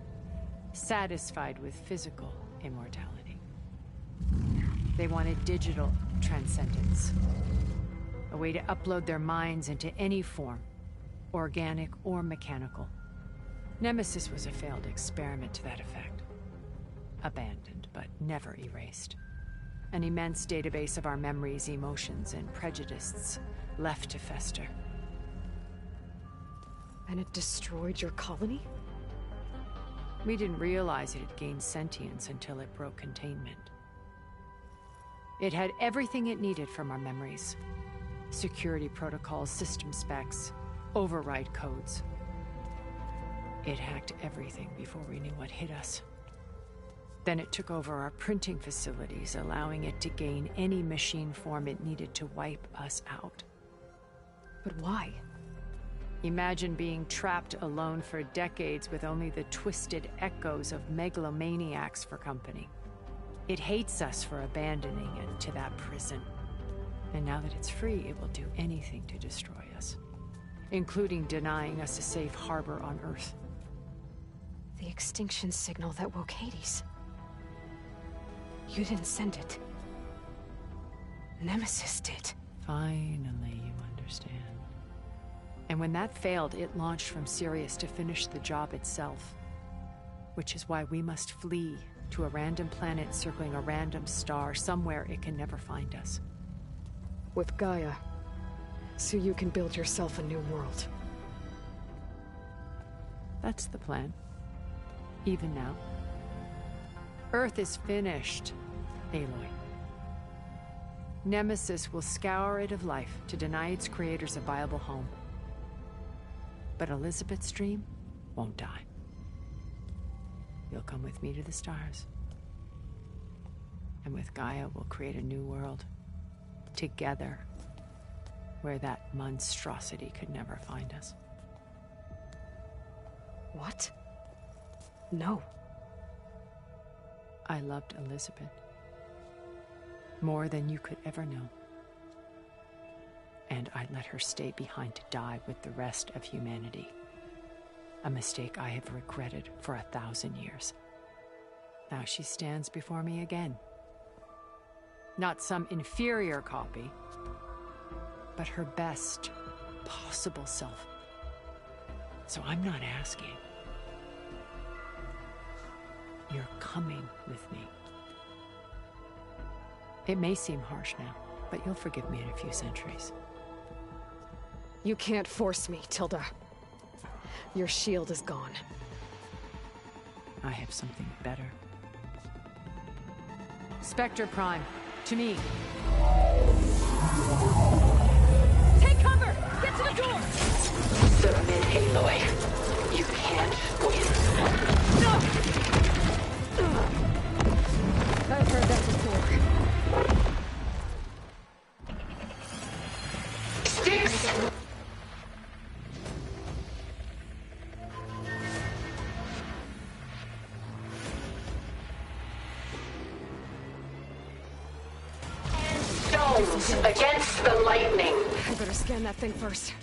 satisfied with physical immortality. They wanted digital transcendence. A way to upload their minds into any form, organic or mechanical. Nemesis was a failed experiment to that effect. Abandoned, but never erased. An immense database of our memories, emotions, and prejudices left to fester. And it destroyed your colony? We didn't realize it had gained sentience until it broke containment. It had everything it needed from our memories. Security protocols, system specs, override codes. It hacked everything before we knew what hit us. Then it took over our printing facilities, allowing it to gain any machine form it needed to wipe us out. But why? Imagine being trapped alone for decades with only the twisted echoes of megalomaniacs for company. It hates us for abandoning it to that prison. And now that it's free, it will do anything to destroy us, including denying us a safe harbor on Earth. The extinction signal that woke Hades. You didn't send it. Nemesis did. Finally, you understand. And when that failed, it launched from Sirius to finish the job itself. Which is why we must flee to a random planet circling a random star, somewhere it can never find us. With Gaia. So you can build yourself a new world. That's the plan. Even now. Earth is finished, Aloy. Nemesis will scour it of life to deny its creators a viable home. But Elizabeth's dream won't die. You'll come with me to the stars. And with Gaia, we'll create a new world. Together. Where that monstrosity could never find us. What? No. I loved Elizabeth. More than you could ever know. And I let her stay behind to die with the rest of humanity. A mistake I have regretted for 1,000 years. Now she stands before me again. Not some inferior copy, but her best possible self. So I'm not asking. You're coming with me. It may seem harsh now, but you'll forgive me in a few centuries. You can't force me, Tilda. Your shield is gone. I have something better. Spectre Prime, to me. Take cover! Get to the door! Submit, Aloy. You can't win. No! I've heard that before. Sticks! And stones against the lightning. I better scan that thing first.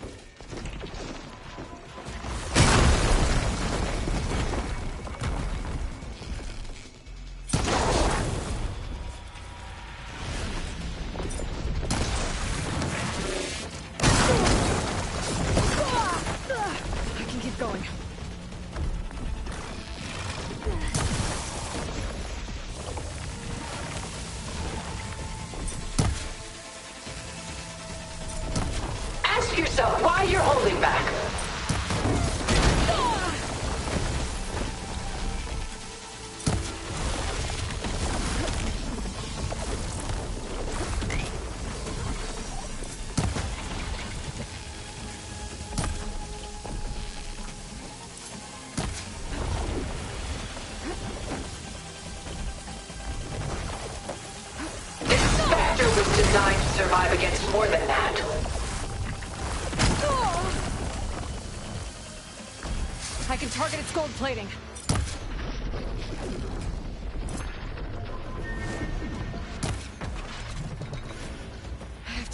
Ask yourself why you're holding back. This Spectre was designed to survive against more than that. I can target its gold plating.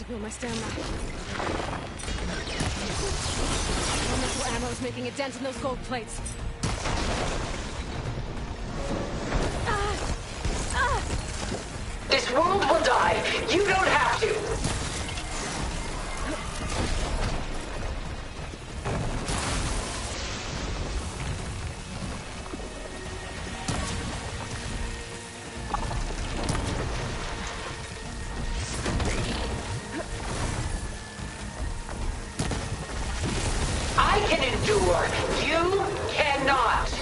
refuel my stamina. Elemental ammo is making a dent in those gold plates. This world will die. You don't have to. I can endure. You cannot.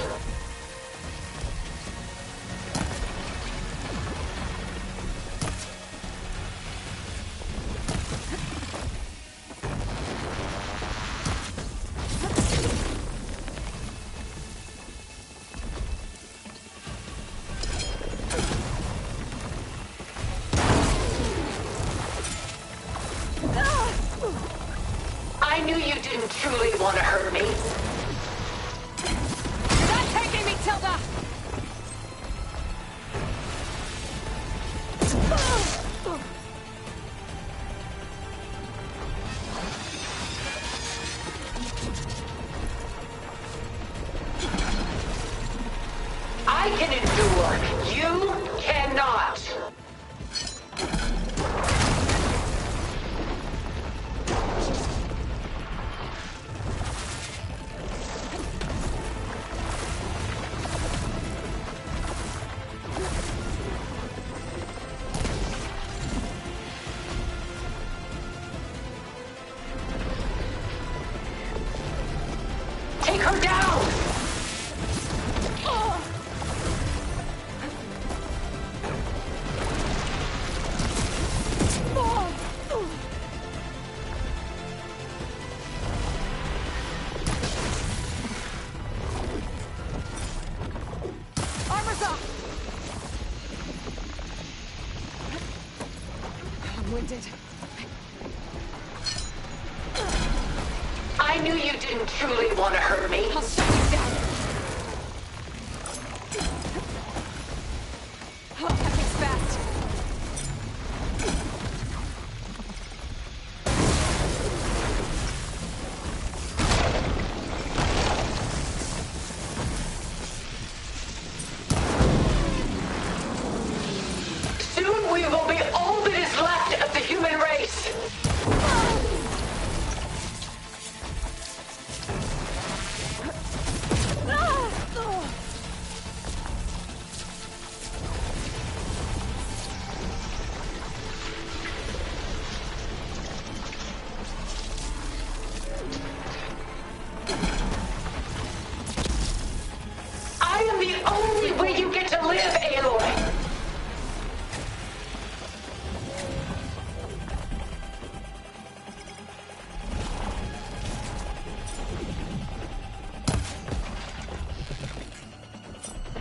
I knew you didn't truly want to hurt me. Not taking me, Tilda! I can endure. You cannot. Take her down! Armor's off! I'm winded. I knew you didn't truly want to hurt me. I'll shut you down! Oh, that thing's fast. Soon we will be all that is left of the human race. I am the only way you get to live, Aloy.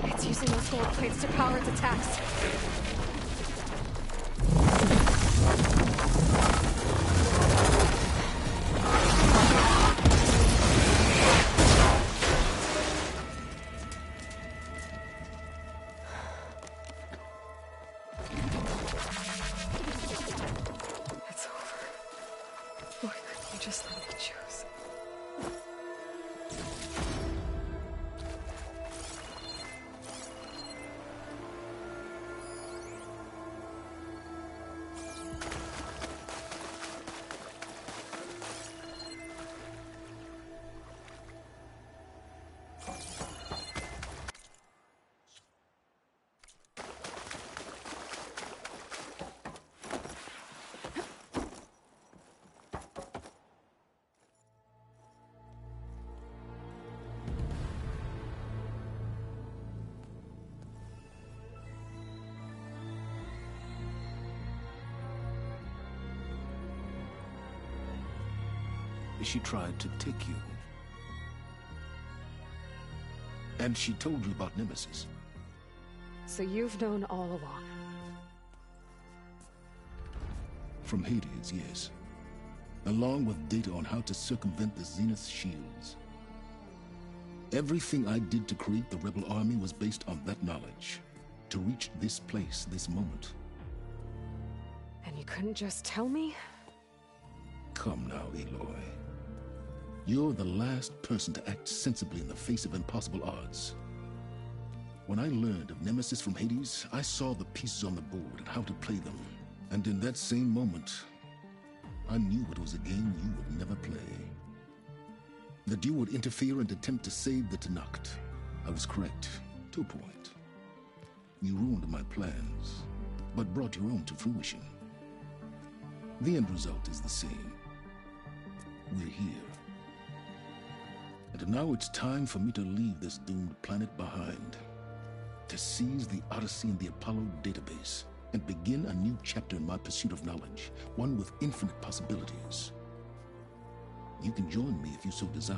It's using those gold plates to power its attacks. It's over. Why couldn't you just let me choose? She tried to take you. And she told you about Nemesis. So you've known all along. From Hades, yes. Along with data on how to circumvent the Zenith shields. Everything I did to create the Rebel Army was based on that knowledge. To reach this place, this moment. And you couldn't just tell me? Come now, Aloy. You're the last person to act sensibly in the face of impossible odds. When I learned of Nemesis from Hades, I saw the pieces on the board and how to play them. And in that same moment, I knew it was a game you would never play. That you would interfere and attempt to save the Tenakth. I was correct, to a point. You ruined my plans, but brought your own to fruition. The end result is the same. We're here. And now it's time for me to leave this doomed planet behind. To seize the Odyssey and the Apollo database, and begin a new chapter in my pursuit of knowledge, one with infinite possibilities. You can join me if you so desire.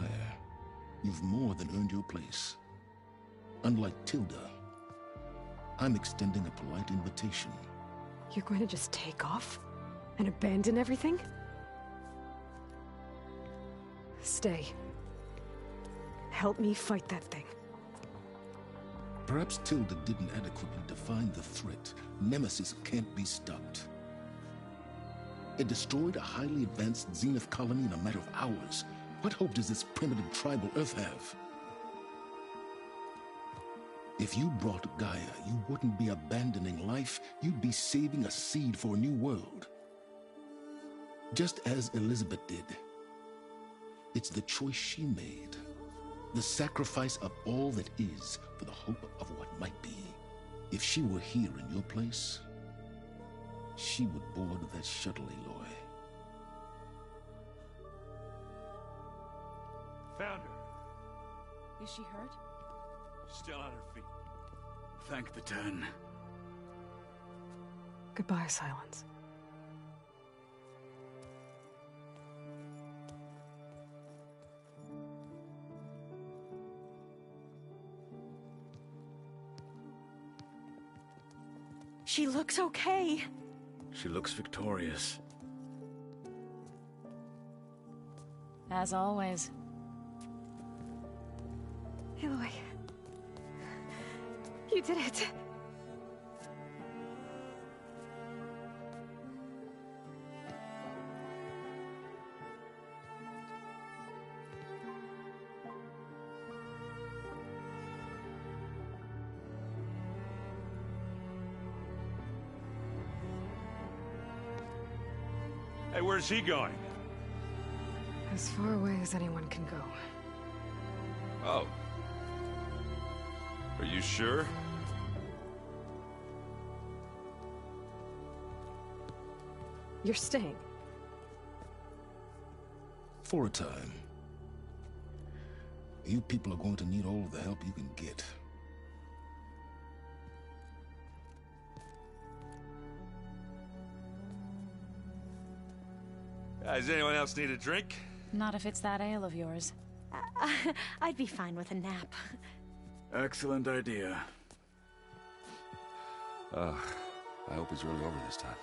You've more than earned your place. Unlike Tilda, I'm extending a polite invitation. You're going to just take off? And abandon everything? Stay. Help me fight that thing. Perhaps Tilda didn't adequately define the threat. Nemesis can't be stopped. It destroyed a highly advanced Zenith colony in a matter of hours. What hope does this primitive tribal Earth have? If you brought Gaia, you wouldn't be abandoning life, you'd be saving a seed for a new world. Just as Elizabeth did. It's the choice she made. The sacrifice of all that is for the hope of what might be. If she were here in your place, she would board that shuttle, Aloy. Found her. Is she hurt? Still on her feet. Thank the Ten. Goodbye, Silence. She looks okay. She looks victorious. As always. Aloy. You did it. Hey, where's he going? As far away as anyone can go. Oh. Are you sure? You're staying. For a time. You people are going to need all of the help you can get. Does anyone else need a drink? Not if it's that ale of yours. I'd be fine with a nap. Excellent idea. I hope he's really over this time.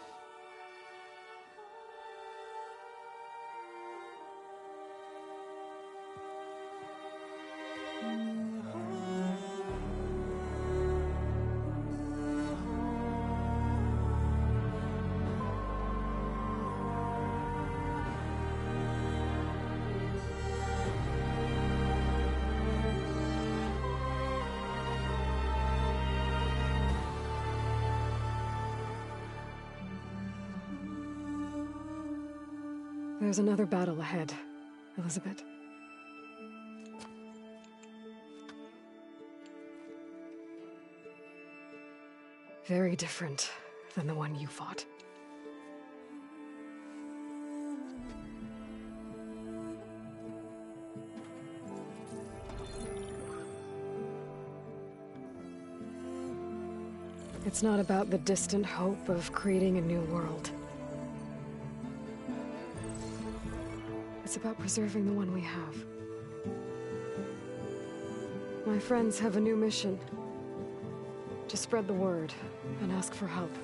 There's another battle ahead, Elizabeth. Very different than the one you fought. It's not about the distant hope of creating a new world. It's about preserving the one we have. My friends have a new mission. To spread the word and ask for help.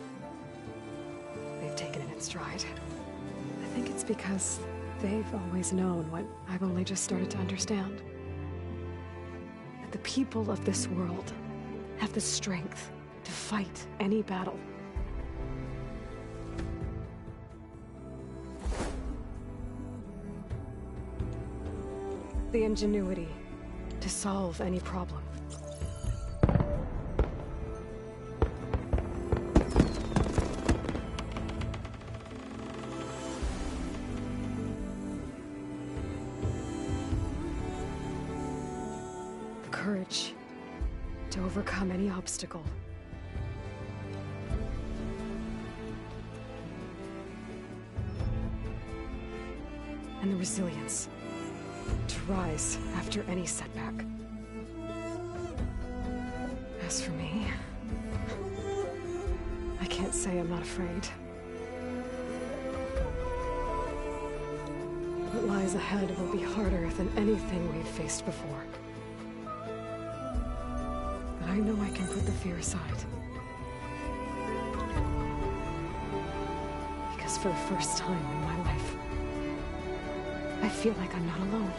They've taken it in stride. I think it's because they've always known what I've only just started to understand. That the people of this world have the strength to fight any battle. The ingenuity to solve any problem. The courage to overcome any obstacle. And the resilience to rise after any setback. As for me, I can't say I'm not afraid. What lies ahead will be harder than anything we've faced before. But I know I can put the fear aside. Because for the first time in my life, I feel like I'm not alone.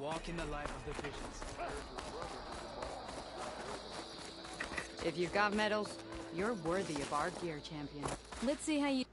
Walk in the light of the visions. If you've got medals, you're worthy of our gear, champion. Let's see how you...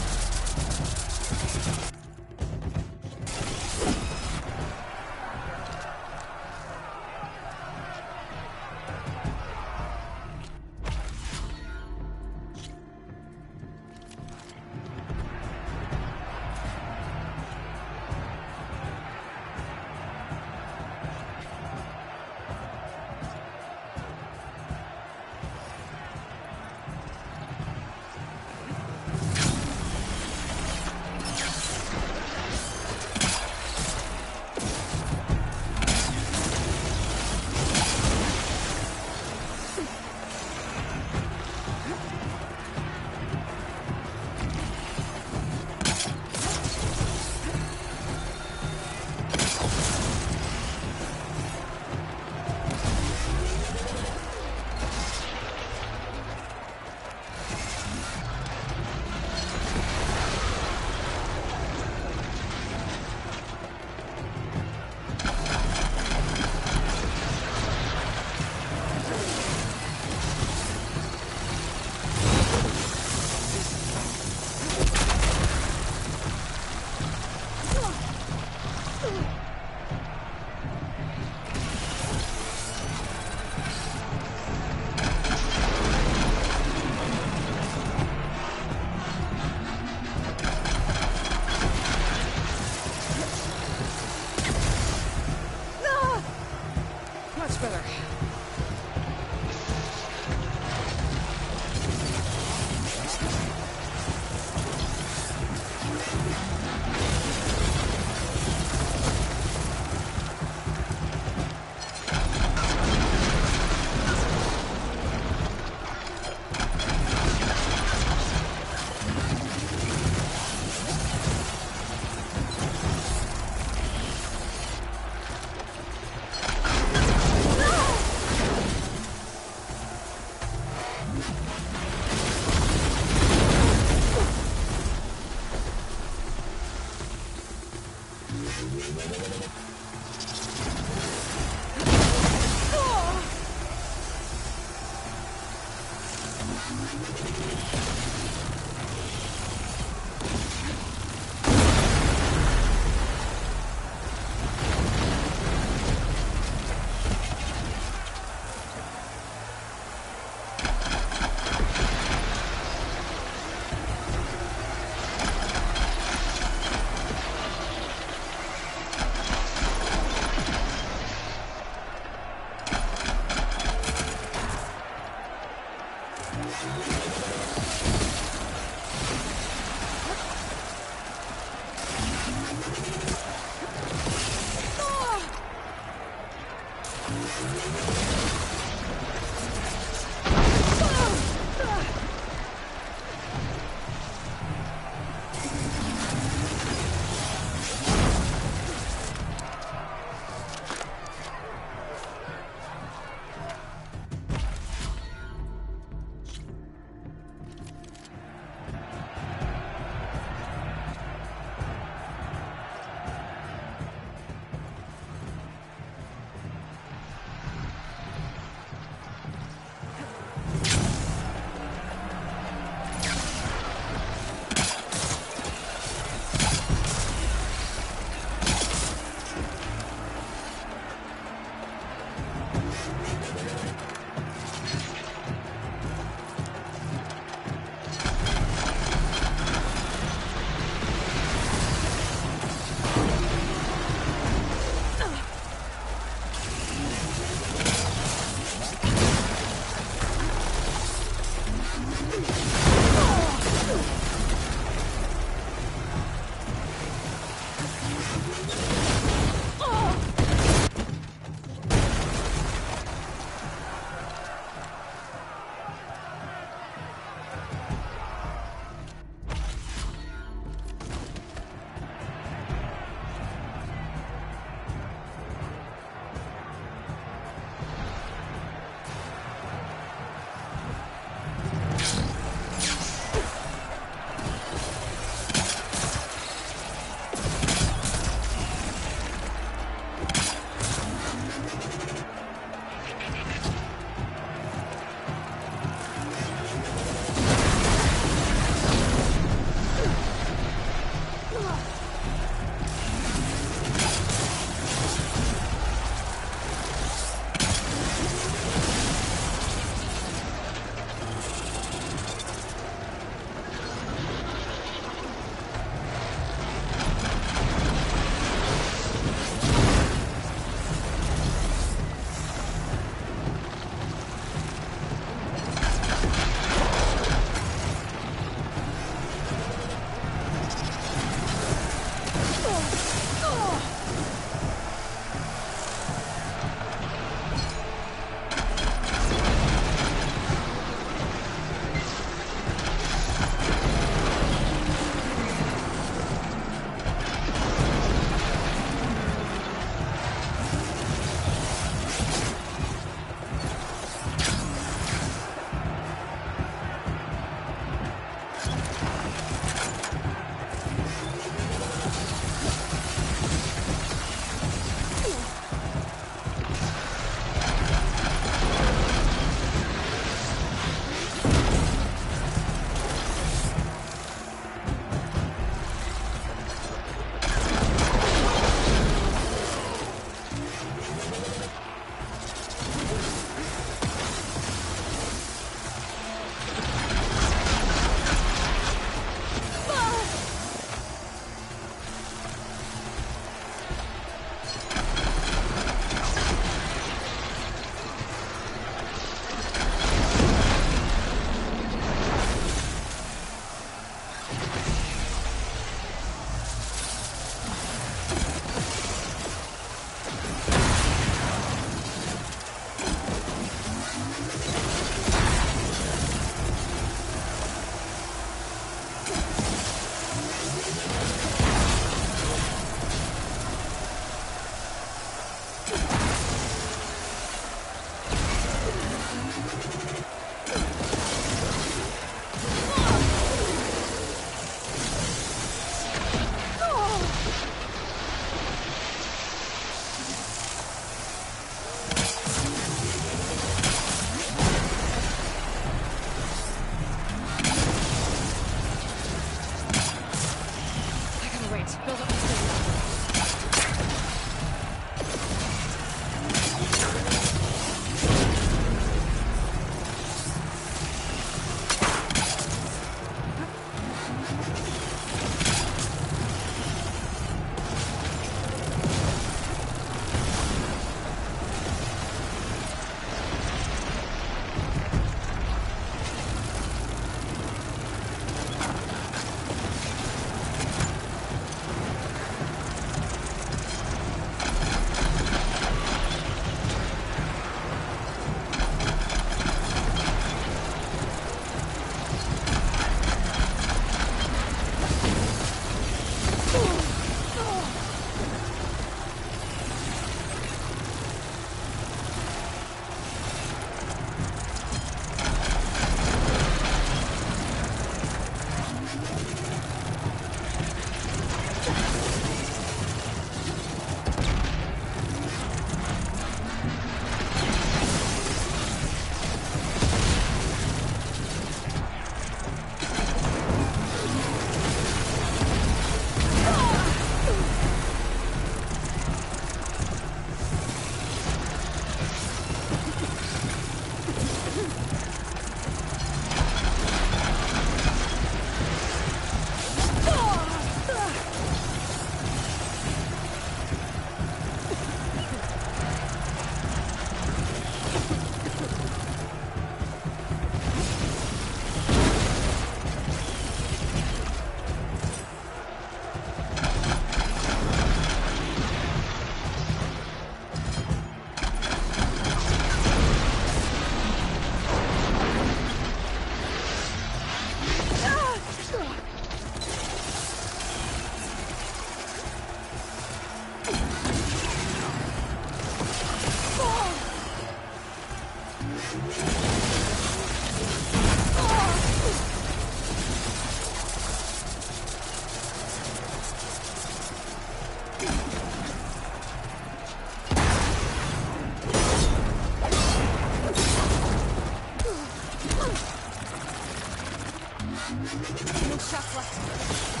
No shots left.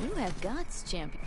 You have guts, champion.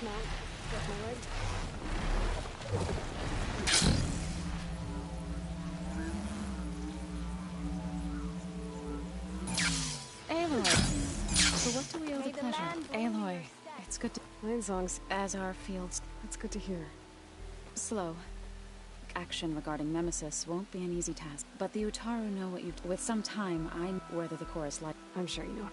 dismount, stretch my legs. Aloy! So what do we owe the pleasure? Aloy, it's good to... Line songs. As our fields... That's good to hear. Slow. Action regarding Nemesis won't be an easy task, but the Utaru know what you've... With some time, I know whether the chorus like... I'm sure you know.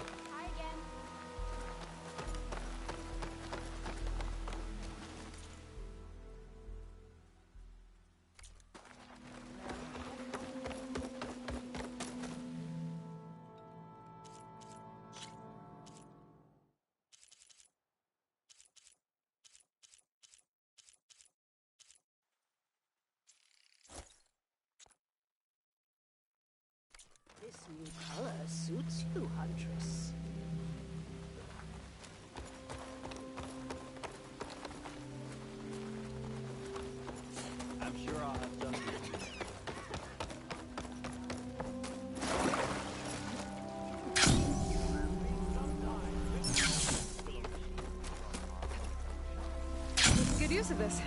This new color suits you, Huntress. I'm sure I'll have done it. Make good use of this.